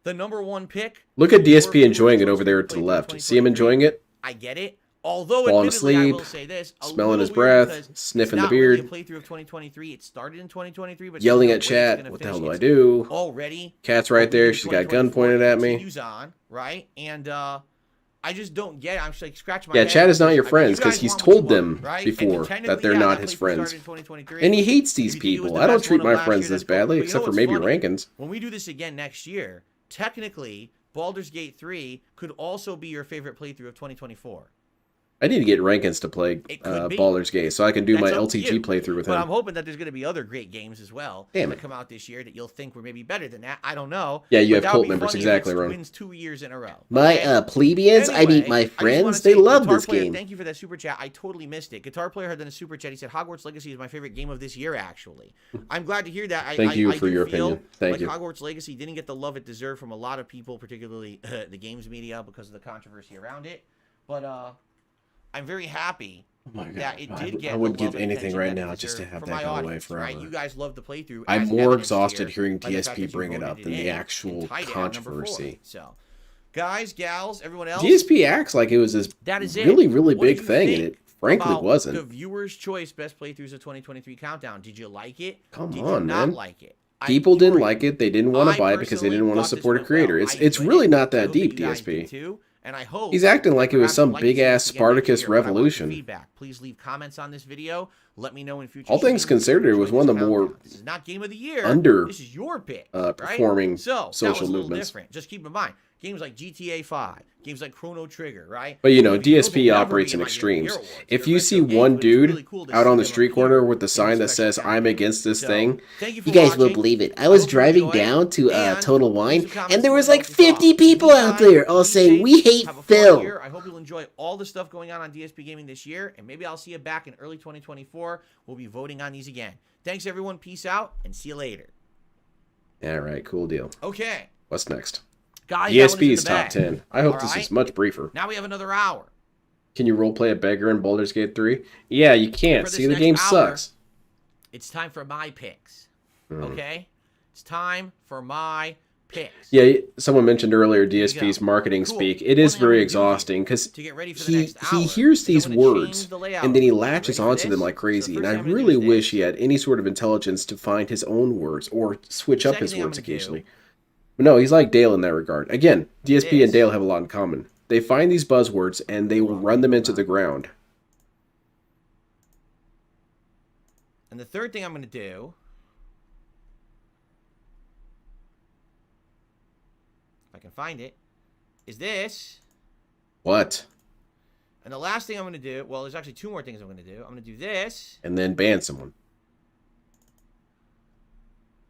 the #1 pick. Look at DSP enjoying it over there to the left. See him enjoying it? I get it. Although, falling admittedly, asleep, I will say this, smelling his breath, sniffing the beard, really a playthrough of 2023. It started in 2023, but yelling at chat. What the hell do I do? Already, Cat's right there. She's got a gun pointed at me. On, right? And I just don't get it. I'm just like scratching my Yeah, head. Chad is not your I mean, friends you because guys he's want what told you them want, right? before And that technically, they're yeah, not that his playthrough friends. started in 2023. And he hates these If you think it was people. the I don't best treat one my of last friends year, this that's cool. badly, But you except know for what's maybe funny? Rankins. When we do this again next year, technically, Baldur's Gate 3 could also be your favorite playthrough of 2024. I need to get Rankins to play Baldur's Gate so I can do my That's up to LTG you. playthrough with But him. I'm hoping that there's going to be other great games as well Damn that it. come out this year that you'll think were maybe better than that. I don't know. Yeah, you But have that cult would be members, funny if exactly, it Ron. wins 2 years in a row. My okay? plebeians, I mean my Anyway, I just wanna friends, they say, love Guitar this Player, game. Thank you for that super chat. I totally missed it. Guitar Player had done a super chat. He said Hogwarts Legacy is my favorite game of this year. Actually, I'm glad to hear that. Thank you I for do your feel opinion. Thank like you. Hogwarts Legacy didn't get the love it deserved from a lot of people, particularly the games media, because of the controversy around it. But I'm very happy that it did get I wouldn't the love give and anything attention right that it now just to deserved have from that my go away audience, forever. right? You guys love the playthrough. I'm as more evidenced exhausted here hearing by the fact DSP that you bring it voted up it than the in actual and tied it at number 4. controversy. So, guys, gals, everyone else, DSP acts like it was this that is it. really, really What big did you thing, and think it frankly about wasn't. the viewer's choice best playthroughs of 2023 countdown. Did you like it? Come Did on, you not man. like it? People I'm didn't curious. like it. They didn't want I to buy it because they personally didn't want to thought this support a went creator. well. It's I it's enjoyed really it. not I that hope deep, you guys did DSP. too, and I hope He's acting that like it was perhaps some you'd like to see big-ass this again next Spartacus year. But I want your revolution. feedback. Please leave comments on this video. Let me know in future. All things streams if you considered, it was enjoyed one of this the more countdown. This is not game of the year. under This is your pick, performing right? So that social was a little movements. different. Just keep in mind, games like GTA 5, games like Chrono Trigger, right? But you know, Those will DSP never operates be in my Game of the Year extremes. awards. If They're you retro see games, one but it's dude really cool to out see on the them street appear corner with the in sign that special says "I'm countdown. against this So, thing," thank you for You guys watching. won't believe it. I I was hope you driving enjoyed. down to And Total leave Wine, some comments and there below was what like you thought. 50 people out Meantime, there all be saying, safe, "We hate have a fun Phil." year. I hope you'll enjoy all the stuff going on DSP Gaming this year, and maybe I'll see you back in early 2024. We'll be voting on these again. Thanks, everyone. Peace out, and see you later. All right, cool deal. Okay. What's next? Guys, that one is in DSP's the top bag. 10. I hope All this right? is much briefer. Now we have another hour. Can you roleplay a beggar in Baldur's Gate 3? Yeah, you can't. For this See, the next game hour, sucks. It's time for my picks. Mm. Okay? It's time for my picks. Yeah, someone mentioned earlier Here you DSP's go. marketing Cool. speak. It is One thing I'm very gonna do exhausting because to get ready for the he next hour hears is these I'm gonna words change the layout. and then he Ready latches for onto them this? like So crazy. the And first I thing I'm gonna really do is wish this. he had any sort of intelligence to find his own words or switch up Second his thing I'm words gonna do occasionally. But no, he's like Dale in that regard. Again, DSP and Dale have a lot in common. They find these buzzwords and they will run them into the ground. And the third thing I'm going to do, if I can find it, is this. What? And the last thing I'm going to do, well, there's actually 2 more things I'm going to do. I'm going to do this. And then ban someone.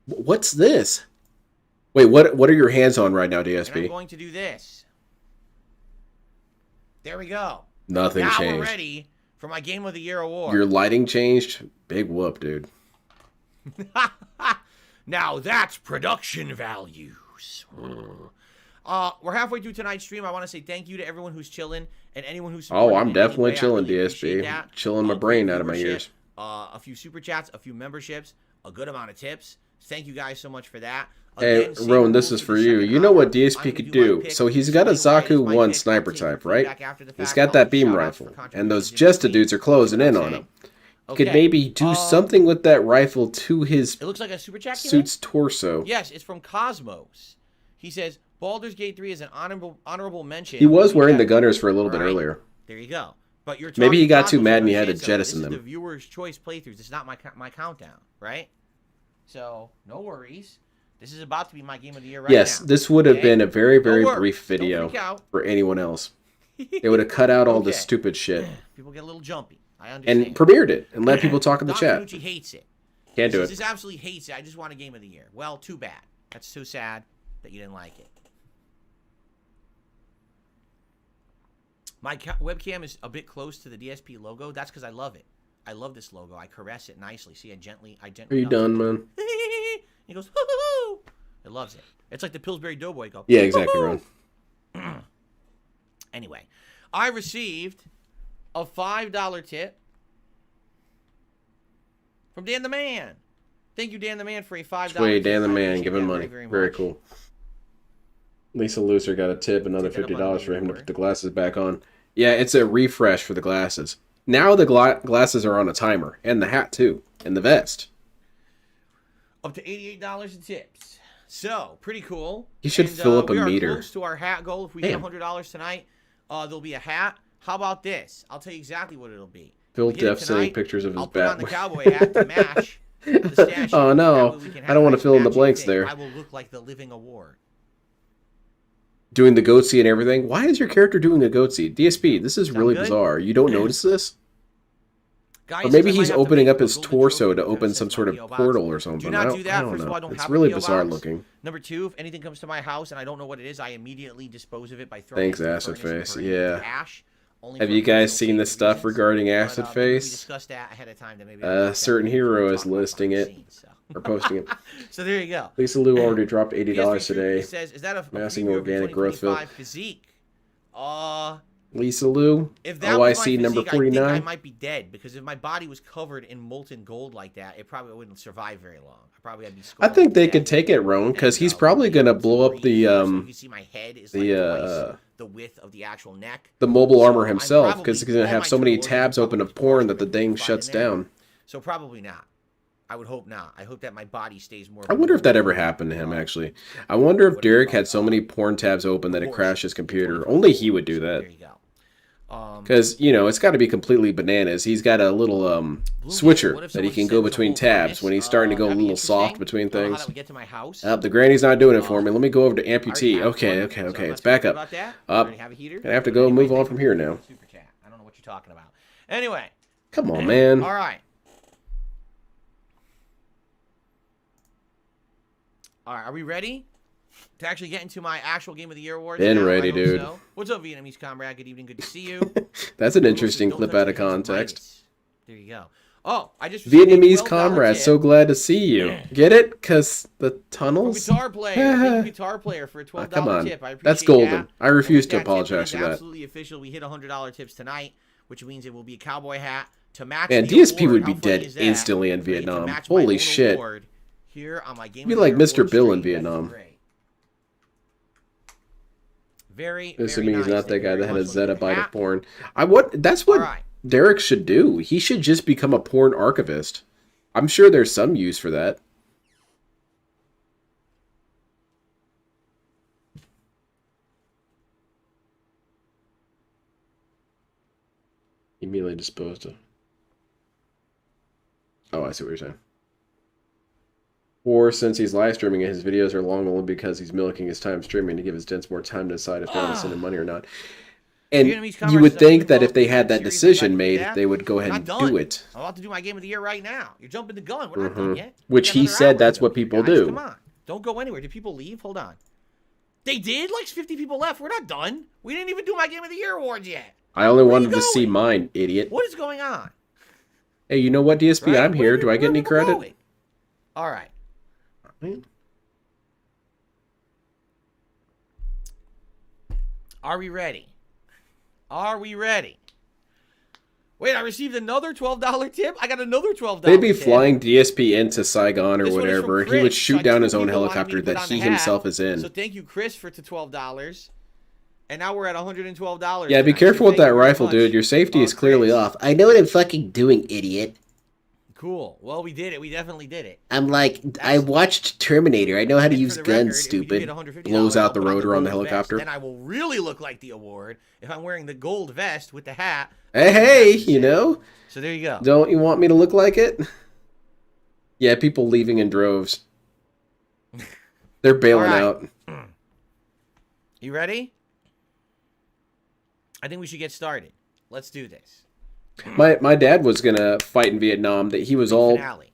What's this? Wait, what are your hands on right now, And I'm DSP? going to do this. There we go. Nothing now changed. we're ready for my Game of the Year award. Your lighting changed? Big whoop, dude. Now that's production values. We're halfway through tonight's stream. I want to say thank you to everyone who's chilling and anyone who's supporting Oh, I'm in any definitely way. I chilling, really appreciate DSP. that. Chilling my Great brain out of my viewership, ears. A few super chats, a few memberships, a good amount of tips. Thank you guys so much for that. Hey, Again, same Roan, rules this is the for you. second You know hour. what I'm DSP gonna could do my do. pick. So he's got a Explain why it is Zaku my 1 pick. sniper I'll take your type, right? feedback after the He's fact. got I'll that do beam shout-outs rifle. for And contributions those in Jesta between. dudes are closing in on Okay. him. Could Okay. maybe do something with that rifle to his It looks like a super chat. suit's torso. Yes, it's from Cosmos. He says Baldur's Gate 3 is an honorable mention. He was wearing the Yeah. gunners for a little bit All right. earlier. There you go. But you're Maybe he talking got too Cosmos, mad you and he had to understand something. jettison This them. is the viewer's choice playthroughs. It's not my countdown, right? So no worries. This is about to be my Game of the Year right Yes, now. this would have Okay? been a very, very worries. brief Don't video freak out. for anyone else. They would have cut out all this Okay. stupid shit People get a little jumpy. I understand. and premiered it and let people talk in the Don chat. Panucci hates it. Can't He do says, it. This absolutely hates it. I just want a Game of the Year. Well, too bad. That's so sad that you didn't like it. My webcam is a bit close to the DSP logo. That's because I love it. I love this logo. I caress it nicely. See, I gently. Are you done, man? He goes, hoo-hoo-hoo. It loves it. It's like the Pillsbury Doughboy go. Yeah, exactly, Ron. Anyway, I received a $5 tip from Dan the Man. Thank you, Dan the Man, for a $5 Wait, tip. Dan the I Man appreciate giving that money. very, Very much. cool. Lisa Lucer got a tip, another Take that up on $50 for him to the put the glasses back on. Yeah, it's a refresh for the glasses. Now the glasses are on a timer, and the hat too, and the vest. Up to $88 in tips. So, pretty cool. You should And, fill up a we are meter. close to our hat goal. If we Damn. hit $100 tonight, There'll be a hat. How about this? I'll tell you exactly what it'll be. Phil We get it Def sending tonight. pictures of his I'll put on bat. the cowboy hat to match the statue. Oh That no, way we can I have don't a want to nice fill in the matching blanks thing. there. I will look like the living award. Doing the GOTY and everything. Why is your character doing a GOTY? DSP, this is really good? bizarre. You don't notice this? Guy Or says maybe I might he's have to opening make up a his golden torso trophy to because open it some says sort of my PO box. portal or something. Do not do that. I don't First of know. all, I don't It's have really a PO bizarre box. looking. Number two, if anything comes to my house and I don't know what it is, I immediately dispose of it by throwing Thanks, it in the Acid furnace Face. and burning it with Yeah. ash, only Have for you guys personal seen the safety stuff reasons. regarding But, Acid maybe we Face? discussed that ahead of time. Maybe A certain hero is listing it scenes, so. or posting it. So there you go. Lisa Lou already dropped $80 PSP today. says, is that a Massing preview of your organic growth field. 2025 physique? Lisa Lou, If that was my OIC number physique, I think I 49. might be dead, because if my body was covered in molten gold like that, it probably wouldn't survive very long. I'd be I think they dead. could take it, Roan, because he's probably gonna blow up the So you can see my head is like twice the width of the actual neck. the mobile So armor I'm himself, because he's probably- gonna all have my so many tools are tabs open probably of porn that torched the thing and shuts in there. down. So probably not. I would hope not. I hope that my body stays more. I wonder if that ever happened to him, actually. I wonder if Derek had so many porn tabs open that it crashed his computer. Only he would do that. There you go. Because, you know, it's got to be completely bananas. He's got a little switcher that he can go between tabs when he's starting to go a little soft between I don't know how things. that would get to my house. The granny's not doing it for me. Let me go over to amputee. Okay, So okay. I'm It's not back talking up. about that. Up. Already have a heater. Gonna have to go move on from here now. Super chat. I don't know what you're talking about. Anyway. Come on, man. All right. All right. Are we ready to actually get into my actual Game of the Year awards? Been now? ready, I hope dude. so. What's up, Vietnamese comrade? Good evening. Good to see you. That's an Don't interesting touch clip the out of hands context. Midas. There you go. Oh, I just received a Vietnamese $12 comrade, tip so glad to see you. Get it? Because the from tunnels? Guitar Player. Thank you, Guitar Player, for a $12 Come on. tip. I appreciate That's golden. that. I refuse And to with that tip, apologize it for is that. absolutely official. We hit $100 tips tonight, which means it will be a cowboy hat to match Man, the DSP award. would How be funny dead is that? instantly in Ready to Vietnam. match my Holy own shit. award here on my Game Be of the like Year Mr. award Bill in stream. Vietnam. That's great. Very, Assuming very he's nice. not that Thank you guy that very had a much. Look at zettabyte that. of porn. That's what All right. Derek should do. He should just become a porn archivist. I'm sure there's some use for that. Immediately disposed of. Oh, I see what you're saying. Or since he's live streaming and his videos are long only because he's milking his time streaming to give his dents more time to decide if they want to send him money or not. And Vietnamese you would commerce think is that actually if they had that series decision I'm about to do made, that. they would go We're ahead not and done. do it. I'm about to do my Game of the Year right now. You're jumping the gun. We're not done yet. We Which got he another said hour to that's go what here, people guys. do. Come on. Don't go anywhere. Did people leave? Hold on. They did? Like 50 people left. We're not done. We didn't even do my Game of the Year awards yet. I only Where are you wanted to see going? mine, idiot. What is going on? Hey, you know what, DSP? Right? I'm here. Do I get any Where are we credit? going? All right. Are we ready? Are we ready? Wait, I received another $12 tip? I got another $12 They'd be tip. flying DSP into Saigon or This one is from whatever. He would Chris. shoot So down two his own people wanted me helicopter to put that on the he hat. himself is in. So thank you, Chris, for the $12. And now we're at $112. Yeah, be tonight. careful So with thank that you very rifle, much. dude. Your safety is clearly Chris. off. I know what I'm fucking doing, idiot. Cool. Well, we did it. We definitely did it. I'm like, I watched Terminator. I know how to And use for the guns, record, if we do stupid. get $150, Blows out the I'll put rotor on the gold vest. helicopter. Then I will really look like the award if I'm wearing the gold vest with the hat. Hey, you know? So there you go. Don't you want me to look like it? Yeah, people leaving in droves. They're bailing All out. You ready? I think we should get started. Let's do this. My dad was gonna fight in Vietnam. That he was all Finale.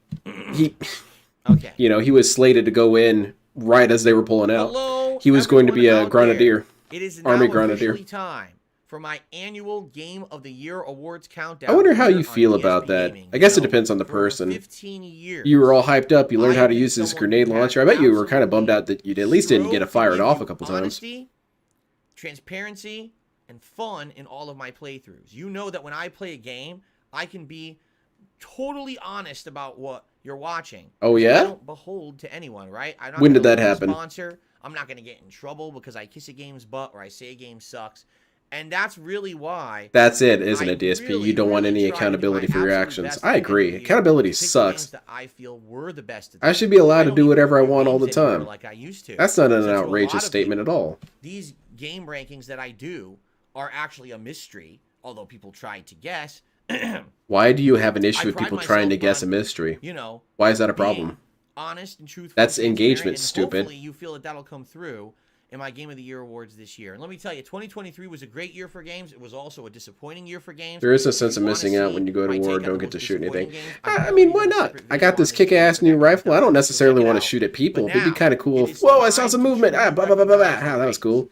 Okay. You know, he was slated to go in right as they were pulling out. Hello, He was going to be everyone a out grenadier. there. It is Army now grenadier. officially time for my annual Game of the Year awards countdown. I wonder how here you on feel DSP about that. Gaming. I guess it You know, depends on the for over person. 15 years. You were all hyped up. You learned how to I've use been this someone grenade who launcher. I has bet you were kind of bummed out that you at least didn't get it fired give off you a couple times. honesty, transparency, and fun in all of my playthroughs. You know that when I play a game, I can be totally honest about what you're watching. Oh, I yeah? don't behold to anyone, right? I'm not When did gonna that lose a happen? Sponsor. I'm not going to get in trouble because I kiss a game's butt or I say a game sucks. And that's really why. That's it, isn't I it, DSP? really, you don't want really any try to do accountability my for your absolute actions. best I at agree. the end of the year Accountability to pick sucks. games that I feel were the best at I should be allowed to don't do even whatever I review want all the games anymore time. like I used to. That's not an So to a lot outrageous of statement at people, all. These game rankings that I do are actually a mystery, although people tried to guess. Why do you have an issue I with pride people trying to myself guess a on, mystery? you know, Why is that a being problem? honest and truthful. That's and engagement, and stupid. Hopefully you feel that that'll come through in my Game of the Year awards this year. And let me tell you, 2023 was a great year for games. It was also a disappointing year for games. There is a sense of missing out when you go to war and don't get to shoot anything. I mean, why not? I got this kick-ass new rifle. I don't necessarily want to shoot at people. It'd be kind of cool. Whoa, I saw some movement. Ah, blah, blah, blah, blah, blah. Ah, that was cool.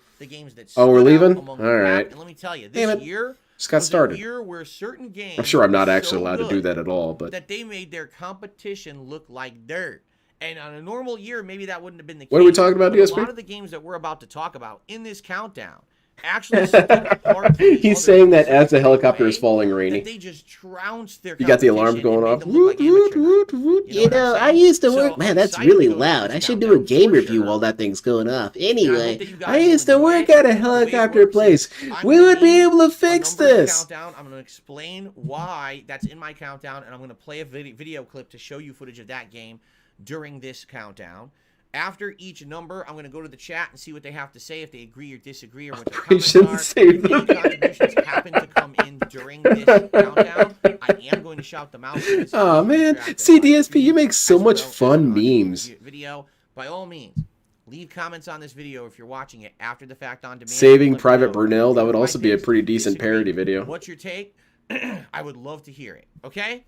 Oh, we're leaving? All right. And let me tell you, Damn this it. year Just got started. a year where certain games I'm sure I'm not were actually so allowed to do good that at all, but that they made their competition look like dirt. And on a normal year, maybe that wouldn't have been the case. What are we talking about, but DSP? A lot of the games that we're about to talk about in this countdown actually set apart from the he's other saying that games as the helicopter way is falling, Rainy. that they just trounced their You got the alarms competition going and off. made them look like amateur night. You know, I used to work. Man, that's really loud. I should do a game review while that thing's going off. Anyway, I used to work at a helicopter place. We would be able to fix this. Countdown. I'm going to explain why that's in my countdown, and I'm going to play a video clip to show you footage of that game during this countdown. After each number, I'm going to go to the chat and see what they have to say, if they agree or disagree, or what their comments are. If any contributions happen to come in during this countdown, I am going to shout them out. Oh man, see DSP, you make so much fun memes. Video, by all means, leave comments on this video if you're watching it after the fact on demand. Saving Private Brunel, that would also be a pretty decent parody video. What's your take? I would love to hear it. Okay?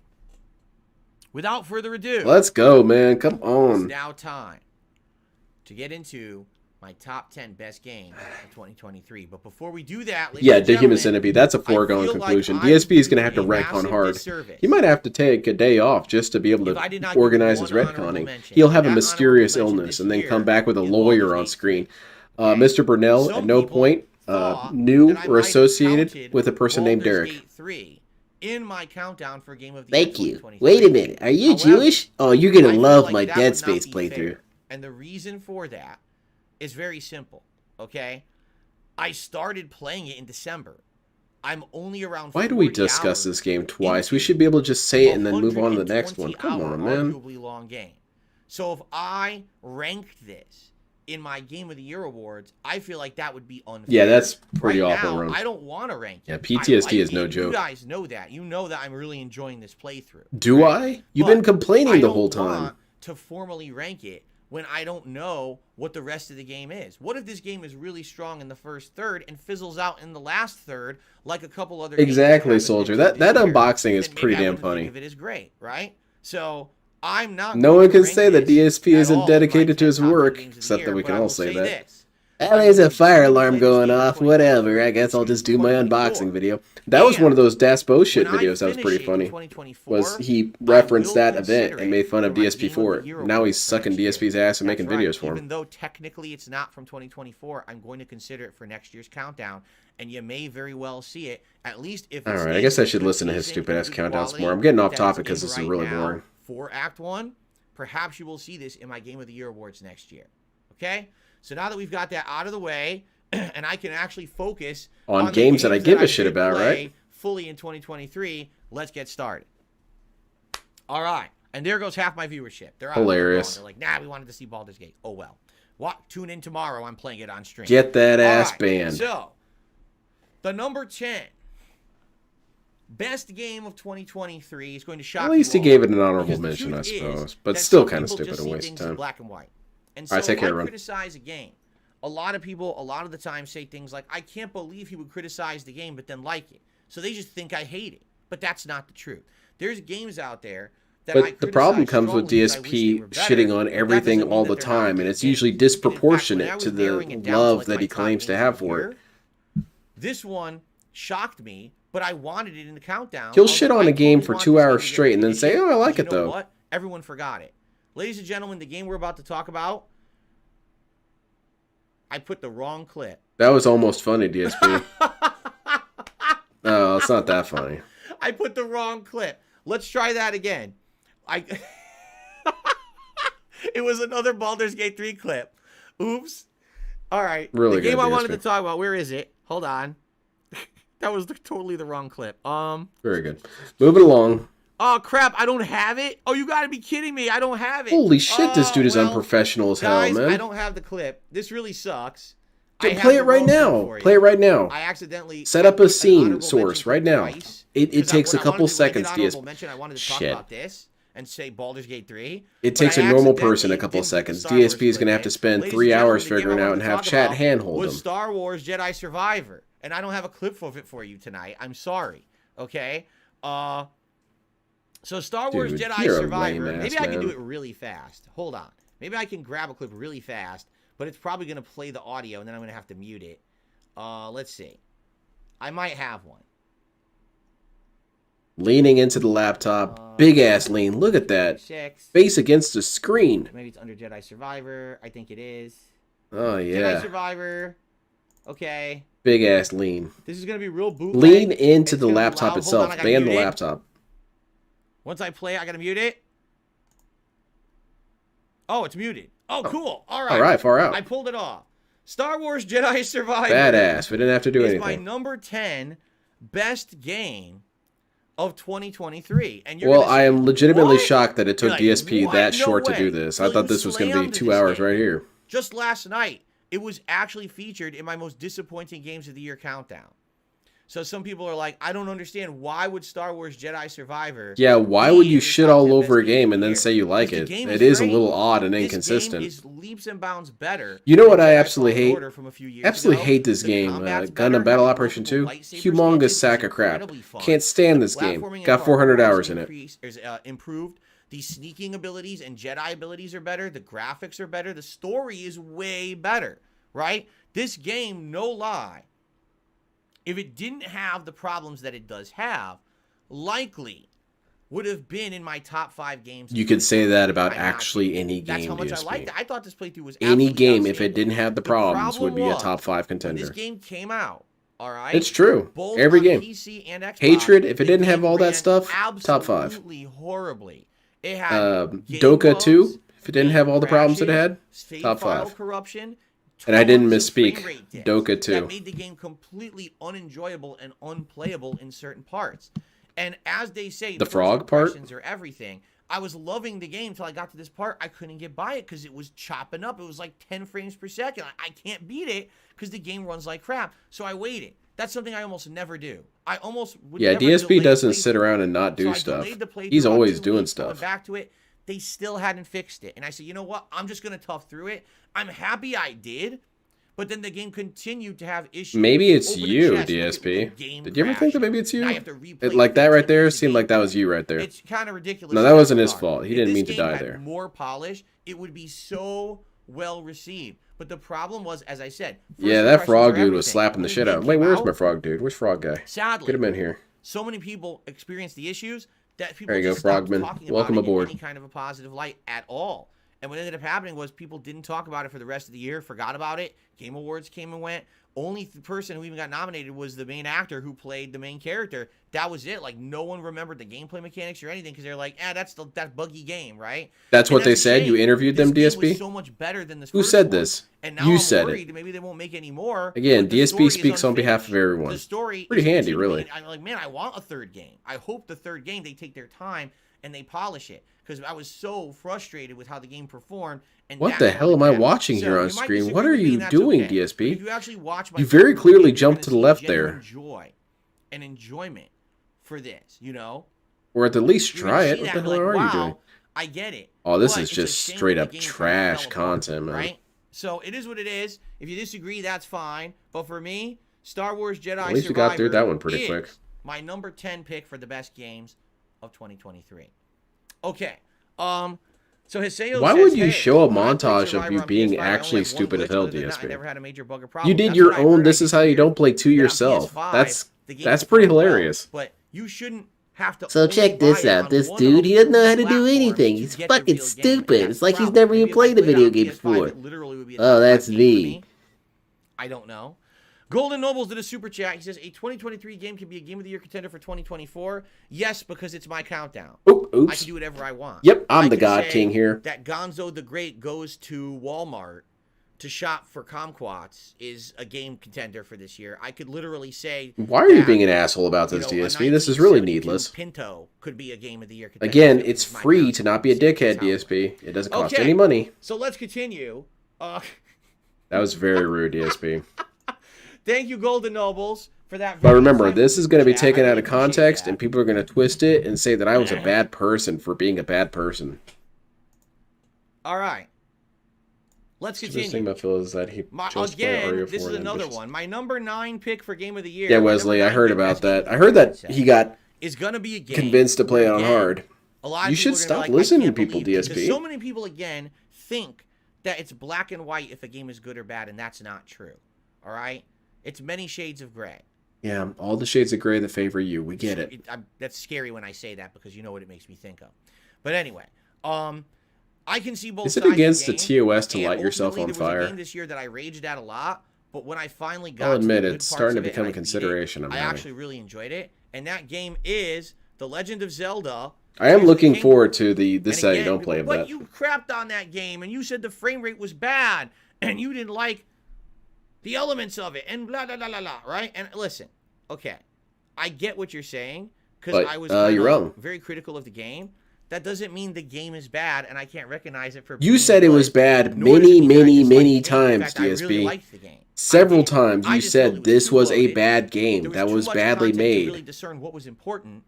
Without further ado, Let's go, man. Come it's on. now time to get into my top 10 best games of 2023. But before we do that, ladies Yeah, and the Human gentlemen, Centipede. That's a I foregone feel like conclusion. I DSP is do going to have to a retcon massive hard. disservice. He might have to take a day off just to be able If I did to not give organize one his honorable retconning. mention, He'll have a that mysterious honorable mention illness this and then year come back with a is lawyer Baldur's on Gate screen. 3. Mr. Brunel, Some at no people point thought knew that I or might have associated counted with a person named Baldur's Derek. Gate 3 in my countdown for Game of the Year Thank you. 2023. Wait a minute. Are you However, Jewish? Oh, you're gonna I feel love like my that Dead would not Space be playthrough. fair. And the reason for that is very simple, okay? I started playing it in December. I'm only around Why do we 40 discuss hours this game twice? We into should be able to just say it and then move on to the next 120 one. Come hour, on, man. arguably long game. So if I ranked this in my Game of the Year awards, I feel like that would be unfair. Yeah, that's pretty right awful, now, Ron. I don't want to rank it. Yeah, I PTSD like is no it. joke. You guys know that. You know that I'm really enjoying this playthrough. Do I? You've been complaining I the don't whole time. want to formally rank it when I don't know what the rest of the game is. What if this game is really strong in the first third and fizzles out in the last third like a couple other games Exactly, that Soldier. happened That this year? unboxing is Then maybe pretty I damn wouldn't funny. think of it is great, right? So I'm not. No going one to can rank say that this DSP at isn't all in my dedicated to 10 his top work, games of the except year, that we but can I all will say that. this. Oh, there's a fire alarm going off. Whatever. I guess I'll just do my unboxing Video. That was one of those Daspo shit when I videos that was finish pretty it in funny. 2024, Was he referenced will that event consider and made fun of for my DSP Game for of it. the Year Now award he's for sucking next year. DSP's ass and That's making right. videos for him. Even though technically it's not from 2024, I'm going to consider it for next year's countdown, and you may very well see it, at least if All it right, I stays guess I in should good listen to his pacing stupid and ass good countdowns quality more. I'm getting off that topic it's because this is in really right now boring. For Act 1, perhaps you will see this in my Game of the Year awards next year. Okay? So now that we've got that out of the way, and I can actually focus On the games that I give a shit did about, play right? fully in 2023, let's get started. All right. And there goes half my viewership. They're out. Hilarious. They're like, nah, we wanted to see Baldur's Gate. Oh, well. Tune in tomorrow. I'm playing it on stream. Get that All ass right, banned. So, the number 10 best game of 2023 is going to shock At least you he gave all, it an honorable because the mention, I truth is suppose. But that still some kind of people stupid just and see waste of things in time. black and white. And All so right, take if care, I Ron. criticize a game, a lot of people, a lot of the time, say things like, I can't believe he would criticize the game but then like it. So they just think I hate it. But that's not the truth. There's games out there that I But the problem criticize comes with strongly because I wish they DSP were better, shitting on but that everything doesn't mean all that the they're not time, good and it's games. usually And in fact, when I disproportionate was to narrowing the it down to, love like, that my he top claims to games have of the for it. year, this one shocked me, but I wanted it in the countdown. He'll I was shit like, on I a game totally for want 2 this game hours to get straight and then say, recognition, oh, I like but it you know though. what? Everyone forgot it. Ladies and gentlemen, the game we're about to talk about, I put the wrong clip. That was almost funny, DSP. Oh, it's not that funny. I put the wrong clip. Let's try that again. It was another Baldur's Gate 3 clip. Oops. All right. Really the game good, I wanted DSP. to talk about. Where is it? Hold on. That was totally the wrong clip. Very good. Moving along. Oh crap! I don't have it. Oh, you got to be kidding me! I don't have it. Holy shit, this dude is well, unprofessional as hell, guys, man. I don't have the clip. This really sucks. Dude, play it right now. Play it right now. I accidentally set up a an scene honorable source mention right now. twice, It 'cause takes a when I couple wanted to, when I did seconds. honorable mention, I wanted to talk Shit. about this and say Baldur's Gate 3. It takes a normal person a couple seconds. DSP is going to have to spend 3 hours figuring out and have chat handhold was him. Star Wars Jedi Survivor, and I don't have a clip of it for you tonight. I'm sorry. Okay. So Star Wars Dude, Jedi you're a Survivor. lame-ass Maybe I can do man. it really fast. Hold on. Maybe I can grab a clip really fast, but it's probably going to play the audio, and then I'm going to have to mute it. Let's see. I might have one. Leaning into the laptop. Big ass lean. Look at that. Face against the screen. Maybe it's under Jedi Survivor. I think it is. Oh, Jedi yeah. Survivor. Okay. Big ass lean. This is going to be real bootleg. Lean into It's the gonna be laptop loud. Hold itself. on, I gotta Ban the mute it. laptop. Once I play it, I got to mute it. Oh, it's muted. Oh, cool. All right. All right, far out. I pulled it off. Star Wars Jedi Survivor. Badass. We didn't have to do is anything. my number 10 best game of 2023. And you're Well, gonna I say, am legitimately "What?" shocked that it took You're like, DSP "What? that No short to way." do this. I Well, thought you this was going to be slammed 2 this hours game. right here. Just last night, it was actually featured in my most disappointing games of the year countdown. So some people are like, I don't understand, why would Star Wars Jedi Survivor... Yeah, why be would you in the shit top all 10 over a best games game of and the then year? say you like 'Cause the it? game It is is a great. little odd and This inconsistent. game is leaps and bounds better. You know what than I Jedi absolutely Fallen hate? Order from a few years Absolutely ago. hate this The game. combat's Gundam better, Battle having Operation 2. multiple lightsaber Humongous stances sack is of crap. incredibly fun. Can't stand The this game. platforming and Got 400 parkour hours is in it. improved. The sneaking abilities and Jedi abilities are better. The graphics are better. The story is way better, right? This game, no lie, if it didn't have the problems that it does have, likely would have been in my top 5 games. You could say that about I'm not actually kidding. any That's game, how much I DSP. liked it. I thought this playthrough was Any absolutely game, if it outstanding. didn't have the The problems, would problem be a was, top 5 when contender. this game came out, all right? It's true. Both Every on game. PC and Xbox, Hatred, if it the didn't have game all that ran stuff, top 5. absolutely horribly. It had game Doka bugs, 2, if it didn't have all the game problems it crashes, had, save top file 5. corruption, And I didn't tons of frame misspeak. rate dips Doka 2. that made the game completely unenjoyable and unplayable in certain parts. And as they say, The first frog part? impressions are everything. I was loving the game until I got to this part. I couldn't get by it because it was chopping up. It was like 10 frames per second. I can't beat it because the game runs like crap. So I waited. That's something I almost never do. I almost would Yeah, never DSP delay doesn't playthrough. sit around and not do So I stuff. delayed the playthrough He's about always 2 doing weeks, going stuff. back to it. They still hadn't fixed it. And I said, you know what? I'm just going to tough through it. I'm happy I did. But then the game continued to have issues. Maybe it's Open the you, chest, DSP. game Did you ever think that maybe it's you? Now you have to replay Like that things right there make the seemed game like that was better. you right there. It's kind of ridiculous. No, in that wasn't his regard. fault. He If didn't this mean to game die had there. more polish, it would be so well received. But the problem was, as I said, Yeah, that frog dude was slapping the shit out. Wait, where's my frog dude? Where's frog guy? Sadly, Get him in here. so many people experience the issues that people There you go, just stopped Frogman. talking Welcome about it aboard. in any kind of a positive light at all. And what ended up happening was people didn't talk about it for the rest of the year, forgot about it. Game Awards came and went. Only person who even got nominated was the main actor who played the main character. That was it. Like, no one remembered the gameplay mechanics or anything because they're like, that's that buggy game, right? That's And what they a said? You shame. interviewed This them, game DSP? was so much better than this Who first said one. this? And now You I'm said worried it. maybe they won't make any more. Again, but the story DSP is speaks on behalf of unfinished. everyone. The story Pretty is handy, continuing. really. I'm like, man, I want a third game. I hope the third game they take their time and they polish it because I was so frustrated with how the game performed. And What that the really hell am I kept. watching So here on you might screen? disagree What are with me, you and that's doing, okay. DSP? But if you actually watch my You very playthrough, clearly you're jumped gonna to the see left genuine there. joy and enjoyment for this, you know? Or at the least You're gonna try see it. What that the and hell like, are wow, you doing? I get it. Oh, this But is it's a just shame straight that up the game kinda trash fell apart, content, man. right? So it is what it is. If you disagree, that's fine. But for me, Star Wars Jedi At least we got through that one pretty is quick. my number 10 pick for the best games of 2023. Okay. So Hiseo Why says, would you hey, show a when I played montage of Survivor you on being PS5, I only actually had one stupid as glitch. hell, Other than that, I DSP? never had a major bug or problem. You did That's your what I own heard. This I Is How You Don't Play 2 Then on yourself. PS5, the game That's pretty performed well, hilarious. but you shouldn't have to So only check this buy it out. on This one dude, of he doesn't know how to do platforms anything. to He's get the fucking real game, and stupid. that's It's like the he's problem. never even Maybe if I played a played it video on game PS5, before. it literally would be a Oh, top that's 5 game for me. me. I don't know. Golden Nobles did a super chat. He says, a 2023 game can be a Game of the Year contender for 2024. Yes, because it's my countdown. Oops. I can do whatever I want. Yep, I'm I the can God say King here. That Gonzo the Great goes to Walmart to shop for kumquats is a game contender for this year. I could literally say, Why are you that, being an asshole about this, you know, a DSP? This is really 1972 needless. Pinto could be a Game of the Year contender. Again, if it it's was my free to not be a countdown. dickhead, DSP. It doesn't cost Okay, any money. So let's continue. That was very rude, DSP. Thank you, Golden Nobles, for that. But remember, this is going to be chat. taken I out really of context, appreciate and people are going to twist it and say that I was a bad person for being a bad person. All right. Let's The continue. thing about Phil is that he just Again, played this is RE4 another and one. My number 9 pick for Game of the Year. Yeah, Wesley, I heard about that. I heard that he got is gonna be a game convinced to play it on again, hard. A lot of You people should are gonna be stop like, listening I to can't people, believe it, DSP. because so many people, again, think that it's black and white if a game is good or bad, and that's not true. All right? It's many shades of gray. Yeah, all the shades of gray that favor you. We get it. That's scary when I say that because you know what it makes me think of. But anyway, I can see both Is sides it of the against the game, TOS to and light yourself ultimately on there was a fire? game this year that I raged at a lot, but when I finally got I'll to admit the good it's parts starting to of it become and a I beat it, consideration I'm I having. actually really enjoyed it, and that game is The Legend of Zelda. I am Tears of looking the forward to this And say again, don't play people, of but that. you crapped on that game, and you said the frame rate was bad, and you didn't like the elements of it, and blah, blah, blah, blah, blah, right? And listen, okay, I get what you're saying, because I was you're wrong. very critical of the game. That doesn't mean the game is bad, and I can't recognize it for You being said it good, was bad nor does it many, mean that I many, dislike many the game. In times, fact, I really DSP. liked the game. Several times I you just felt said it was this too was a loaded. bad game There that too was much badly content made. to really discern what was important,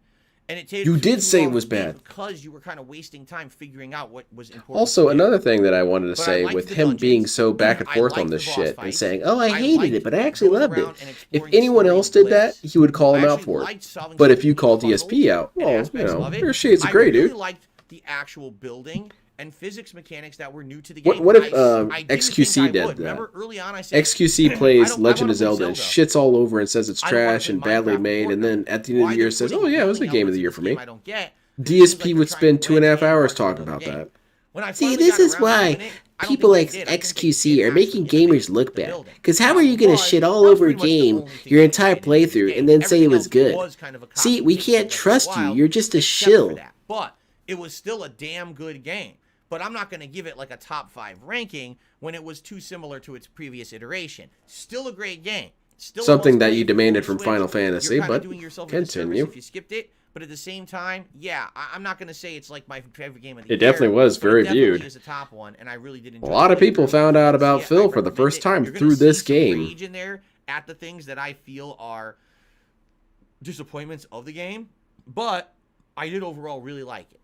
and it You did say it was bad. because you were kind of wasting time figuring out what was important. Also, to do. another thing that I wanted to But I say liked with the him dungeons. being so back and I forth on liked this the boss shit and fights. saying, "Oh, I I hated liked it, but I actually going loved it." around and If exploring anyone story else did that, clips. he would call him I out actually for it. liked solving But some if you unique call puzzles DSP out, and well, aspects of it. there's shades of gray, I really dude. liked the actual building and physics mechanics that were new to the What- game. what if, I didn't XQC think I did would. that? Remember early on I said XQC I plays wanna Legend of play Zelda, shits all over and says it's I don't wanna trash play and badly Minecraft made, or and then at the end of Why the year they're says, putting "Oh yeah, it was the building game of elements the year in for this me." game I don't get. DSP would spend 2.5 hours talking about that. When I See, finally this got is around to why doing it, I don't people think like they did. I think they XQC did are actually making innovate gamers look the bad. building. Because how are you going to Was- shit all that was over a pretty much the game only thing your they entire innovated in this playthrough game. and then say it Everything was else good? was kind of a See, copy we paste can't of it for a trust you. while, You're just a except for shill. that. But it was still a damn good game. But I'm not going to give it like a top 5 ranking when it was too similar to its previous iteration. Still a great game. Still a Something that must-play you if you demanded own from Switch. Final Fantasy, You're kinda but doing yourself a disservice continue. if you skipped it. But at the same time, yeah, I'm not going to say it's like my favorite game of the It year. definitely was but it very definitely viewed. is a top one, and I really did A enjoy lot of playing people through it. found out So about yeah, I Phil for the recommend first it. time You're gonna through see this some game. rage in there at the things that I feel are disappointments of the game, but I did overall really like it.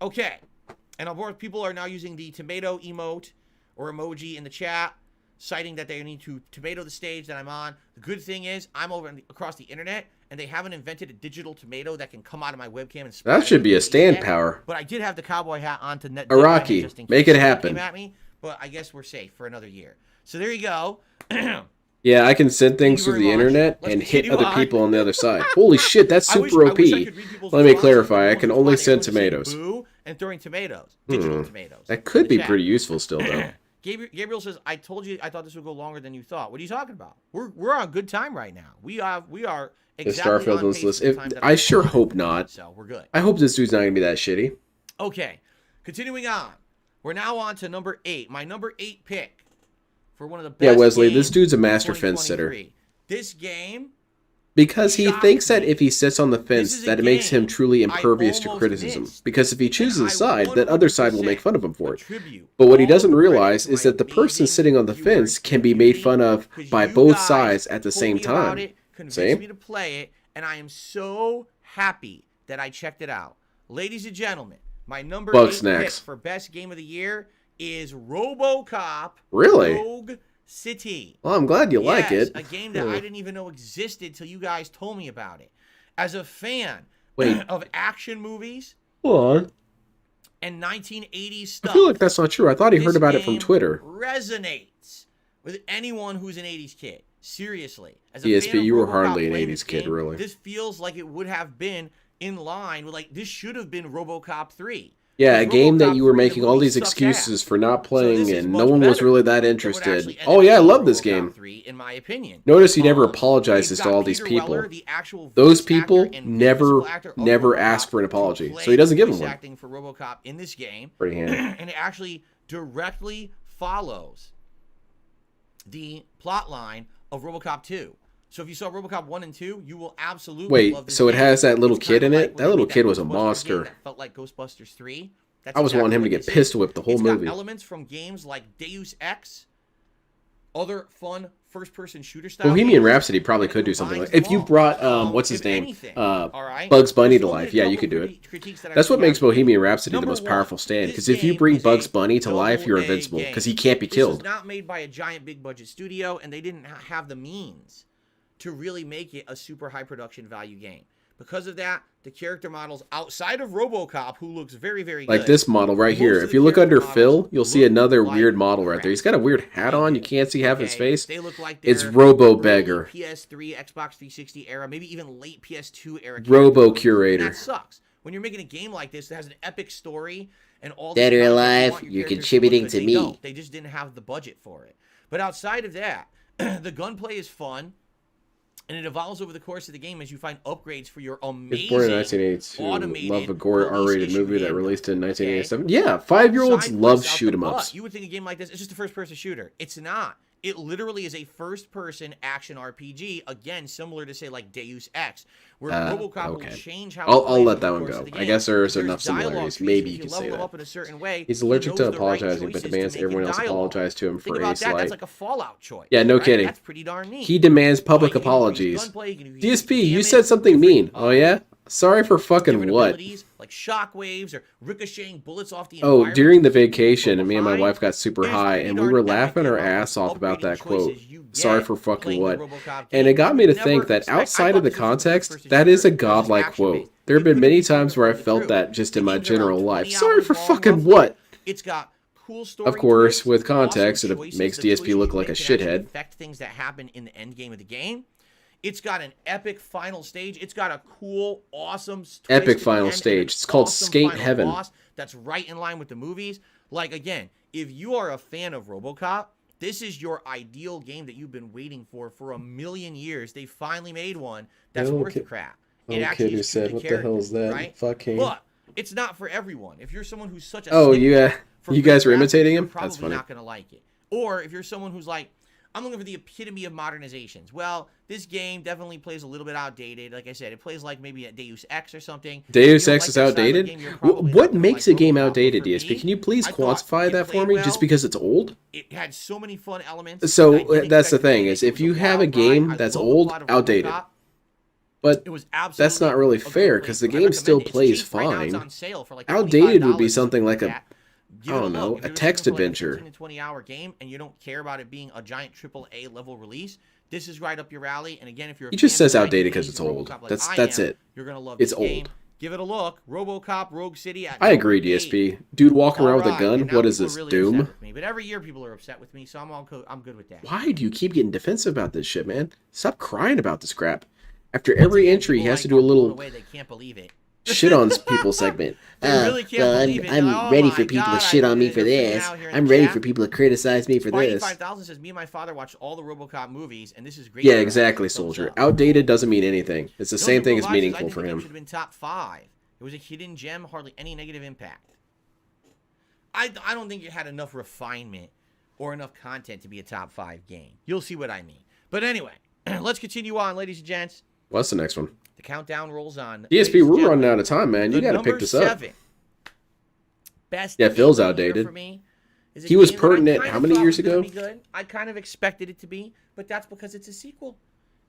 Okay, and of course, people are now using the tomato emote or emoji in the chat, citing that they need to tomato the stage that I'm on. The good thing is, I'm over across the internet, and they haven't invented a digital tomato that can come out of my webcam and splash That should be me a in the stand face. power. But I did have the cowboy hat on to net. Iraqi, just in make case it someone happen. Came at me, but I guess we're safe for another year. So there you go. Yeah, I can send things you through very the much. internet Let's and hit continue other on. people on the other side. Holy shit, that's I wish- super I OP. wish I could read people's Let me responses. clarify, I Everyone's can only responding. send Everyone's saying tomatoes. boo and throwing tomatoes, digital tomatoes. That could in the be chat. pretty useful still, though. Gabriel says, "I told you I thought this would go longer than you thought." What are you talking about? We're on good time right now. We are The exactly Starfield on on pace this list. for the If, time that I sure hope not. So we're good. I hope this dude's not gonna be that shitty. Okay, continuing on. We're now on to number 8. My number 8 pick for one of the best. Yeah, Wesley, this games dude's a of master fence sitter. 2023. This game. Because he shocked thinks that me. if he sits on the This fence, is a that it makes him game truly impervious to almost criticism. missed. Because if he chooses a I side, that other side will 100% make fun of him for it. attribute But what he all doesn't the credit realize to is my that the person amazing sitting on the viewers fence can be and made community, fun of 'cause by you both guys sides at the told same me about time. it, convinced See? me to play it, and I am so happy that I checked it out. Ladies and gentlemen, my number Bug 8 snacks. pick for best game of the year is RoboCop Really? Rogue City. Well, I'm glad you like Yes, it. a game that I didn't even know existed till you guys told me about it. As a fan of action movies Hold on. and 1980s I stuff, feel like that's not true. I thought he this heard about it from game Twitter. resonates with anyone who's an 80s kid. Seriously. As a DSP, fan of you were RoboCop hardly an playing 80s this kid, game, really. This feels like it would have been in line with, like, this should have been RoboCop 3. Yeah, a Because game that RoboCop you were 3, the making all movie these sucked excuses ass. for not So playing, this is and much no one was better really that than what interested. actually ended Oh yeah, I up love being this RoboCop game. 3, in my opinion. Notice he never You've apologizes got to all these Peter people. Weller, the actual Those voice people actor and never, physical actor of never RoboCop ask for an to apology, play so he doesn't give him voice one. acting for RoboCop in this game, Pretty handy. and it actually directly follows the plot line of RoboCop 2. So if you saw RoboCop 1 and 2, you will absolutely Wait, love this so it game. has that little It's kid kinda in like it? when That they little made kid was a Ghostbusters monster. game that felt like Ghostbusters 3. That's I was wanting him to exactly get what this is. pistol whipped the whole It's movie. got elements from games like Deus Ex, other fun first-person shooter style. Bohemian Rhapsody probably could do something like if you brought what's his name, Bugs Bunny to life. Yeah, you could do it. That's what makes Bohemian Rhapsody the most powerful stand. Because if you bring Bugs Bunny to life, you're invincible. Because he can't be killed. This was not made by a giant big budget studio, and they didn't have the means to really make it a super high production value game. Because of that, the character models outside of RoboCop, who looks very, very good. Like this model right here. If you look under Phil, you'll see another weird model right there. He's got a weird hat on. You can't see half his face. They look like it's Robo Beggar. PS3, Xbox 360 era, maybe even late PS2 era. Robo Curator. That sucks. When you're making a game like this that has an epic story and all Dead or alive, you're contributing to me. They just didn't have the budget for it. But outside of that, the gunplay is fun. And it evolves over the course of the game as you find upgrades for your amazing born in 1982. Love a gore R-rated movie that released in 1987. Yeah, 5-year-olds love shoot 'em ups. You would think a game like this is just a first-person shooter. It's not. It literally is a first-person action RPG, again, similar to, say, like Deus Ex, where RoboCop will change how I'll let that one go. I guess there's enough similarities. Maybe you can say that. Up in a certain way, he's allergic to apologizing, but demands everyone else apologize to him for a slight. That's like a Fallout choice. Yeah, no kidding. That's pretty darn neat. He demands public apologies. DSP, you said something mean. Oh, yeah? Sorry for fucking what? Like shockwaves or ricocheting bullets off the environment. During the vacation, me and my wife got super high, and we were laughing our ass off about that quote. Sorry for fucking what? And it got me to think that outside of the context, that is a godlike quote. There have been many times where I felt that just in my general life. Sorry for fucking what? It's got cool story. Of course, with context, it makes DSP look like a shithead. Affect things that happen in the end game of the game. It's got an epic final stage. It's got a cool, awesome epic final stage. It's called Skate Heaven. That's right in line with the movies. Like, again, if you are a fan of RoboCop, this is your ideal game that you've been waiting for a million years. They finally made one that's worth the crap. It actually kid who said, "What the hell is that?" Right? Fucking. But it's not for everyone. If you're someone who's such a you guys were imitating him. That's funny. You're not gonna like it. Or if you're someone who's like, I'm looking for the epitome of modernizations. Well, this game definitely plays a little bit outdated. Like I said, it plays like maybe a Deus Ex or something. Deus Ex is outdated? What makes a game outdated, DSP? Can you please quantify that for me? Just because it's old? It had so many fun elements. So that's the thing, is if you have a game that's old, outdated. But that's not really fair, because the game still plays fine. Outdated would be something like a... I don't know, a text adventure. If 20-hour game and you don't care about it being a giant AAA level release, this is right up your alley. And again, if you're he just says outdated because it's old. That's it. You're gonna love it's this old. Game. Give it a look. RoboCop, Rogue City. I agree, DSP. Dude walking around with a gun. What is this, Doom? But every year people are upset with me, so I'm good with that. Why do you keep getting defensive about this shit, man? Stop crying about this crap. After every entry, he has to do a little they can't believe it. shit on people segment. I'm ready for people to shit on me for this. I'm ready for people to criticize me for this. 5000 says, me and my father watched all the RoboCop movies, and this is great. Yeah, exactly, Soldier. Outdated doesn't mean anything. It's the same thing as meaningful for him. It should have been top 5. It was a hidden gem, hardly any negative impact. I don't think it had enough refinement or enough content to be a top 5 game. You'll see what I mean. But anyway, let's continue on, ladies and gents. What's the next one? The countdown rolls on. DSP, we're running out of time, man. You got to pick this up. Yeah, Phil's outdated. He was pertinent how many years ago? I kind of expected it to be, but that's because it's a sequel.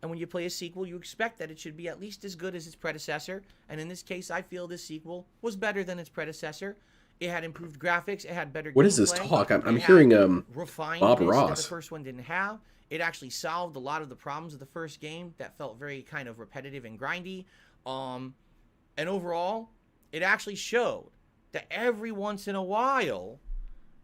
And when you play a sequel, you expect that it should be at least as good as its predecessor. And in this case, I feel this sequel was better than its predecessor. It had improved graphics. It had better gameplay. What is this talk? I'm hearing Bob Ross. That the first one didn't have. It actually solved a lot of the problems of the first game that felt very kind of repetitive and grindy. And overall, it actually showed that every once in a while,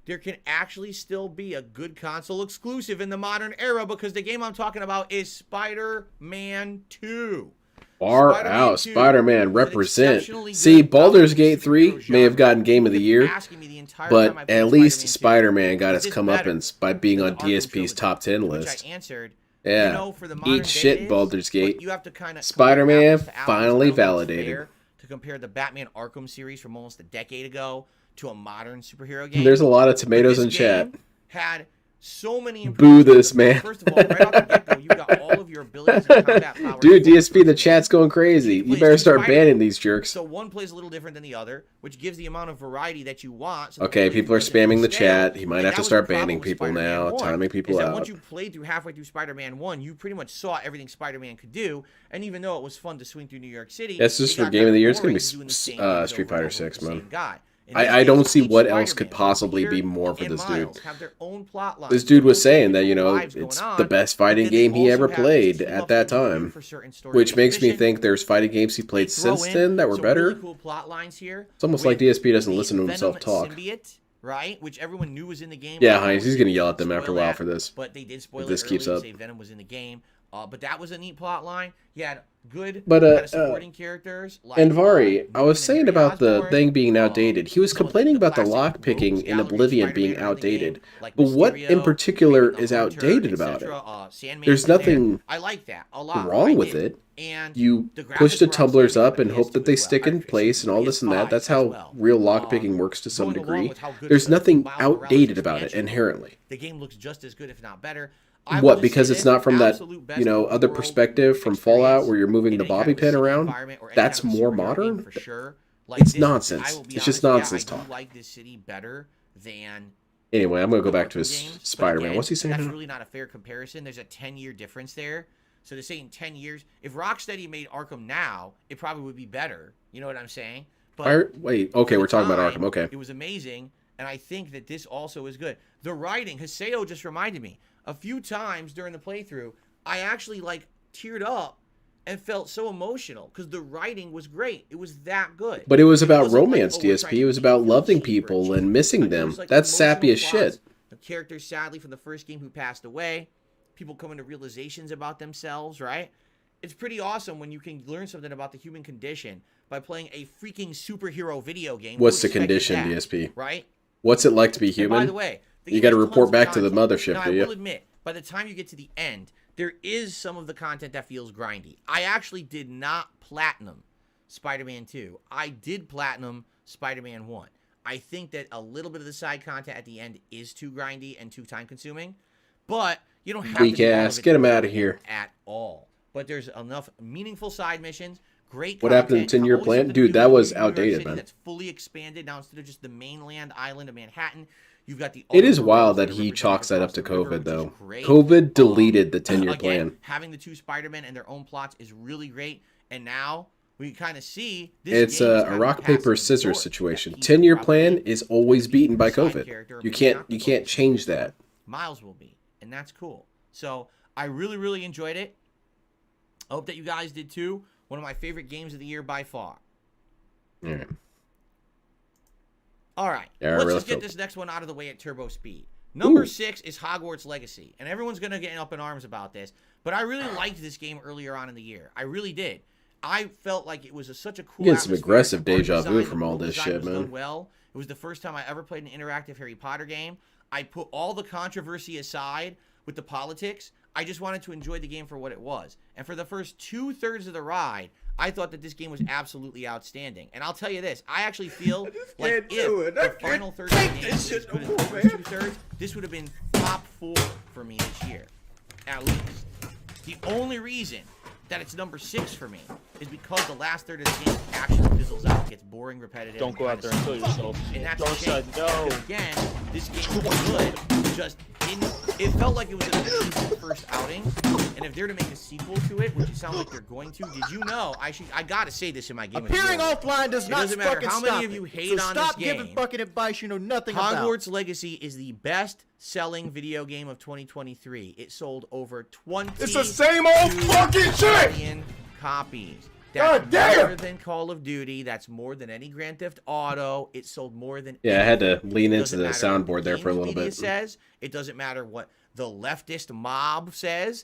there can actually still be a good console exclusive in the modern era, because the game I'm talking about is Spider-Man 2. Far out, Spider-Man represent. See, Baldur's Gate 3 may have gotten Game of the Year, but at least Spider-Man got its comeuppance by being on DSP's top 10 list. Yeah, eat shit, Baldur's Gate. Spider-Man finally validated. To compare the Batman Arkham series from almost a decade ago to a modern superhero game. There's a lot of tomatoes in chat. Had So many Boo this, man. First of all, right off the get-go, you got all of your abilities and combat power. Dude, DSP, the chat's going crazy. You better start banning these jerks. So one plays a little different than the other, which gives the amount of variety that you want. So okay, people are spamming the chat. He might have to start banning people now, timing people out. Once you played through halfway through Spider-Man 1, you pretty much saw everything Spider-Man could do. And even though it was fun to swing through New York City, that's just for Game of the Year. It's going to be Street Fighter 6, man. I don't see what else could possibly be more for this dude. This dude was saying that, you know, it's the best fighting game he ever played at that time. Which makes me think there's fighting games he played since then that were better. It's almost like DSP doesn't listen to himself talk. Right, which everyone knew was in the game. Yeah, Heinz, he's gonna yell at them after a while for this. But they did spoil it this keeps up. Say Venom was in the game. But that was a neat plot line. You had good supporting characters. Like, and Vari, I was saying about the thing being outdated. He was complaining about the lockpicking in Oblivion being outdated. But what in particular is outdated about it? There's nothing wrong with it. You push the tumblers up and hope that they stick in place and all this and that. That's how real lockpicking works to some degree. There's nothing outdated about it inherently. The game looks just as good, if not better. What, because it's not from that, you know, other perspective from Fallout where you're moving the bobby pin around? That's more modern? It's nonsense. It's just nonsense talk. Anyway, I'm going to go back to his Spider-Man. What's he saying? That's really not a fair comparison. There's a 10-year difference there. So they're saying 10 years. If Rocksteady made Arkham now, it probably would be better. You know what I'm saying? But wait, okay, we're talking about Arkham. Okay. It was amazing, and I think that this also is good. The writing, Haseo just reminded me. A few times during the playthrough, I actually like teared up and felt so emotional because the writing was great. It was that good. But it was about romance, DSP. It was about loving people and missing them. That's sappy as shit. The characters, sadly, from the first game who passed away. People coming to realizations about themselves, right? It's pretty awesome when you can learn something about the human condition by playing a freaking superhero video game. What's the condition, DSP? Right? What's it like to be human? And by the way, you got to report back to the mothership, now, do you? I will admit, by the time you get to the end, there is some of the content that feels grindy. I actually did not platinum Spider-Man 2. I did platinum Spider-Man 1. I think that a little bit of the side content at the end is too grindy and too time-consuming, but you don't have weak to ass. Get him out of here at all. But there's enough meaningful side missions. Great. What happened to the 10-year plan? Dude, that was outdated, man. That's fully expanded now instead of just the mainland island of Manhattan. You've got the. It is wild that he chalks that up to COVID, though. COVID deleted the 10-year plan. Having the two Spider-Men and their own plots is really great, and now we kind of see this. It's a rock paper scissors situation. 10-year plan is always beaten by COVID. You can't change that. Miles will be, and that's cool. So I really enjoyed it. I hope that you guys did too. One of my favorite games of the year by far. Yeah. All right, let's just get this next one out of the way at turbo speed. Number 6 is Hogwarts Legacy, and everyone's going to get up in arms about this, but I really liked this game earlier on in the year. I really did. I felt like it was such a cool You get some aggressive deja vu from all this shit, man. Well, it was the first time I ever played an interactive Harry Potter game. I put all the controversy aside with the politics. I just wanted to enjoy the game for what it was. And for the first 2/3 of the ride, I thought that this game was absolutely outstanding. And I'll tell you this, I actually feel like if the final third of the game was as good as the first 2/3, this would have been top 4 for me this year, at least. The only reason that it's number 6 for me is because the last third of the game actually fizzles out, gets boring, repetitive. Don't go out there and kill yourself. And that's Dark Side, no. Because again, this game was good, just it felt like it was an amazing first outing. And if they're to make a sequel to it, which it sounds like they're going to, did you know? I gotta say this in my game. Appearing offline does not fucking stop. It doesn't matter how many of you hate on this game. Stop giving fucking advice you know nothing about. Hogwarts Legacy is the best-selling video game of 2023. It sold over 20. It's the same old fucking shit. Million copies. That's more than Call of Duty. That's more than any Grand Theft Auto. It sold more than. Yeah, I had to lean into the soundboard there for a little bit. Says it doesn't matter what the leftist mob says.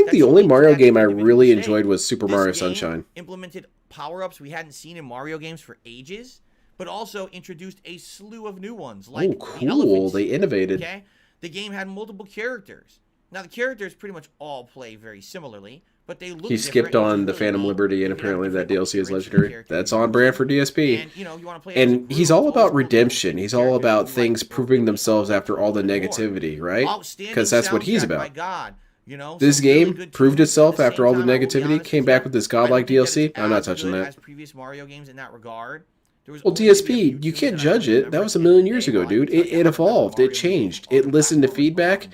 think that's the only unique to Mario that game I individual really stage. enjoyed was Super This Mario game Sunshine. implemented power-ups we hadn't seen in Mario games for ages, but also introduced a slew of new ones, like Oh, the cool. elephant They scene, innovated. Okay, the game had multiple characters. Now the characters pretty much all play very similarly, but they look He skipped on the Phantom Liberty, and apparently that DLC is legendary. That's on brand for DSP. And, you know, you want to play And he's all about redemption. He's all about things proving themselves after all the negativity, right? Because that's what he's about. My God. You know, This game proved itself after all the negativity, came back with this godlike DLC. I'm not touching that. As previous Mario games in that regard. Well, DSP, you can't judge it. That was a million years ago, dude. It evolved. It changed. It listened to feedback.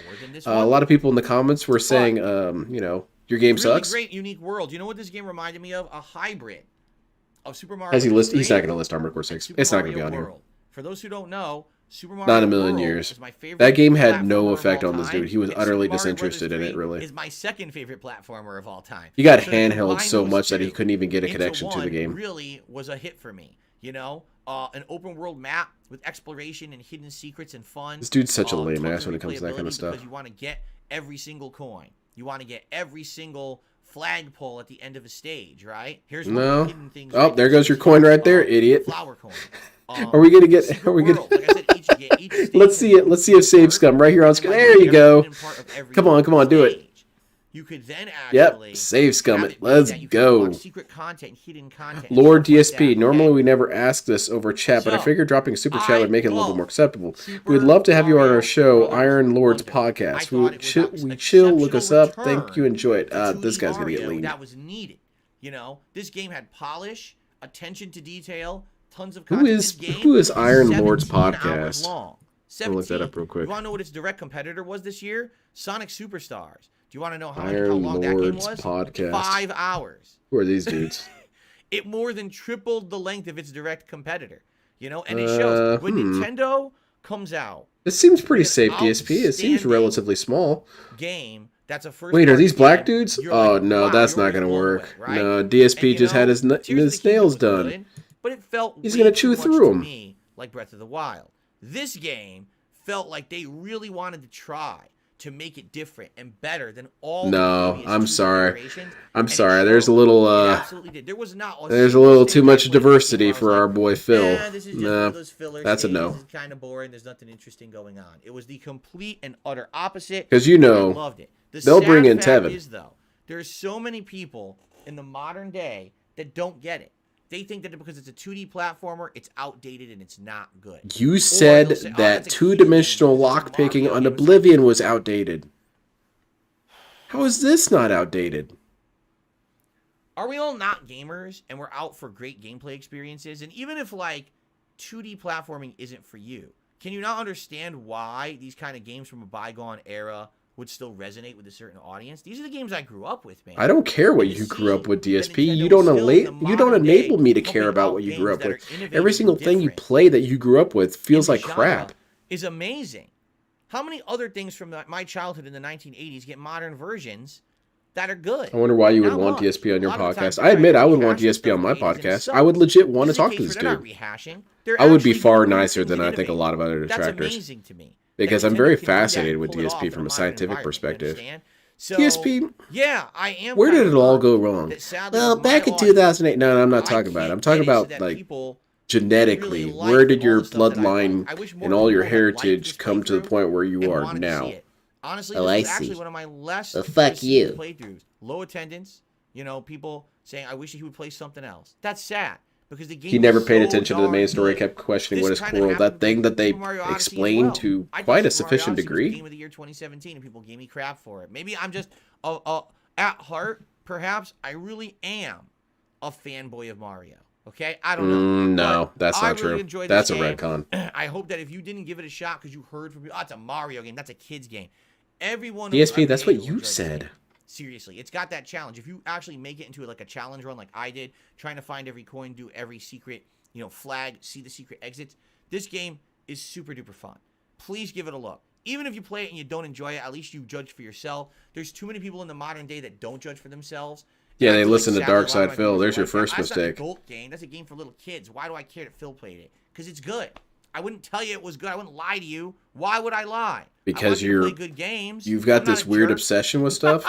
A lot of people in the comments were saying, you know, your game sucks. Great, unique world. You know what this game reminded me of? A hybrid of Super Mario. Has he listed? He's not going to list Armored Core 6. It's not going to be on here. For those who don't know, Super Mario not in a million years. That game had no effect on this dude. He was utterly disinterested in it, really. Is my second favorite platformer of all time. He got handheld so much that he couldn't even get a connection to the game. Really was a hit for me. You know, an open world map with exploration and hidden secrets and fun. This dude's such a lame ass when it comes to that kind of stuff. Because you want to get every single coin. You want to get every single flagpole at the end of a stage, right? Here's no. Hidden things oh, there goes your coin right there, idiot. Flower coin. Are we gonna get? Are we gonna? Let's see it. Let's see if save scum right here on screen. There you go. Come on, do it. You could then actually save scum it. Let's go. Secret content, hidden content. Lord DSP. Normally we never ask this over chat, but I figured dropping a super chat would make it a little bit more acceptable. We'd love to have you on our show, Iron Lords Podcast. We chill, look us up. Thank you, enjoy it. This guy's gonna get lean. That was needed. You know, this game had polish, attention to detail, tons of content. Who is Iron Lords Podcast? I'll look that up real quick. You want to know what its direct competitor was this year? Sonic Superstars. Do you want to know how Iron long that game was? Podcast. 5 hours. Who are these dudes? It more than tripled the length of its direct competitor. You know, and it shows when Nintendo comes out. This seems pretty safe, DSP. It seems relatively small. Game that's a first. Wait, are these black dudes? Oh no, that's not gonna work. Right? No, DSP just had his nails done. But it felt he's gonna chew through them. Like Breath of the Wild. This game felt like they really wanted to try to make it different and better than all. No, I'm sorry. I'm sorry. There's a little. Absolutely did. There was not. There's a little too much diversity for our boy Phil. Nah, that's a no. This is kind of boring. There's nothing interesting going on. It was the complete and utter opposite. Because you know, I loved it. They'll bring in Tevin. Is, though, there's so many people in the modern day that don't get it. They think that because it's a 2D platformer, it's outdated and it's not good. You said that two-dimensional lockpicking on Oblivion was outdated. How is this not outdated? Are we all not gamers and we're out for great gameplay experiences? And even if, like, 2D platforming isn't for you, can you not understand why these kind of games from a bygone era would still resonate with a certain audience? These are the games I grew up with, man. I don't care what you grew up with, DSP. You don't enable me to care about what you grew up with. Every single thing you play that you grew up with feels like crap. Is amazing. How many other things from my childhood in the 1980s get modern versions that are good? I wonder why you would want DSP on your podcast. I admit I would want DSP on my podcast. I would legit want to talk to this dude. I would be far nicer than I think a lot of other detractors. That's amazing to me. Because I'm very fascinated with DSP from a scientific perspective. So, DSP, yeah, I am. Where did it all go wrong? Well, back in 2008. No, I'm not talking about it. I'm talking about like genetically. Where did your bloodline and all your heritage come to the point where you are now? Honestly, this is actually one of my less playthroughs. Low attendance. You know, people saying, "I wish he would play something else." That's sad. Because the game he never paid attention to the main story, kept questioning what is cool. That thing that they explained to quite a sufficient degree. Game of the year 2017, and people gave me crap for it. Maybe I'm just at heart, perhaps I really am a fanboy of Mario. Okay, I don't know. No, that's not true. That's a retcon. I hope that if you didn't give it a shot because you heard from me, oh, it's a Mario game. That's a kid's game. Everyone. DSP, that's what you said. Seriously, it's got that challenge. If you actually make it into like a challenge run like I did, trying to find every coin, do every secret, you know, flag, see the secret exits, this game is super duper fun. Please give it a look. Even if you play it and you don't enjoy it, at least you judge for yourself. There's too many people in the modern day that don't judge for themselves. Yeah, they listen to Dark Side Phil. There's your first mistake. That's not an adult game. That's a game for little kids. Why do I care that Phil played it? Because it's good. I wouldn't tell you it was good. I wouldn't lie to you. Why would I lie? Because play good games. You've got this weird obsession with stuff.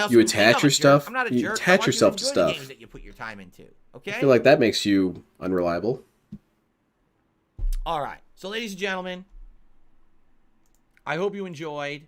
You attach your stuff. You attach yourself to stuff. Games that you put your time into. Okay. I feel like that makes you unreliable. All right. So, ladies and gentlemen, I hope you enjoyed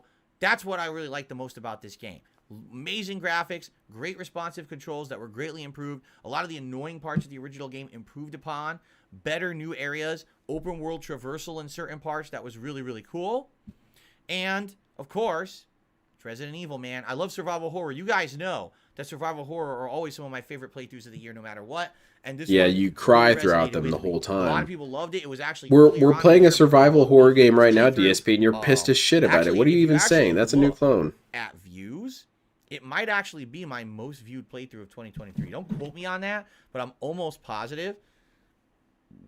So that's what I really like the most about this game. Amazing graphics, great responsive controls that were greatly improved. A lot of the annoying parts of the original game improved upon. Better new areas, open world traversal in certain parts that was really, really cool. And, of course, Resident Evil, man. I love survival horror. You guys know that survival horror are always some of my favorite playthroughs of the year, no matter what. And this Yeah, one you cry really throughout resonated them with the me. whole A lot time. of people loved it. It was actually We're playing a survival horror game right now, DSP, and you're pissed as shit about it. What are you even saying? That's a new clone. At views, it might actually be my most viewed playthrough of 2023. Don't quote me on that, but I'm almost positive.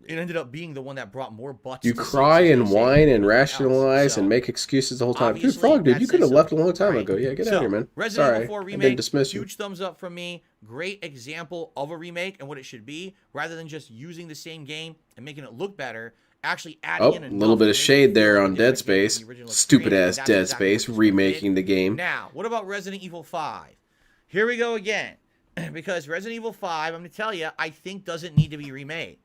It ended up being the one that brought more butts. You to cry seats, and as they say, whine than and anything rationalize else. So, and make excuses the whole time. Dude, obviously, Frog, dude, that you could have says left a long something, time right? ago. Yeah, get So, out of here, man. Resident Sorry, Evil 4 I've been remake, dismissed you. huge thumbs up from me. Great example of a remake and what it should be, rather than just using the same game and making it look better. Actually adding Oh, in a enough little bit to of make it shade feel there like a on Dead different game than Space. the original Stupid experience, ass and Dead that's exactly what Space this one did. remaking the game. Now, what about Resident Evil 5? Here we go again. Because Resident Evil 5, I'm going to tell you, I think doesn't need to be remade.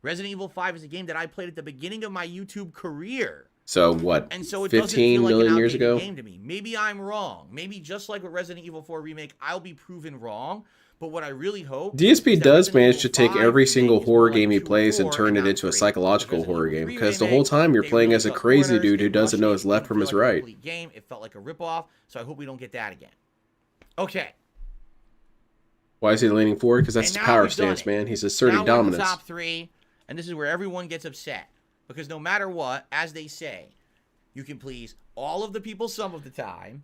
Resident Evil 5 is a game that I played at the beginning of my YouTube career. So what? And so it doesn't 15 feel like million an years outdated ago? game to me. Maybe I'm wrong. Maybe just like with Resident Evil 4 remake, I'll be proven wrong. But what I really hope DSP is that does Resident manage Evil to take 5 every remake single is more horror like game he 2 and plays and 4 turn it not into a 3. psychological Resident horror Evil game. 3 Because the remake, whole time you're they playing really as a cut crazy corners, dude who they doesn't rushed know it, his it left didn't from feel his like a right. complete game. It felt like a ripoff. So I hope we don't get that again. Okay. Why is he leaning forward? Because that's And his now power we've done stance, it. man. He's asserting Now we're in the dominance. top 3, and this is where everyone gets upset. Because no matter what, as they say, you can please all of the people some of the time.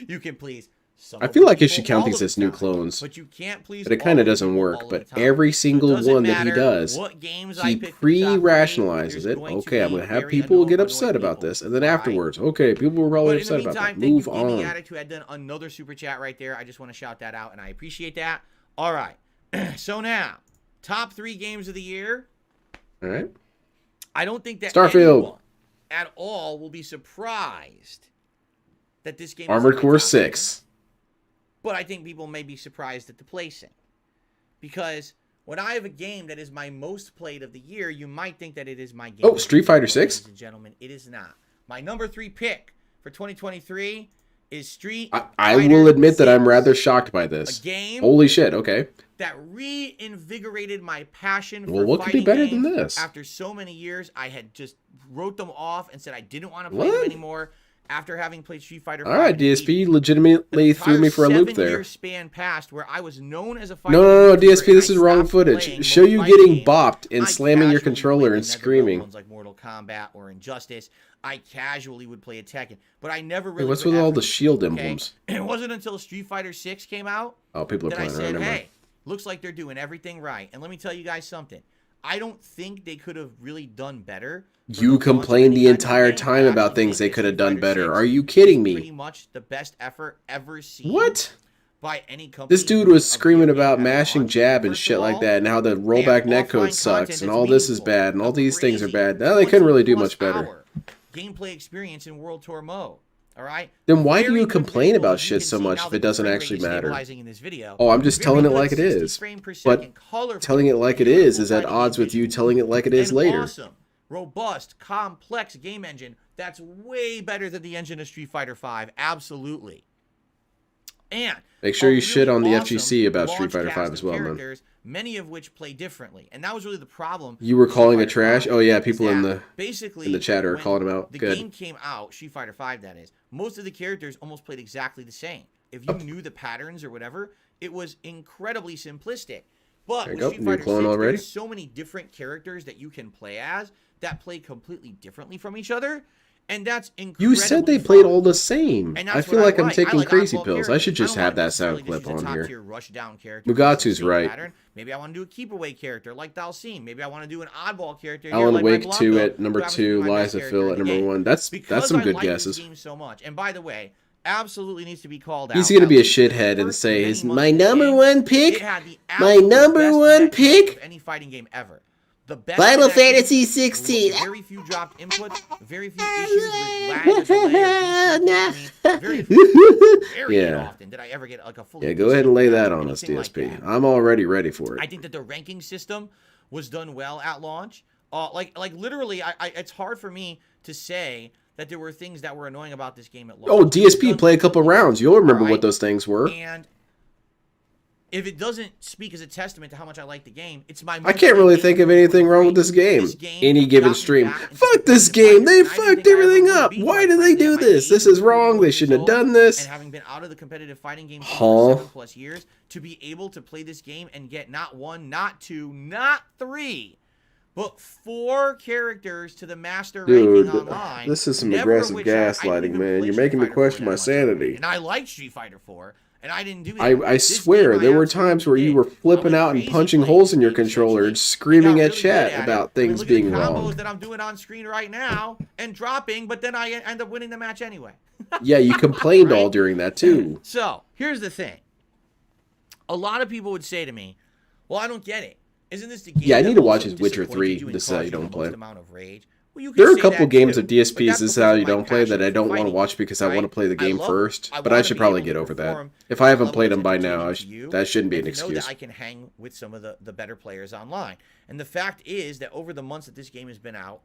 You can please some I of feel the like you people should count all these of the as new time. clones. But you can't please But it all kind of of the doesn't people work. all of But the time. every So it single doesn't one that he matter does, what games I he pick for the top 3, pre-rationalizes there's it. going to Okay, I'm be going to have very people get annoying upset about people, this. And then all right? afterwards, okay, people were probably But in the upset about meantime, that. thank Move you, Gaming on. Addict, who had done another super chat right there. I just want to shout that out, and I appreciate that. All right. So now, top 3 games of the year. All right. I don't think that Starfield. anyone at all will be surprised that this game Armored is in my Core top 6. 10. But I think people may be surprised at the placing. Because when I have a game that is my most played of the year, you might think that it is my game. Oh, Street Fighter 6? Ladies and gentlemen, it is not. My number 3 pick for 2023 is Street Fighter I will admit that I'm 6. rather shocked by this. A game Holy shit, okay. that reinvigorated my passion for Well, what could be fighting better than games. this? After so many years, I had just wrote them off and said I didn't want to play What? them anymore. After having played Street Fighter 5. All right, DSP legitimately threw me for a loop there. 7-year span passed where I was known as a fighting No, YouTuber DSP, and this I is wrong stopped footage. playing Show most you fighting getting games. bopped and I slamming your casually controller played and the NetherRealm screaming. ones like Mortal Kombat or Injustice. I casually would play a Tekken, but I never Hey, really. what's put with all effort the into it, shield okay? emblems? It wasn't until Street Fighter 6 came out Oh, people are that I playing around. said, Never mind. hey, looks like they're doing everything right. And let me tell you guys something. I don't think they could have really done better. You complained the entire time about things they could have done better. Are you kidding Pretty me? much the best effort ever seen. What? By any company. This dude was screaming about mashing jab and shit like that, and how the rollback netcode sucks, and all this is bad, and all these things are bad. Now they couldn't really do much better. Gameplay experience in World Tour mode. All right. Then why do Very you good complain visuals, about as you shit can so see much now if that it the doesn't frame rate actually is matter? stabilizing in this video. Oh, I'm just Very telling it good like it 60 is. frame per But second, colorful, telling it like it is beautiful at fighting odds with you visuals, telling it like it is and later. Awesome, robust, complex game engine. That's way better than the engine of Street Fighter V. Absolutely. And Make sure a you shit really on the awesome FGC about Street launch Fighter cast 5 as of well, man. characters, many of which play differently, and that was really the problem. You were with calling Street it Fighter trash? V, Oh yeah, is people in that the basically chat are when calling him out. The Good. game came out, Street Fighter V, that is. Most of the characters almost played exactly the same. If you knew the patterns or whatever, it was incredibly simplistic. But There you with go, Street new Fighter clone 6, already. there's so many different characters that you can play as that play completely differently from each other, and that's incredibly You said they fun. played all the same. And I that's feel what like I'm I taking like crazy oddball pills. I characters. should just don't have wanna that sound necessarily clip just use a on here. top-tier rush-down character because it's the Mugatu's same right. pattern. Maybe I want to do a keep-away character like Dalsim. Maybe I want to do an oddball character here Alan like Wake my 2 Blanco, at number who happens to be 2, my best Liza character Phil in at the number game. 1. That's Because some I good like this guesses. game so much. And by the way, absolutely needs to be called out. He's gonna be a At least for the shithead and first say many his months my of the number game, one pick, it had the my absolute number best one net pick. of any fighting game ever. The best Final connection, Fantasy 16. Very few dropped inputs. Very few issues with lag or delay or DC. Very Yeah. often did I ever get like a full. Yeah, go ahead and lay that on us, DSP. I'm already ready for it. I think that the ranking system was done well at launch. Like literally, it's hard for me to say that there were things that were annoying about this game at launch. Oh, DSP, play a couple rounds. You'll remember what those things were. And if it doesn't speak as a testament to how much I like the game, it's my. I can't really think of anything wrong with this game. Any given stream. Fuck this game. They fucked everything up. Why did they do this? This is wrong. They shouldn't have done this. And having been out of the competitive fighting game Huh? for 7+ years, to be able to play this game and get not 1, not 2, not 3, but 4 characters to the master Dude, ranking online. this is some never aggressive of which I didn't gaslighting, even man. play You're Street making me Fighter question 4 my that much already. sanity. And I like Street Fighter 4, and I didn't do that. I swear, there were times where you were flipping out and punching holes in your controller and screaming at chat about things being combos wrong. that I'm doing on screen right now and dropping, but then I end up winning the match anyway. Yeah, you complained all during that too. So, here's the thing. A lot of people would say to me, well, I don't get it. Isn't this the game? Yeah, I need to watch his his Witcher 3. This is how you don't play. There Are a couple games of DSPs, this is how you don't play, that I don't want to watch because I want to play the game first. But I should probably get over that. If I haven't played them by now, that shouldn't be an excuse. Know that I can hang with some of the better players online. And the fact is that over the months that this game has been out,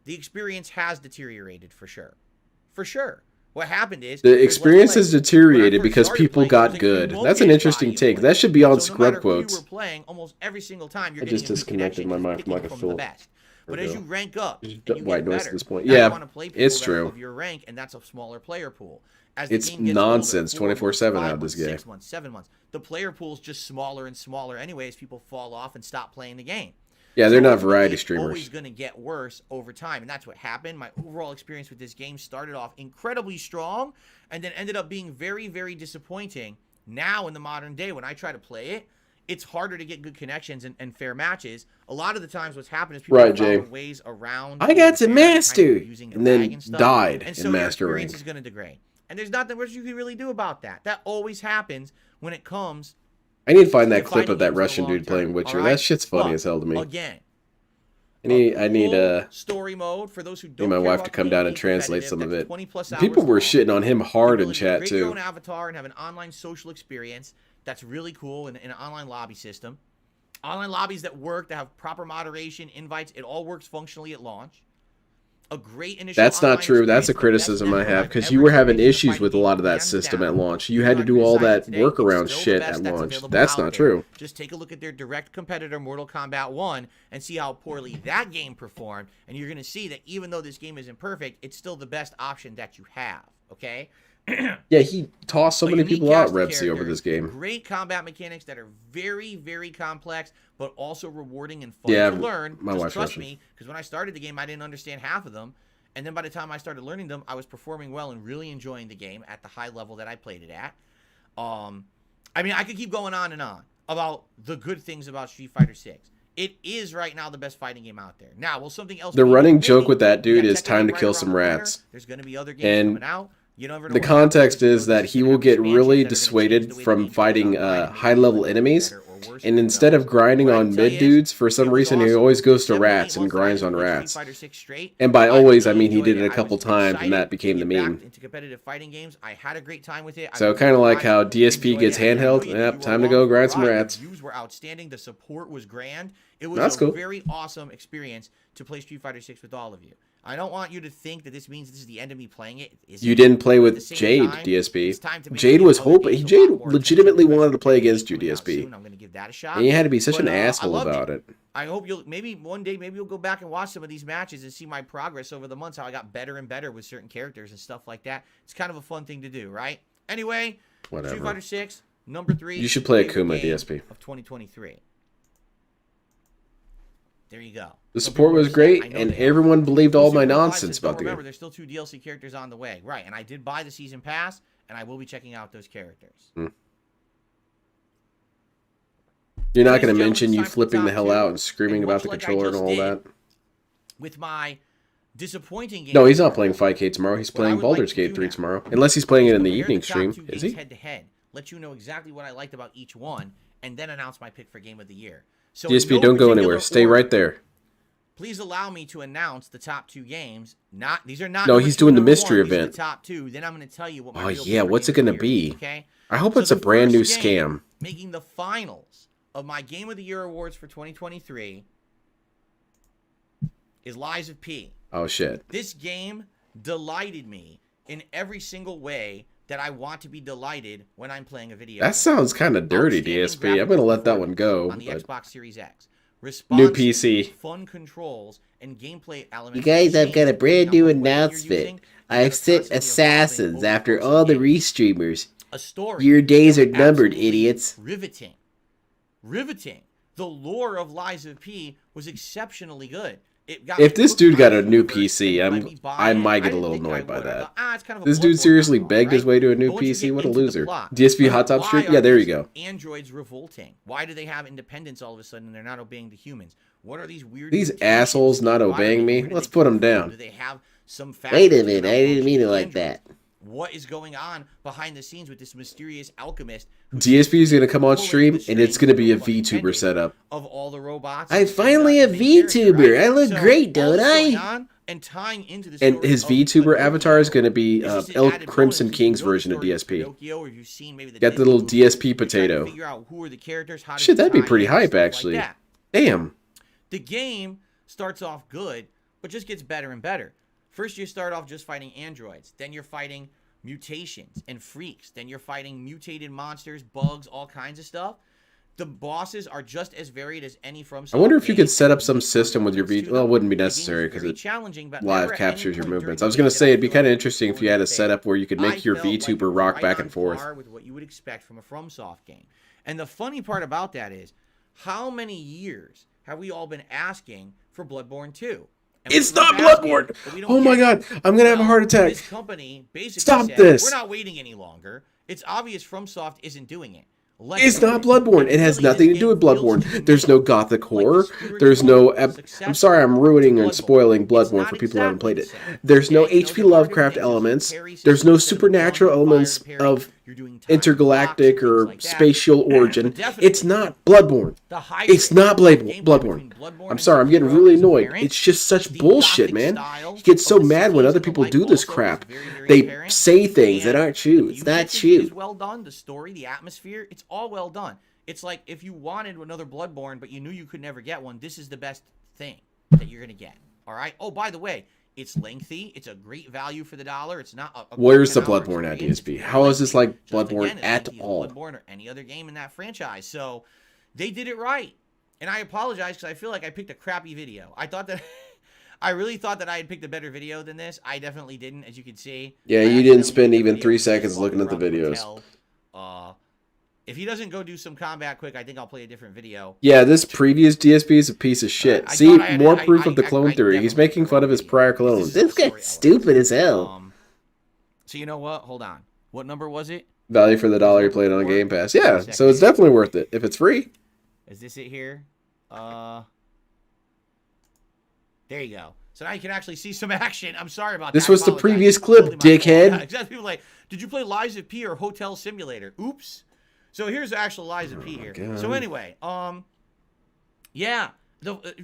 the experience has deteriorated for sure. For sure. What happened is the experience has deteriorated because people got good. That's an interesting take. That should be on scrub quotes. You were playing almost every single time. You're I just disconnected my mic from like a fool. But as you rank up, and you white get noise better, at this point. now you Yeah, wanna play people it's that are true. of your rank, and that's a smaller player pool. As the It's game gets nonsense, older, 24/7 5 out of this months, game. 6 months, 7 months. The player pool's just smaller and smaller anyways. People fall off and stop playing the game. Yeah, they're not ultimately, variety it's streamers. always going to get worse over time, and that's what happened. My overall experience with this game started off incredibly strong, and then ended up being very, very disappointing. Now, in the modern day, when I try to play it, it's harder to get good connections and fair matches. A lot of the times what's happened is people Right, have Jay. found ways around. I got to being fair, master using and lag then and stuff, died and in so your master experience rank. is going to degrade. And there's nothing much you can really do about that. That always happens when it comes. I need to find that to clip fighting of that games in the Russian long dude playing term, Witcher. all right? That shit's funny But, as hell to me. Again, I need story mode for those who need don't my care wife about to the come game down being and translate some of competitive, it. that's 20+ hours People were long. shitting on him hard in The ability to chat create your too. own avatar and have an online social experience that's really cool in an online lobby system. Online lobbies that work, that have proper moderation, invites, it all works functionally at launch. A great initial That's not online true. That's a experience, the best criticism I network have I've because ever you were having experienced in a issues fighting with a game, lot of that hands system down. at launch. You Even had to on do all Dishonesty that today, it's workaround still the shit best at that's launch. available That's out not there. true. Just take a look at their direct competitor, Mortal Kombat 1, and see how poorly that game performed, and you're going to see that even though this game isn't perfect, it's still the best option that you have, okay? Yeah, he tossed so A many unique people out, cast of Repsy, over characters, this game. Great combat mechanics that are very, very complex, but also rewarding and fun Yeah, to learn. my Just wife's trust Russian. me, because when I started the game, I didn't understand half of them. And then by the time I started learning them, I was performing well and really enjoying the game at the high level that I played it at. I mean, I could keep going on and on about the good things about Street Fighter 6. It is right now the best fighting game out there. Now, will something else? The be running maybe? joke with that dude Yeah, is Tekken time to right kill around some the corner. rats. There's going to be other games And coming out. You never know the what happens. context There's is that he will get really dissuaded from fighting high-level enemies, and instead of grinding on mid dudes, for some reason he always goes to rats and grinds on rats. And by always, I mean he did it a couple times, and that became the meme. Into competitive fighting games, I had a great time with it. So kind of like how DSP gets handheld. Yep, time to go grind some rats. The reviews were outstanding. The support was grand. It was That's a cool. very awesome experience to play Street Fighter 6 with all of you. I don't want you to think that this means this is the end of me playing it. You didn't play At with the same Jade, time, DSP. it's time to make Jade it was other hoping. games a Jade lot more legitimately attention. wanted to play against you, Coming out DSP. soon. I'm going to give that a shot. And you had to be such But, an I asshole loved about it. I hope you'll maybe one day maybe you'll go back and watch some of these matches and see my progress over the months, how I got better and better with certain characters and stuff like that. It's kind of a fun thing to do, right? Anyway, Whatever. Street Fighter 6, number 3. You should play favorite Akuma, game DSP. of 2023. There you go. The Some support people was are great, upset. I know and they are. everyone believed all my Super Five nonsense says, "Don't about the remember, game. there's still 2 DLC characters on the way. Right, and I did buy the season pass, and I will be checking out those characters. You're not Ladies going and to gentlemen, mention it's you time for flipping the top hell 2, out and screaming and about much the like I controller and just all did that. With my disappointing game. No, he's not playing 5K tomorrow. He's What I playing would like Baldur's to Gate do 3 now tomorrow. Unless he's playing it in the compare evening top stream. 2 Is games he? head to head, let you know exactly what I liked about each one, and then announce my pick for game of the year. So in DSP, no don't go particular anywhere. Stay order, right there. Please allow me to announce the top 2 games. These are not. No, number he's 2 doing and the number mystery 1. These are event. the top 2. Then I'm going to tell you what my Oh, real yeah. favorite What's it game going of to the year is, be? okay? I hope So it's a the brand new first game scam. making the finals of my Game of the Year awards for 2023 is Lies of P. Oh, shit. This game delighted me in every single way that I want to be delighted when I'm playing a video. That sounds kind of dirty, DSP. I'm gonna let that one go. On the Xbox Series X. New PC. Fun controls and gameplay elements. You guys, I've got a brand new announcement. I've sent assassins after all the restreamers. A story. Your days are numbered, idiots. Riveting. The lore of Lies of P was exceptionally good. If this dude got a new PC, I might get a little annoyed by that. This dude seriously begged his way to a new PC? What a loser. DSP Hot Top Street? Yeah, there you go. Androids revolting. Why do they have independence all of a sudden and they're not obeying the humans? What are these weird... These assholes not obeying me? Let's put them down. Do they have some... Wait a minute, I didn't mean it like that. What is going on behind the scenes with this mysterious alchemist? DSP is going to come on stream, and it's going to be a VTuber setup. Of all the robots, I'm finally a VTuber. I look great, don't I? And tying into the and his VTuber avatar is going to be El Crimson King's version of DSP. Got the little DSP potato. Shit, that'd be pretty hype, actually. Damn. The game starts off good, but just gets better and better. First, you start off just fighting androids. Then you're fighting mutations and freaks. Then you're fighting mutated monsters, bugs, all kinds of stuff. The bosses are just as varied as any from. I wonder if you could set up some system with your Well, it wouldn't be necessary because it live captures your movements. I was going to say it'd be kind of interesting if you had a setup where you could make your VTuber rock back and forth. With what you would expect from a FromSoft game. And the funny part about that is, how many years have we all been asking for Bloodborne 2? It's not Bloodborne! Oh my god, I'm gonna have a heart attack. This company basically Stop said, this! We're not waiting any longer. It's obvious FromSoft isn't doing it. It's not Bloodborne. It has nothing to do with Bloodborne. There's no gothic horror. There's no... I'm sorry, I'm ruining and spoiling Bloodborne for people who haven't played it. There's no H.P. Lovecraft elements. There's no supernatural elements of intergalactic or spatial origin. It's not Bloodborne. It's not Bloodborne. I'm sorry, I'm getting really annoyed. It's just such bullshit, man. He gets so mad when other people do this crap. They say things that aren't true. It's not true. It's well done. The story, the atmosphere, it's all well done. It's like if you wanted another Bloodborne, but you knew you could never get one, this is the best thing that you're going to get. All right? Oh, by the way, it's lengthy. It's a great value for the dollar. It's not a Where's the Bloodborne at, DSP? How is this like Bloodborne at all? Bloodborne or any other game in that franchise. So they did it right. And I apologize because I feel like I picked a crappy video. I thought that... I really thought that I had picked a better video than this. I definitely didn't, as you can see. Yeah, you didn't spend even 3 seconds looking at the videos. If he doesn't go do some combat quick, I think I'll play a different video. Yeah, this previous DSP is a piece of shit. See, more proof of the clone theory. He's making fun of his prior clones. This guy's stupid as hell. So you know what? Hold on. What number was it? Value for the dollar you played on Game Pass. Yeah, so it's definitely worth it. If it's free. Is this it here? There you go. So now you can actually see some action. I'm sorry about that. This was the previous clip, dickhead. Exactly. People like, did you play Lies of P or Hotel Simulator? Oops. So here's the actual Lies of P here. God. So anyway, yeah,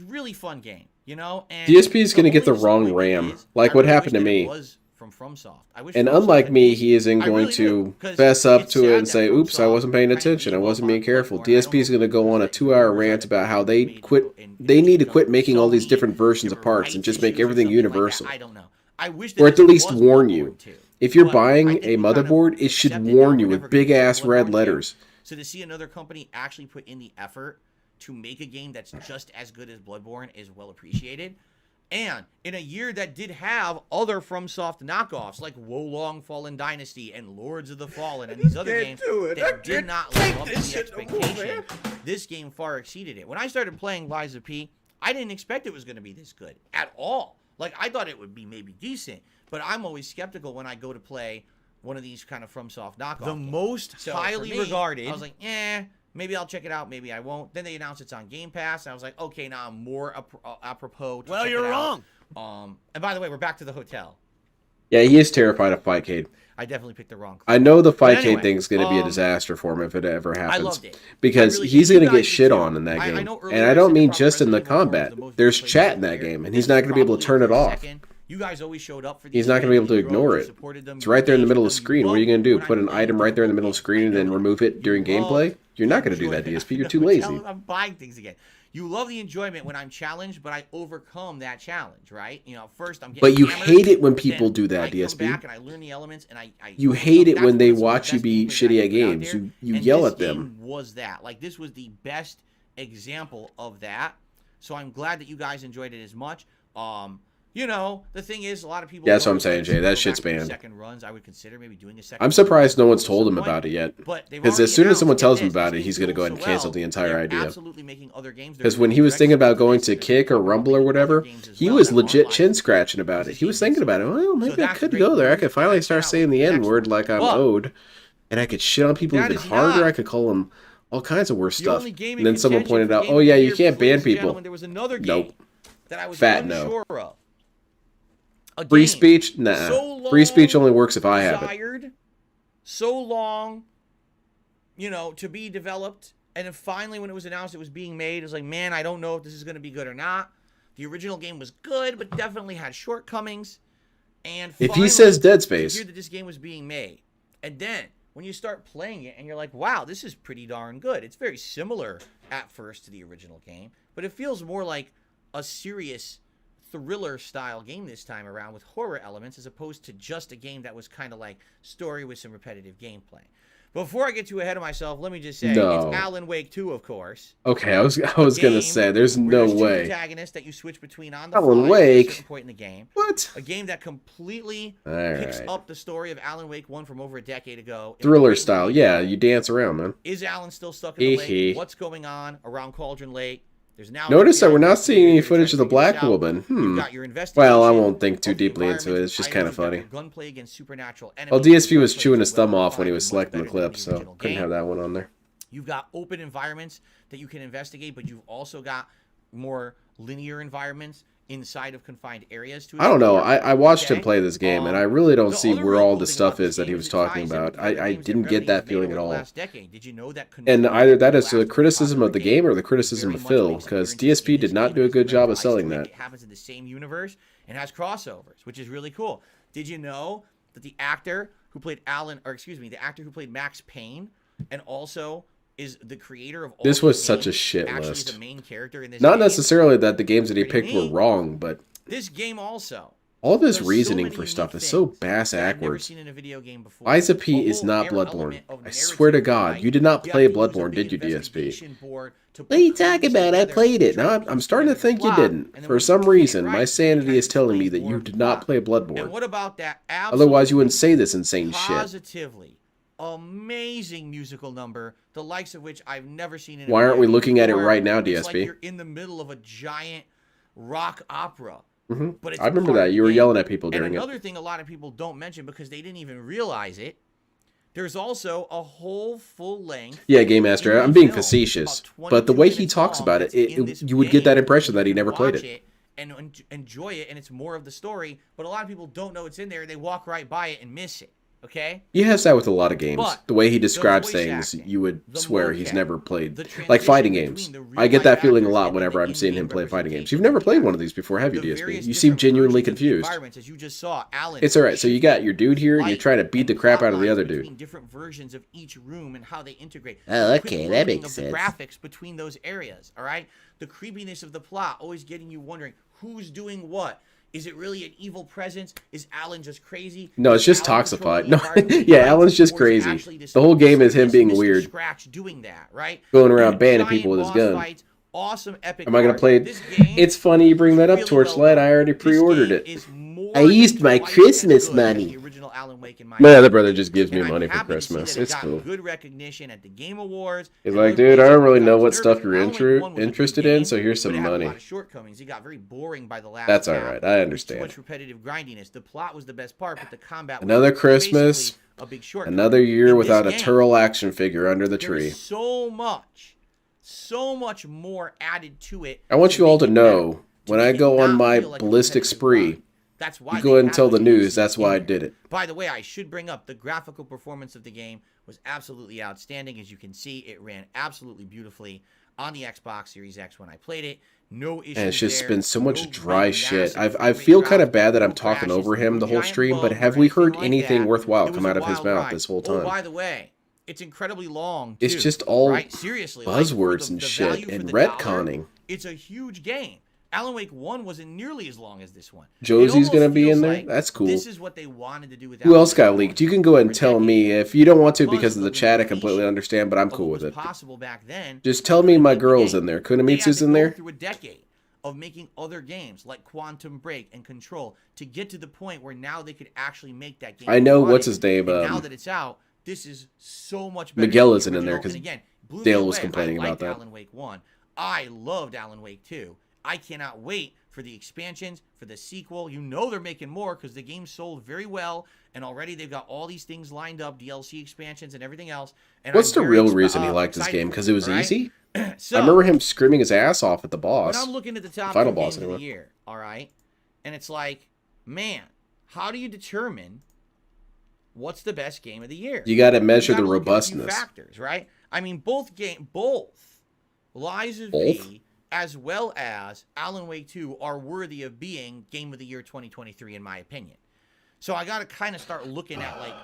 really fun game, you know. And DSP is going to get the wrong RAM, like what happened to me. From FromSoft. And unlike me, he isn't going to fess up to it and say, oops, I wasn't paying attention, I wasn't being careful. DSP is going to go on a 2-hour rant about how they need to quit making all these different versions of parts and just make everything universal. I don't know. I wish or at the least warn you. If you're buying a motherboard, it should warn you with big-ass red letters. So to see another company actually put in the effort to make a game that's just as good as Bloodborne is well appreciated. And in a year that did have other FromSoft knockoffs like Wolong Fallen Dynasty and Lords of the Fallen and these other games that did not live up to the expectation, this game far exceeded it. When I started playing Lies of P, I didn't expect it was going to be this good at all. Like, I thought it would be maybe decent, but I'm always skeptical when I go to play one of these kind of FromSoft knockoffs. The most highly regarded. I was like, maybe I'll check it out, maybe I won't. Then they announced it's on Game Pass, and I was like, okay, now I'm more apropos to check you're it wrong. out. And by the way, we're back to the hotel. Yeah, he is terrified of Fightcade. I definitely picked the wrong. I know the Fightcade thing is going to be a disaster for him if it ever happens. I loved it. Because he's going to get shit on in that game. And I don't mean just in the combat. There's chat in that game, and he's not going to be able to turn it off. You guys always showed up for these. He's not going to be able to ignore it. It's right there in the middle of the screen. What are you going to do? Put an item right there in the middle of the screen and then remove it during gameplay? You're not going to do that, DSP. You're too lazy. I'm buying things again. You love the enjoyment when I'm challenged, but I overcome that challenge, right? You know, first I'm getting But you hammered, hate it when but people then do that, I come DSP. back and I learn the elements, and I You hate it when they watch you be shitty at games. You yell at them. Was that like this was the best example of that? So I'm glad that you guys enjoyed it as much. You know, the thing is, a lot of people. Yeah, that's what I'm saying, Jay. That shit's banned. Second runs, I would consider maybe doing a second. I'm surprised no one's told him about it yet. But they've Because as already soon as someone announced tells him this about it, game's he's going to go ahead and doing so cancel the entire they're idea. absolutely making other games. Because when he was thinking about going to Kick or Rumble or whatever, he was legit chin scratching about it. He was thinking about it. Well, maybe I could go there. I could finally start saying the N word like I'm owed, and I could shit on people even harder. I could call them all kinds of worse stuff. And then someone pointed out, "Oh yeah, you can't ban people." Nope. Fat no. Free speech? Nah. Free speech only works if I have it. So long, you know, to be developed, and then finally when it was announced it was being made, it was like, man, I don't know if this is going to be good or not. The original game was good, but definitely had shortcomings. And if he says Dead Space, to hear that this game was being made, and then when you start playing it and you're like, wow, this is pretty darn good. It's very similar at first to the original game, but it feels more like a serious thriller style game this time around with horror elements as opposed to just a game that was kind of like story with some repetitive gameplay. Before I get too ahead of myself, let me just say it's Alan Wake 2, of course. Okay, I was gonna say there's no way. Antagonists that you switch between on the Alan fly Wake. at a certain point in the game. What? A game that completely picks up the story of Alan Wake 1 from over a decade ago. Thriller style, yeah. You dance around, man. Is Alan still stuck in the lake? What's going on around Cauldron Lake? There's now notice that we're not seeing any footage of the black woman. Well, I won't think too deeply into it. It's just kind of funny. Gunplay against supernatural enemies. Well, DSP was chewing his thumb off when he was selecting the clip, so couldn't have that one on there. You've got open environments that you can investigate, but you've also got more linear environments inside of confined areas. I don't know. I watched him play this game, and I really don't see where all the stuff is that he was talking about. I didn't get that feeling at all. And either that is a criticism of the game or the criticism of Phil, because DSP did not do a good job of selling that. It happens in the same universe and has crossovers, which is really cool. Did you know that the actor who played the actor who played Max Payne and also is the creator of all this was such games, a shit actually list. the main character in this Not game. necessarily that the games that he picked were wrong, but This game also. all this reasoning for stuff is so bass-ackwards. Liza P is not Bloodborne. I swear to God, you did not play Bloodborne, did you, DSP? What are you talking about? I played it. Now I'm starting to think you didn't. For some reason, my sanity is telling me that you did not play And Bloodborne. what about that? Otherwise, you wouldn't say this insane shit. Positively amazing musical number, the likes of which I've never seen in a Why aren't we video looking at it before. right now, It's like DSP? you're in the middle of a giant rock opera. But it's I remember part of that. the You were game. yelling at people during And it. another thing a lot of people don't mention because they didn't even realize it, there's also a whole full-length... Yeah, Game Master, I'm being facetious. But the way he talks about it, you would get that impression that he never played it. And enjoy it, and it's more of the story, but a lot of people don't know it's in there, and they walk right by it and miss it, okay? He has that with a lot of games. But The way he describes voice things, acting, you would the swear he's mocap, never played. the Like fighting transition games. between the I get that real-life feeling a actors lot and whenever the I'm seeing him in-game play fighting games. representation You've never of played the one of these before, have you, the DSP? various You seem different genuinely versions of the confused. environments, as you just saw, Alan, It's alright, so you got your dude here, and you're trying to beat the crap out of the other between dude. different versions of each room and how they integrate. Oh, The okay, quick that loading makes of the sense. graphics between those areas, all right? The creepiness of the plot, always getting you wondering who's doing what. Is it really an evil presence? Is Alan just crazy? No, it's Is just Alan toxified. controlling No, the environment yeah, he Alan's likes, just or is it crazy. actually this The whole game is him being Mr. weird. Scratch doing that, right? Going around banning Giant people with his boss gun. fights, awesome epic Am I gonna art. play This it? game It's funny you bring that up, really Torchlight. I already This pre-ordered game it. is more I used than my twice as Christmas good as money. the original Alan Wake in my My other opinion. brother just gives me And I'm money for happy to see Christmas. that it It's got cool. good recognition at the Game Awards. He's and like, other dude, I places don't really got know what deserved. stuff you're Alan Wake 1 was a good interested in, game, so here's but some it had money. a lot of shortcomings. It got very boring by the last That's half. alright, I There was understand. Too much repetitive grindiness. The plot was the best part, but the combat Another was Christmas, basically a big shortcoming. another year In this without a game, Turtle action figure under the there tree. is so much more added to it. I want you all make to it know, better, when make I it go on not my feel like a ballistic repetitive spree, grind. That's why you go they ahead and have tell the those news scenes that's in why I there. did it. By the way, I should bring up the graphical performance of the game was absolutely outstanding. As you can see, it ran absolutely beautifully on the Xbox Series X when I played it. No issues And it's just there. been so much No dry great shit. massive I frame feel rate kind of drop, bad that I'm no talking crashes, over him no the whole giant stream, but bug have or we heard anything like anything that. worthwhile It come was out a of his wild mouth ride. this whole Oh, time? by the way, it's incredibly long. It's too, just all right? Seriously, like, for buzzwords the and value shit for and the dollar, retconning. It's a huge game. Alan Wake 1 wasn't nearly as long as this one. Josie's going to be in there? That's cool. This is what they wanted to do with Who else got leaked? You can go ahead and tell me. If you don't want to because of the chat, I completely understand, but I'm cool with it. Possible back then. Just tell me my girl's in there. Kunamitsu's in there? Through a decade of making other games like Quantum Break and Control to get to the point where now they could actually make that game. I know what's his name. Now that it's out, this is so much better. Miguel isn't in there because Dale Dale was complaining about that. Alan Wake 1. I loved Alan Wake 2. I cannot wait for the expansions, for the sequel. You know they're making more because the game sold very well, and already they've got all these things lined up, DLC expansions and everything else. And what's the real reason he liked this game? Because it was easy? So, I remember him screaming his ass off at the boss. When I'm looking at the top final games boss of the year, all right, and it's like, man, how do you determine what's the best game of the year? You got to measure the robustness. Factors, right? I mean, both Lies of P as well as Alan Wake 2 are worthy of being Game of the Year 2023, in my opinion. So I got to kind of start looking at, like,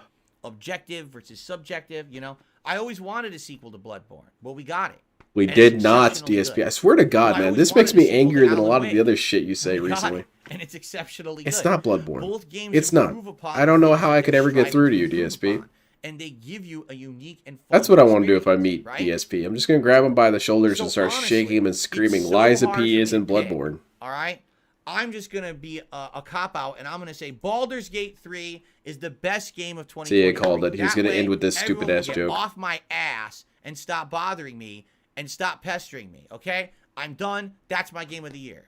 objective versus subjective, you know? I always wanted a sequel to Bloodborne. Well, we got it. We did not, DSP. Good. I swear to God, man. This makes me angrier than a lot of the other shit you say recently. And it's exceptionally good. It's not Bloodborne. Both games it's not. I don't know how I could ever get through to you, DSP. And they give you a unique and fun That's what I want to do if I meet DSP. I'm just going to grab him by the shoulders and start shaking him and screaming, Liza P is in Bloodborne. All right? I'm just going to be a cop-out, and I'm going to say Baldur's Gate 3 is the best game of 2023. See, I called it. He's going to end with this stupid-ass joke. Off my ass and stop bothering me and stop pestering me, okay? I'm done. That's my game of the year.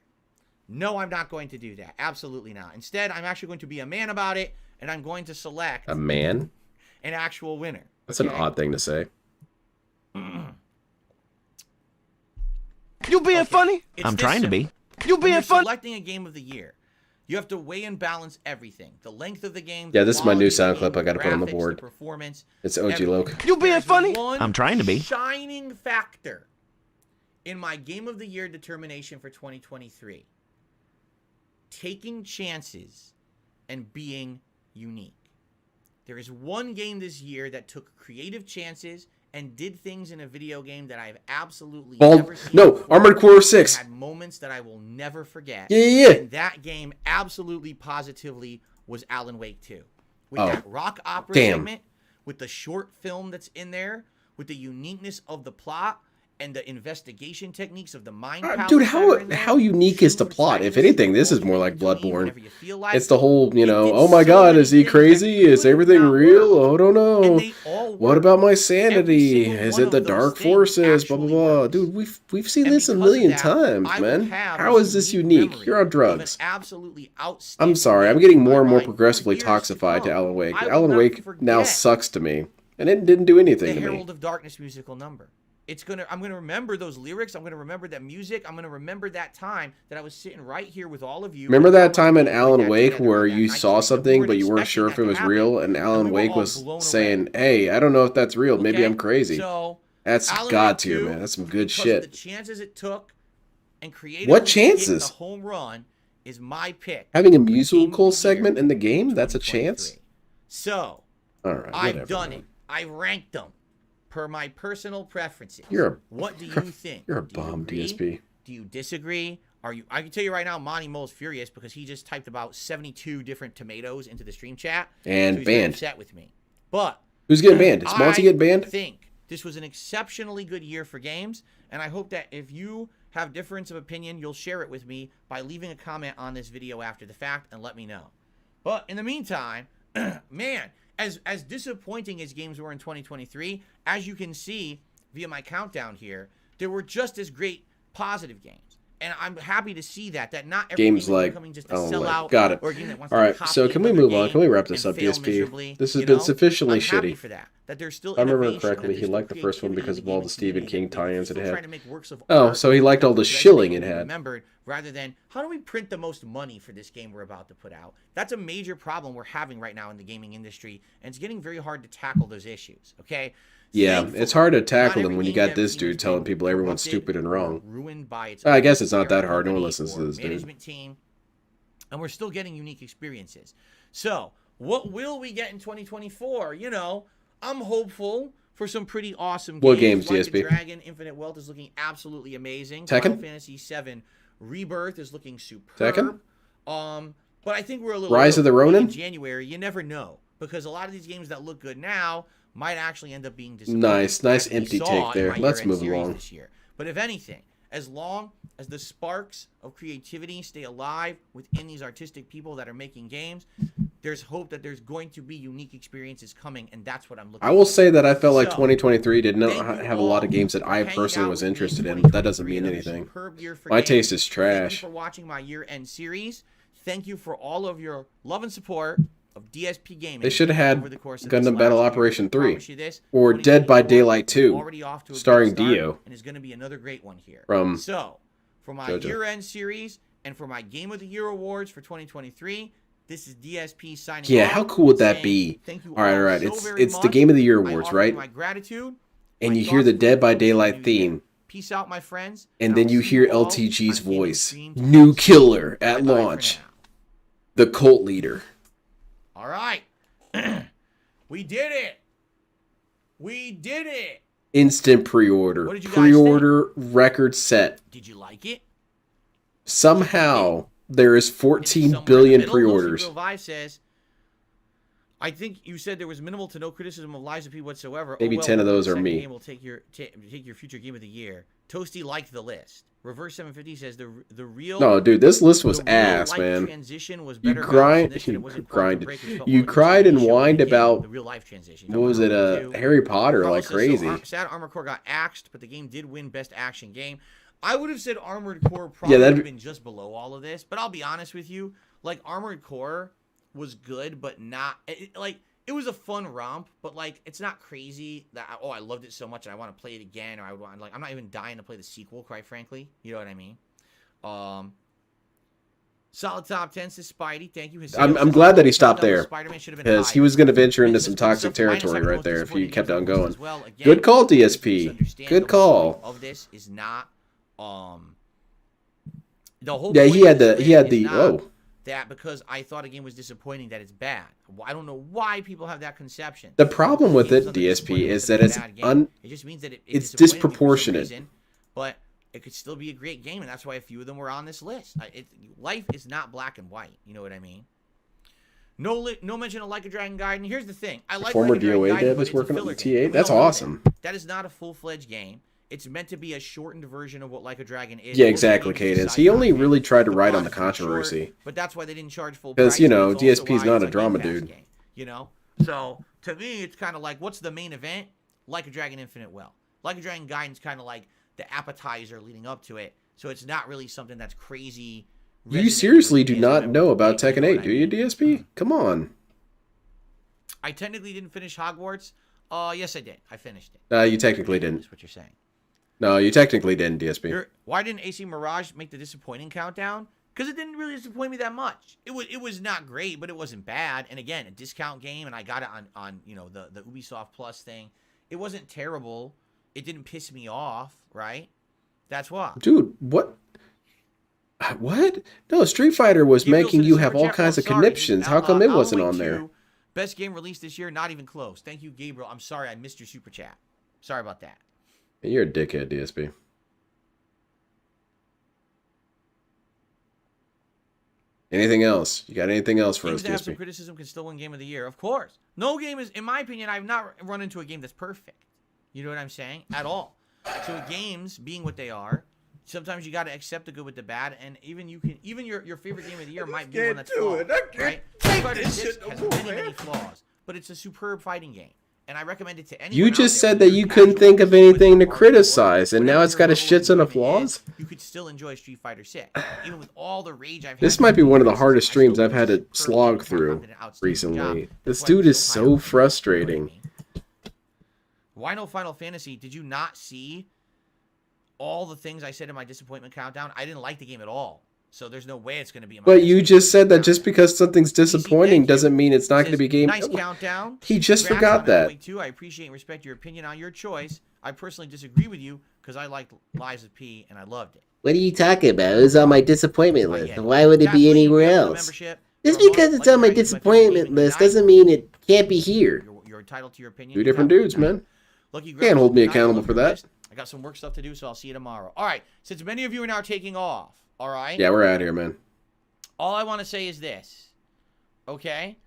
No, I'm not going to do that. Absolutely not. Instead, I'm actually going to be a man about it, and I'm going to select... A man? An actual winner. That's an odd thing to say. You being funny? I'm trying to be. You being funny? Selecting a game of the year, you have to weigh and balance everything. The length of the game. Yeah, this is my new sound clip. I got to put on the board. Performance. It's OG Loke. You being funny? I'm trying to be. Shining factor in my game of the year determination for 2023. Taking chances and being unique. There is one game this year that took creative chances and did things in a video game that I've absolutely never seen. No, Armored Core 6. Had moments that I will never forget. Yeah. And that game absolutely positively was Alan Wake 2. With that rock opera segment, with the short film that's in there, with the uniqueness of the plot, and the investigation techniques of the mind palace. Dude, how unique is the plot? If anything, this is more like Bloodborne. It's the whole, you know, oh my God, is he crazy? Is everything real? Oh, I don't know. What about my sanity? Is it the dark forces? Blah, blah, blah. Dude, we've seen this a million times, man. How is this unique? You're on drugs. I'm sorry. I'm getting more and more progressively toxified to Alan Wake. Alan Wake now sucks to me. And it didn't do anything to me. The Herald of Darkness musical number. I'm gonna remember those lyrics. I'm gonna remember that music. I'm gonna remember that time that I was sitting right here with all of you. Remember that time in Alan Wake where you saw something but you weren't sure if it was real, and Alan Wake was saying, "Hey, I don't know if that's real. Maybe I'm crazy." That's God tier, man. That's some good shit. The chances it took and creative. What chances? The home run is my pick. Having a musical segment in the game, that's a chance. So, all right, I've done it. I ranked them. Per my personal preferences. What do you think? You're a bomb, DSP. Do you disagree? I can tell you right now, Monty Mole's furious because he just typed about 72 different tomatoes into the stream chat. And so he's banned. Upset with me. But who's getting banned? Is Monty getting banned? I think this was an exceptionally good year for games, and I hope that if you have difference of opinion, you'll share it with me by leaving a comment on this video after the fact and let me know. But in the meantime, man, as disappointing as games were in 2023, as you can see via my countdown here, there were just as great positive games. And I'm happy to see that not every games game like coming just to sell out. Got it. Or a game that wants all right, to so can we move on? Can we wrap this up, DSP? This has been sufficiently shitty. For that there's still if I remember correctly, he liked the first one because of all the Stephen King tie-ins it had. Oh, so he liked all the shilling it had. Remembered rather than how do we print the most money for this game we're about to put out? That's a major problem we're having right now in the gaming industry, and it's getting very hard to tackle those issues. Okay. Yeah, it's hard to tackle them when you got this dude telling people everyone's stupid and wrong. Ruined by its I guess it's not that hard. No one listens to this dude. Management team, and we're still getting unique experiences. So, what will we get in 2024? You know, I'm hopeful for some pretty awesome What games. games, Like a DSP? Dragon Infinite Wealth is looking absolutely amazing. Tekken? Final Fantasy VII Rebirth is looking superb. Tekken? But I think we're a little Rise of the early. Ronin? In January. You never know, because a lot of these games that look good now might actually end up being disappointing. Nice as we empty saw take in there. my Let's year-end move series along. this year. But if anything, as long as the sparks of creativity stay alive within these artistic people that are making games, there's hope that there's going to be unique experiences coming, and that's what I'm looking for. I will say that I felt like So, 2023 did not thank you have a lot of all games that I for hanging personally out was with me in interested in. That doesn't 2023. mean Another anything. superb year for My games. taste is Thank trash. you for watching my year-end series. Thank you for all of your love and support of DSP Gaming. They should have had over the course of this Gundam Battle last year. Operation I 3 promise you this, or Dead by 2024 Daylight 2, already off to a starring great start, Dio and is going to be another great one here. from So, for my JoJo. year-end series and for my Game of the Year awards for 2023, this is DSP signing Yeah, off, how cool would that saying be? thank you All right. so It's very the much. Game of the Year I awards, offer right? my gratitude. And my you hear the thoughts Dead by and hopes for the Daylight new year. theme, Peace out, my friends. and then I'll you see hear all LTG's on Gaming voice, Stream new tomorrow. killer at Bye-bye for launch, now. the cult leader. All right. We did it. We did it. Instant pre-order. What did you guys Pre-order record set. Did you like it? Somehow there is 14 billion pre-orders. Vive says, I think you said there was minimal to no criticism of Lies of P whatsoever. Maybe 10 of those are me. Game will take your future game of the year. Toasty liked the list. Reverse 750 says the real. No, dude, this list was the real ass, life man. Transition was You better grind, balanced than this, and it you wasn't grinded, Breakers felt you more like a cried and TV show whined than about the real life transition. what was it? Harry Potter, like crazy. Sad Armored Core got axed, but the game did win Best Action Game. I would have said Armored Core probably would have been just below all of this, but I'll be honest with you, like Armored Core was good, but not it was a fun romp, but like it's not crazy that I loved it so much and I want to play it again, or I'm not even dying to play the sequel, quite frankly. You know what I mean? Solid top 10 says Spidey. Thank you. I'm glad that he stopped there Spider-Man should have been because higher. he was going to venture into Princess some put toxic stuff minus territory like right most there if he disappointing kept on games going. as well. Again, Good call, please DSP. understand Good the call. point of this is not the whole Yeah, point he of had this the list is not oh. that because I thought a game was disappointing that it's bad. I don't know why people have that conception. The problem with Game's it, nothing DSP, disappointing is with that a it's bad game. It just means that it's disappointing me for some disproportionate. reason, but it could still be a great game, and that's why a few of them were on this list. Life is not black and white. You know what I mean? No mention of Like a Dragon Gaiden. Here's the thing. I like Former Like a Dragon DOA Gaiden, dev but is it's a working on filler the game. T8. That's We all know awesome. that is not a full-fledged game. It's meant to be a shortened version of what Like a Dragon is. Yeah, Most exactly, games is a Cadence. side He only content. really tried to The ride on the plot is short, controversy. but that's why they didn't charge full Because, price. you know, It's also DSP's why not it's a drama Game Pass dude. game, you know? So, to me, it's kind of like, what's the main event? Like a Dragon Infinite Well. Like a Dragon Gaiden's kind of like the appetizer leading up to it. So it's not really something that's crazy. You seriously do not know about Tekken 8, do you, DSP? Come on. I technically didn't finish Hogwarts. Yes, I did. I finished it. You technically didn't. That's what you're saying. No, you technically didn't, DSP. Why didn't AC Mirage make the disappointing countdown? Because it didn't really disappoint me that much. It was not great, but it wasn't bad. And again, a discount game, and I got it on you know the Ubisoft Plus thing. It wasn't terrible. It didn't piss me off, right? That's why. Dude, what? What? No, Street Fighter was Gabriel making said you a have super all chat. kinds Oh, of sorry, conniptions. How come it wasn't Alan on Wake there? 2, best game released this year, not even close. Thank you, Gabriel. I'm sorry I missed your super chat. Sorry about that. You're a dickhead, DSP. Anything else? You got anything else for Games us, that have some DSP? criticism can still win Game of the Year. Of course. No game is, in my opinion, I've not run into a game that's perfect. You know what I'm saying? At all. So games being what they are, sometimes you got to accept the good with the bad, and even your favorite game of the year might be one that's flawed, right? Street Fighter 6 has many flaws, but it's a superb fighting game, and I recommend it to anyone. You out just there said who's that you a couldn't casual think of gamer anything to hardcore, criticize, and now whatever it's got a your shit ton of level of flaws? enjoyment is, you could still enjoy Street Fighter 6, even with all the rage I've had. This might be one of the hardest streams I've had to slog through recently. This dude is so frustrating. Why no Final Fantasy? Did you not see all the things I said in my disappointment countdown? I didn't like the game at all. So there's no way it's going to be in my But you just said that just because something's disappointing doesn't mean it's not going to be game. Nice countdown. He just Congrats forgot on that. Wake 2. I appreciate and respect your opinion on your choice. I personally disagree with you because I liked Lies of P and I loved it. What are you talking about? It was on my disappointment list. Why would it be anywhere else? Just because it's on my disappointment list doesn't mean it can't be here. You're entitled to your opinion. Two different dudes, man. Lucky Can't hold me good night. accountable Love for your that. list. I got some work stuff to do, so I'll see you tomorrow. All right. Since many of you are now taking off, all right? Yeah, we're out here, man. All I want to say is this, okay?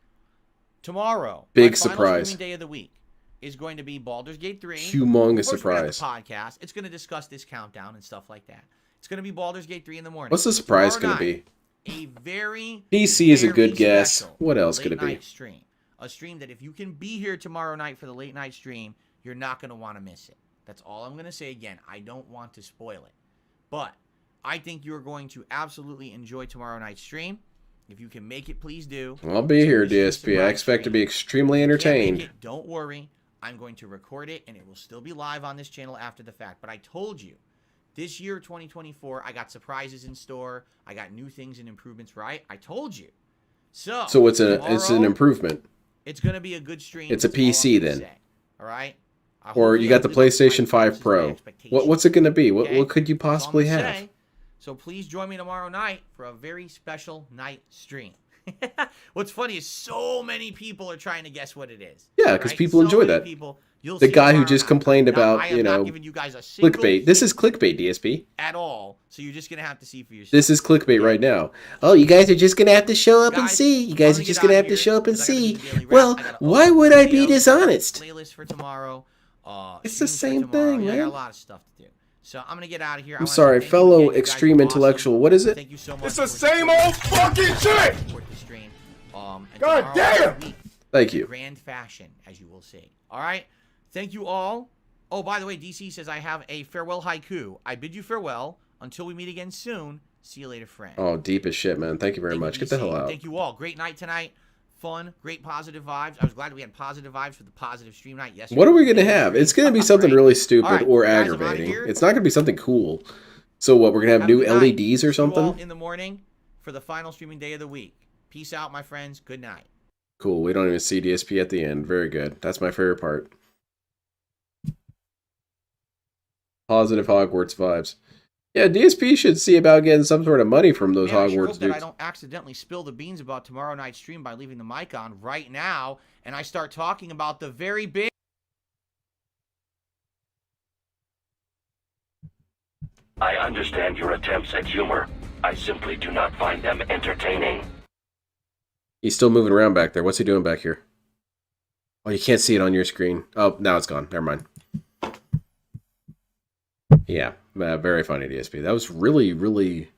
Tomorrow, Big my final surprise. streaming day of the week is going to be Baldur's Gate 3. Humongous Of course, we're gonna have surprise. the podcast. It's going to discuss this countdown and stuff like that. It's going to be Baldur's Gate 3 in the morning. What's the surprise Tomorrow going to be? night, A very PC is a very good guess. special What else could it be? late-night stream. A stream that if you can be here tomorrow night for the late night stream, you're not going to want to miss it. That's all I'm going to say. Again, I don't want to spoil it. But I think you're going to absolutely enjoy tomorrow night's stream. If you can make it, please do. I'll be here, DSP. I expect to be extremely entertained. Don't worry. I'm going to record it, and it will still be live on this channel after the fact. But I told you, this year, 2024, I got surprises in store. I got new things and improvements, right? I told you. So it's an improvement. It's going to be a good stream. It's a That's all I'm PC gonna then. say, all right? Or you got the PlayStation 5 Pro. What's it going to be? What could you possibly That's all I'm have? gonna say. So please join me tomorrow night for a very special night stream. What's funny is so many people are trying to guess what it is. Yeah, because right? people So enjoy many that. people. You'll The see guy who tomorrow just night. complained Now, about, I am you know, not giving you guys a single clickbait. This is clickbait, DSP. at all. So you're just gonna have to see for yourself. This is clickbait right now. Oh, you guys are just gonna have to show up and Guys, see. You I'm guys gonna are just get gonna out have of to here show up and 'cause I gotta see. do the daily wrap. Well, I gotta why upload would I be videos, dishonest? Playlist for tomorrow. It's the streams for same tomorrow. thing, Yeah, I got man. a lot of stuff to do. So I'm gonna get out of here. I I'm wanna sorry, thank you fellow again. You guys extreme are awesome. intellectual. What is it? Thank you so much. It's the for same supporting old fucking shit! support the stream. And God tomorrow damn! week, Thank you. grand fashion, as you will see. All right. Thank you all. Oh, by the way, DC says I have a farewell haiku. I bid you farewell until we meet again soon. See you later, friend. Oh, deep as shit, man. Thank you very much. Get the hell out. Thank you all. Great night tonight. Fun, great positive vibes. I was glad we had positive vibes for the positive stream night yesterday. What are we going to have? It's going to be something really stupid All right, or guys, I'm outta aggravating. here. It's not going to be something cool. So what, we're going to have Have a new good night. LEDs or See you all something? in the morning for the final streaming day of the week. Peace out, my friends. Good night. Cool. We don't even see DSP at the end. Very good. That's my favorite part. Positive Hogwarts vibes. Yeah, DSP should see about getting some sort of money from those Man, I sure Hogwarts hope that I dudes. don't accidentally spill the beans about tomorrow night's stream by leaving the mic on right now, and I start talking about the very big. I understand your attempts at humor. I simply do not find them entertaining. He's still moving around back there. What's he doing back here? Oh, you can't see it on your screen. Oh, now it's gone. Never mind. Yeah, very funny, DSP. That was really, really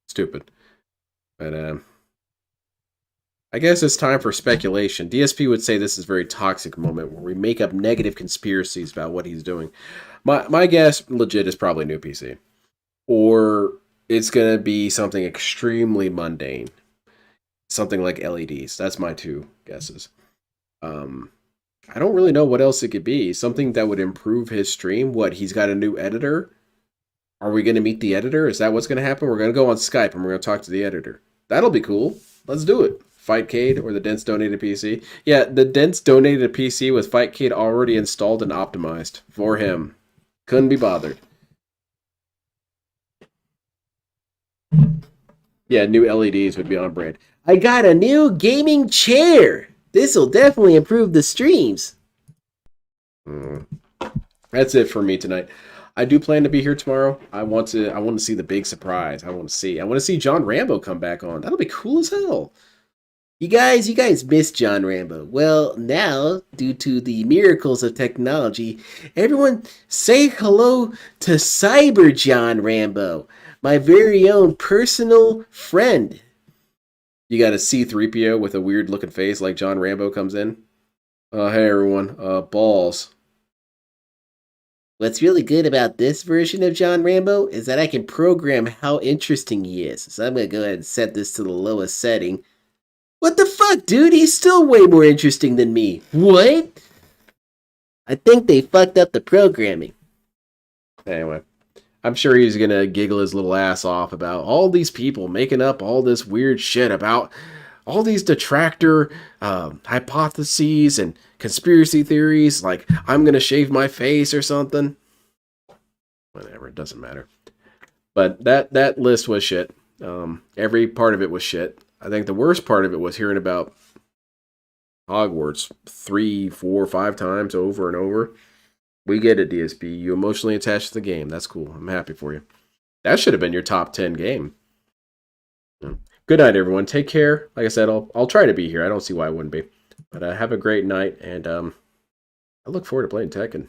stupid. But, I guess it's time for speculation. DSP would say this is a very toxic moment where we make up negative conspiracies about what he's doing. My guess, legit, is probably new PC. Or it's going to be something extremely mundane. Something like LEDs. That's my two guesses. I don't really know what else it could be. Something that would improve his stream. What, he's got a new editor? Are we going to meet the editor? Is that what's going to happen? We're going to go on Skype and we're going to talk to the editor. That'll be cool. Let's do it. Fightcade or the Dense donated PC. Yeah, the Dense donated PC with Fightcade already installed and optimized for him. Couldn't be bothered. Yeah, new LEDs would be on brand. I got a new gaming chair. This'll definitely improve the streams. That's it for me tonight. I do plan to be here tomorrow. I want to see the big surprise. I want to see John Rambo come back on. That'll be cool as hell. You guys missed John Rambo. Well, now, due to the miracles of technology, everyone say hello to Cyber John Rambo, my very own personal friend. You got a C-3PO with a weird looking face like John Rambo comes in. Hey everyone, balls. What's really good about this version of John Rambo is that I can program how interesting he is. So I'm going to go ahead and set this to the lowest setting. What the fuck, dude? He's still way more interesting than me. What? I think they fucked up the programming. Anyway, I'm sure he's going to giggle his little ass off about all these people making up all this weird shit about all these detractor hypotheses and conspiracy theories, like I'm going to shave my face or something. Whatever, it doesn't matter. But that list was shit. Every part of it was shit. I think the worst part of it was hearing about Hogwarts 3, 4, 5 times over and over. We get it, DSP. You emotionally attached to the game. That's cool. I'm happy for you. That should have been your top 10 game. Good night, everyone. Take care. Like I said, I'll try to be here. I don't see why I wouldn't be. But have a great night, and I look forward to playing Tekken.